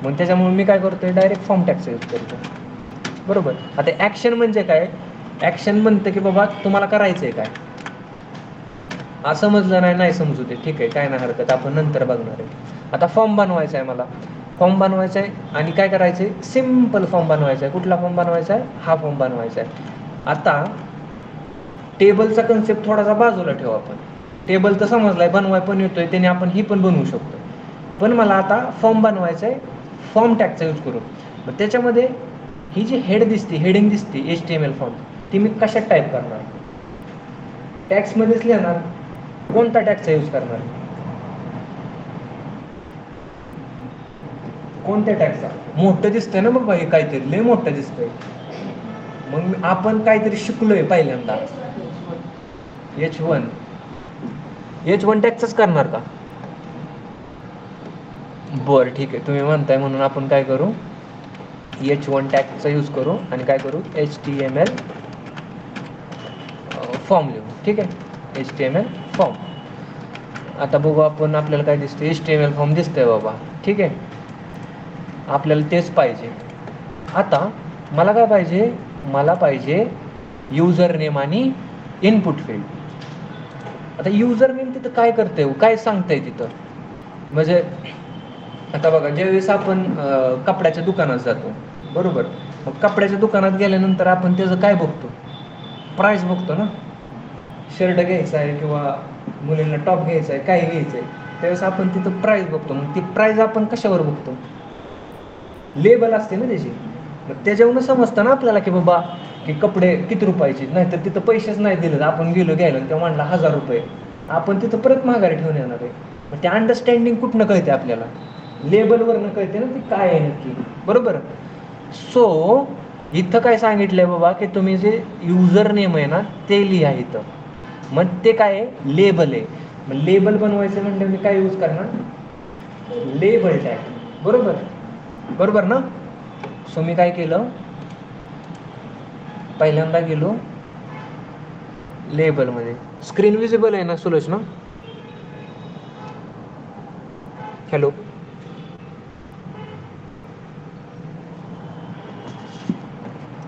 Speaker 1: मग त्याच्यामुळे मी काय करतोय, डायरेक्ट फॉर्म टॅगचा यूज करतो. बरोबर. आता ॲक्शन म्हणजे काय, ॲक्शन म्हणतं की बाबा तुम्हाला करायचं आहे काय, समजलं नाही समजू दे, ठीक आहे, काय नाही हरकत, आपण नंतर बघणार आहे. आता फॉर्म बनवायचा आहे मला, फॉर्म बनवायचा आहे आणि काय करायचं आहे, सिम्पल फॉर्म बनवायचा आहे. कुठला फॉर्म बनवायचा आहे, हा फॉर्म बनवायचा आहे. आता टेबलचा कन्सेप्ट थोडासा बाजूला ठेवू आपण, टेबल तर समजलाय, बनवाय पण येतोय, त्याने आपण ही पण बनवू शकतो. पण मला आता फॉर्म बनवायचा आहे फॉर्म टॅगचा यूज करून. मग त्याच्यामध्ये ही जी हेड दिसते, हेडिंग दिसते HTML फॉर्म, ती मी कशात टाईप करणार, टॅक्समध्येच लिहिणार. कोणता टॅगचा यूज करणार, कोणत्या टॅगचा, मोठं दिसतंय ना बाबा, हे काहीतरी लय मोठं दिसतंय. मग आपण काहीतरी शिकलोय पहिल्यांदा, H1 टॅगचाच करणार का, बरं ठीक आहे, तुम्ही म्हणताय म्हणून आपण काय करू, H1 टॅगचा यूज करू आणि काय करू, HTML फॉर्म लिहू. ठीक आहे, HTML फॉर्म. आता बघू आपण, आपल्याला काय दिसतं, HTML फॉर्म दिसतंय बाबा, ठीक आहे, आपल्याला तेच पाहिजे. आता मला काय पाहिजे, मला पाहिजे युजर नेम आणि इनपुट फील्ड. आता युजर नेम तिथं काय करतंय, काय सांगतंय तिथं, म्हणजे आता बघा, ज्यावेळेस आपण कपड्याच्या दुकानात जातो, बरोबर, मग कपड्याच्या दुकानात गेल्यानंतर आपण त्याचं काय बघतो, प्राईस बघतो ना. शर्ट घ्यायचा आहे किंवा मुलींना टॉप घ्यायचा आहे, काय घ्यायचं आहे, त्यावेळेस आपण तिथं प्राईस बघतो. मग ती प्राईस आपण कशावर बघतो, लेबल असते ना त्याची. मग त्याच्यावरून समजतं ना आपल्याला की बाबा की कपडे किती रुपयाचे, नाही तर तिथं पैसेच नाही दिले, आपण गेलो घ्यायला तेव्हा म्हणला 1000 रुपये, आपण तिथं परत माघारी ठेवून येणार आहे. मग ते अंडरस्टँडिंग कुठनं कळते आपल्याला, लेबलवरनं कळते ना ती काय आहे नक्की, बरोबर. सो इथं काय सांगितलंय बाबा की तुम्ही जे युजर नेम आहे ना ते लिहा इथं. मग ते काय आहे, लेबल आहे. मग लेबल बनवायचं म्हणजे मी काय यूज करणार, लेबल टॅग, बरोबर, बरोबर ना. सो मी काय केलं, पहिल्यांदा गेलो लेबलमध्ये. स्क्रीन विजिबल आहे ना Sulochana, hello,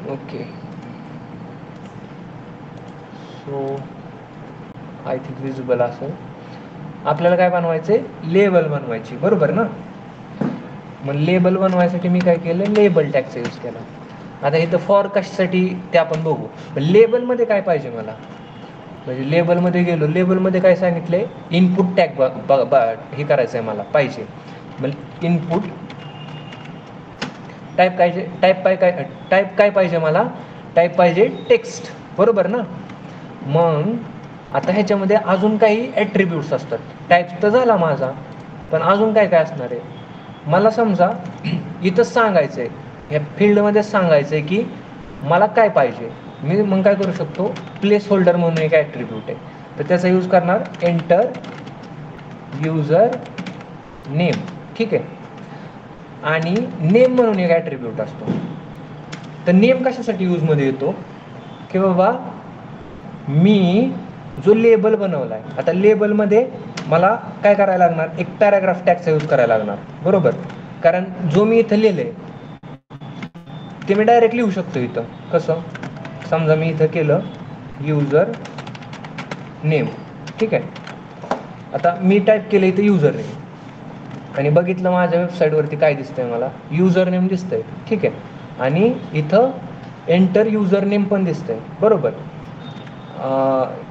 Speaker 1: okay. So I think visible असेल. आपल्याला काय बनवायचं आहे, लेबल बनवायची, बरोबर ना. मग लेबल बनवायसाठी मी काय केलं, लेबल टॅगचा यूज केला. आता इथं फॉर कशासाठी ते आपण बघू. लेबलमध्ये काय पाहिजे मला, म्हणजे लेबलमध्ये गेलो, लेबलमध्ये काय सांगितलंय, इनपुट टॅग हे करायचं आहे मला, पाहिजे. मग इनपुट टाईप काय पाहिजे मला, टाईप पाहिजे टेक्स्ट, बरोबर ना. मग आता ह्याच्यामध्ये अजून काही ॲट्रिब्यूट्स असतात. टाईप तर झाला माझा, पण अजून काय काय असणार आहे, मला समजा इथं सांगायचं आहे, ह्या फील्डमध्ये सांगायचं आहे की मला काय पाहिजे. मी मग काय करू शकतो, प्लेस होल्डर म्हणून एक ॲट्रिब्यूट आहे, तर त्याचा यूज करणार, एंटर युजर नेम, ठीक आहे. आणि नेम म्हणून एक ॲट्रिब्यूट असतो. तर नेम कशासाठी यूजमध्ये येतो, की बाबा मी जो लेबल बनवला आहे, आता लेबलमध्ये मला काय करायला लागणार, एक पॅराग्राफ टॅगचा यूज करायला लागणार, बरोबर. कारण जो मी इथं लिहिलंय ते मी डायरेक्ट लिहू शकतो इथं. कसं, समजा मी इथं केलं युजर नेम, ठीक आहे. आता मी टाईप केलं इथं युजर नेम आणि बघितलं माझ्या वेबसाईटवरती काय दिसतंय, मला युजर नेम दिसतंय, ठीक आहे. आणि इथं एंटर युजर नेम पण दिसतंय, बरोबर.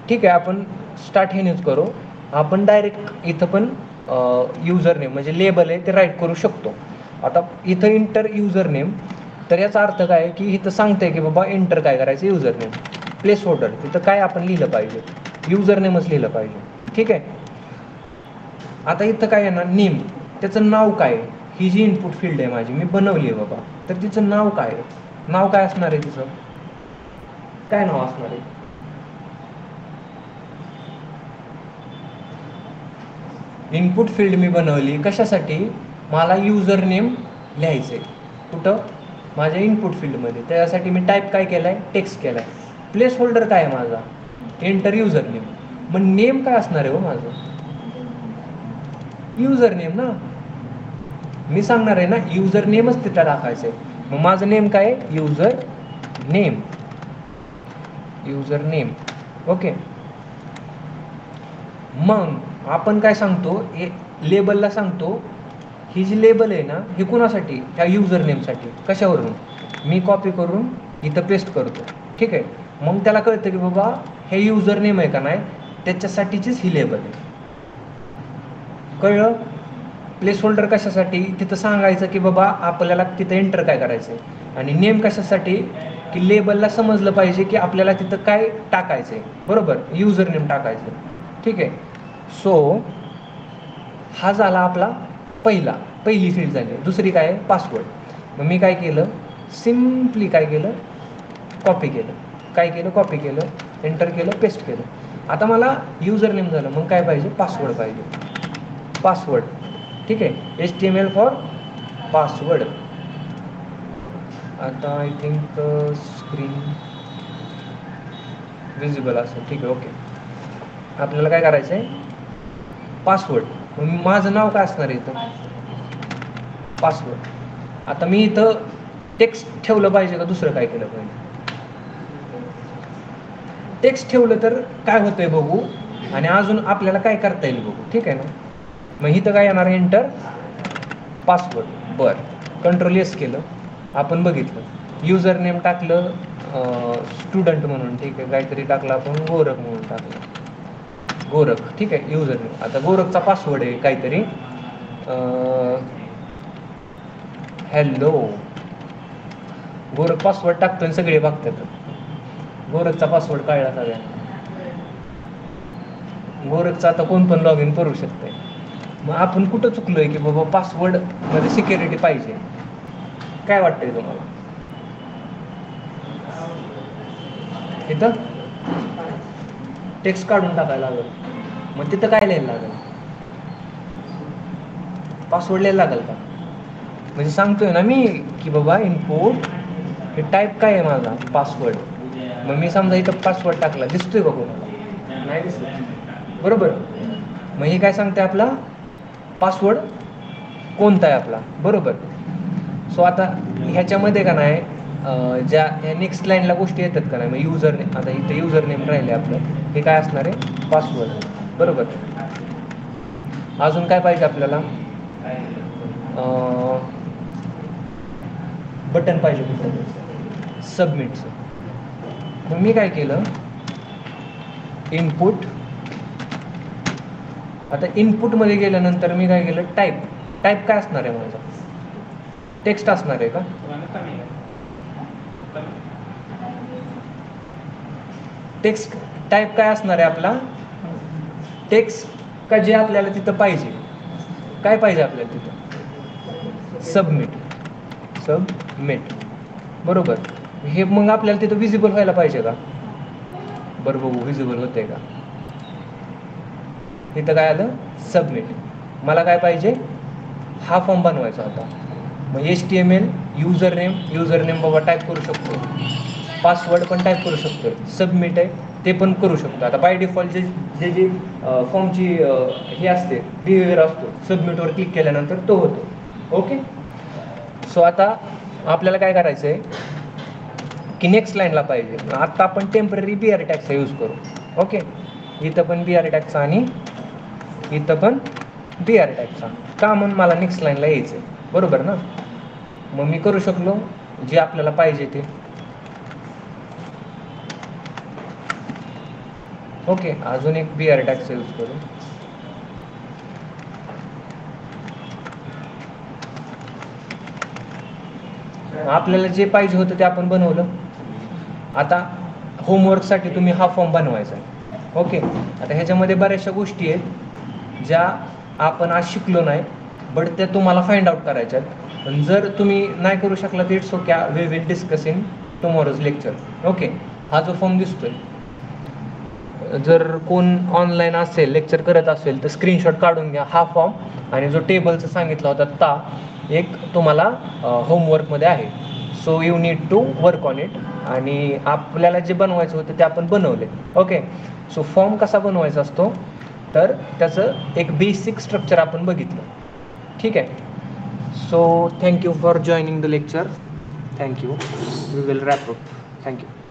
Speaker 1: ठीक आहे, आपण स्टार्ट हे यूज करू. आपण डायरेक्ट इथं पण युजर नेम म्हणजे लेबल आहे ते राईट करू शकतो. आता इथं एंटर युजर नेम, तर याचा अर्थ काय आहे की इथं सांगतंय की बाबा एंटर काय करायचं, युजर नेम. प्लेस होल्डर, तिथं काय आपण लिहिलं पाहिजे, युजर नेमच लिहिलं पाहिजे, ठीक आहे. आता इथं काय येणार, नेम, त्याचं नाव काय, ही जी इनपुट फील्ड आहे माझी मी बनवली आहे बाबा, तर तिचं नाव काय आहे, नाव काय असणार आहे, तिचं काय नाव असणार आहे. इनपुट फील्ड मी बनवली कशासाठी, मला युजर नेम लिहायचं आहे, कुठं, माझ्या इनपुट फील्डमध्ये. त्यासाठी मी टाईप काय केलाय, टेक्स्ट केलाय. प्लेस होल्डर काय आहे माझा, एंटर युजर नेम. मग नेम काय असणार आहे हो माझं? युजर नेम ना. मी सांगणार आहे ना युजर नेमच तिथं टाकायचं आहे. मग माझं नेम काय आहे? User name. User name. Okay. मग आपण काय सांगतो, हे लेबलला सांगतो, ही जी लेबल आहे ना ही कुणासाठी? ह्या युजर नेमसाठी. कशावरून? मी कॉपी करून इथं पेस्ट करतो. ठीक आहे. मग त्याला कळतं की बाबा हे युजर नेम आहे का नाही, त्याच्यासाठीचीच ही लेबल आहे. कळलं? प्लेस होल्डर कशासाठी? तिथं सांगायचं की बाबा आपल्याला तिथं एंटर काय करायचं आहे. आणि नेम कशासाठी? की लेबलला समजलं पाहिजे की आपल्याला तिथं काय टाकायचं आहे. बरोबर, युजर नेम टाकायचं. ठीक आहे. सो हा झाला आपला पहिली फील्ड झाली. दुसरी काय आहे? पासवर्ड. मग मी काय केलं, सिम्पली काय केलं, कॉपी केलं. काय केलं? कॉपी केलं, एंटर केलं, पेस्ट केलं. आता मला युजर नेम झालं, मग काय पाहिजे? पासवर्ड पाहिजे. पासवर्ड. ठीक आहे. HTML for password. आता आय थिंक स्क्रीन विजिबल असेल. ठीक आहे. ओके. आपल्याला काय करायचं आहे? पासवर्ड. माझं नाव काय असणार आहे इथं? पासवर्ड. आता मी इथं टेक्स्ट ठेवलं पाहिजे का दुसरं काय केलं पाहिजे? टेक्स्ट ठेवलं तर काय होतंय बघू, आणि अजून आपल्याला काय करता येईल बघू. ठीक आहे ना. मग इथं काय येणार? Enter password. बरं, कंट्रोल एस केलं, आपण बघितलं युजर नेम टाकलं स्टुडंट म्हणून. ठीक आहे. काहीतरी टाकलं आपण गोरख म्हणून टाकलं, गोरख. ठीक आहे. User name. आता गोरखचा पासवर्ड आहे काहीतरी हॅलो. गोरख पासवर्ड टाकतो आणि सगळे बघतात. गोरखचा पासवर्ड कळला सगळ्यांना. गोरखचा आता कोण पण लॉग इन करू शकतंय. मग आपण कुठं चुकलोय की बाबा पासवर्ड मध्ये सिक्युरिटी पाहिजे? काय वाटतंय तुम्हाला? इथं टेक्स्ट काढून टाकायला लागेल. मग तिथं काय लिहायला लागेल? पासवर्ड लिहायला लागेल का? म्हणजे सांगतोय ना मी की बाबा इनपुट हे टाईप काय आहे माझा? पासवर्ड. मग मी समजा इथं पासवर्ड टाकला, दिसतोय का कोणाला? नाही दिसत. बरोबर. मग हे काय सांगते? आपला पासवर्ड कोणता आहे आपला. बरोबर. सो आता ह्याच्यामध्ये का नाही ज्या ह्या नेक्स्ट लाईनला गोष्टी येतात का नाही, मग युजर नेम. आता इथं युजर नेम राहिले आपलं, हे काय असणार आहे? पासवर्ड. बरोबर. अजून काय पाहिजे आपल्याला? बटन पाहिजे कुठलं? सबमिटचं. मग मी काय केलं? इनपुट. आता इनपुटमध्ये गेल्यानंतर मी काय केलं? टाईप. टाईप काय असणार आहे माझा? टेक्स्ट असणार आहे का? टेक्स्ट टाईप काय असणार आहे आपला? टेक्स्ट का जे आपल्याला तिथं पाहिजे? काय पाहिजे आपल्याला तिथं? सबमिट. सबमिट. बरोबर. हे मग आपल्याला तिथं विजिबल व्हायला पाहिजे का? बरं बघू विजिबल होतंय का. तिथं काय आलं? सबमिट. मला काय पाहिजे? हा फॉर्म बनवायचा होता. मग HTML युजर नेम बाबा टाईप करू शकतो, पासवर्ड पण टाईप करू शकतो, सबमिट आहे ते पण करू शकतो. आता बाय डिफॉल्ट जे फॉर्मची हे असते बिहेवियर असतो, सबमिटवर क्लिक केल्यानंतर तो होतो. ओके. सो आता आपल्याला काय करायचं आहे की नेक्स्ट लाईनला पाहिजे. आत्ता आपण टेम्पररी BR टॅगचा यूज करू. ओके. इथं पण BR टॅगचा आणि इथं पण BR टॅगचा. का? म्हणून मला नेक्स्ट लाईनला यायचं आहे. बरोबर ना. मग मी करू शकलो जे आपल्याला पाहिजे ते. ओके. अजून एक BR टॅगचा यूज करू. आपल्याला जे पाहिजे होतं ते आपण बनवलं. आता होमवर्कसाठी तुम्ही हा फॉर्म बनवायचा आहे. ओके. आता ह्याच्यामध्ये बऱ्याचशा गोष्टी आहेत ज्या आपण आज शिकलो नाही, बट त्या तुम्हाला फाइंड आउट करायच्या आहेत. पण जर तुम्ही नाही करू शकला तर it's okay, we will discuss in tomorrow's lecture. Okay. हा जो फॉर्म दिसतोय, जर कोण ऑनलाईन असेल, लेक्चर करत असेल तर स्क्रीनशॉट काढून घ्या हा फॉर्म. आणि जो टेबलचा सांगितला होता ता एक तुम्हाला होमवर्कमध्ये आहे. So you need to work on it. आणि आपल्याला जे बनवायचं होतं ते आपण बनवले. ओके. सो फॉर्म कसा बनवायचा असतो, तर त्याचं एक बेसिक स्ट्रक्चर आपण बघितलं. ठीक आहे. So thank you for joining the lecture. Thank you. We will wrap up. Thank you.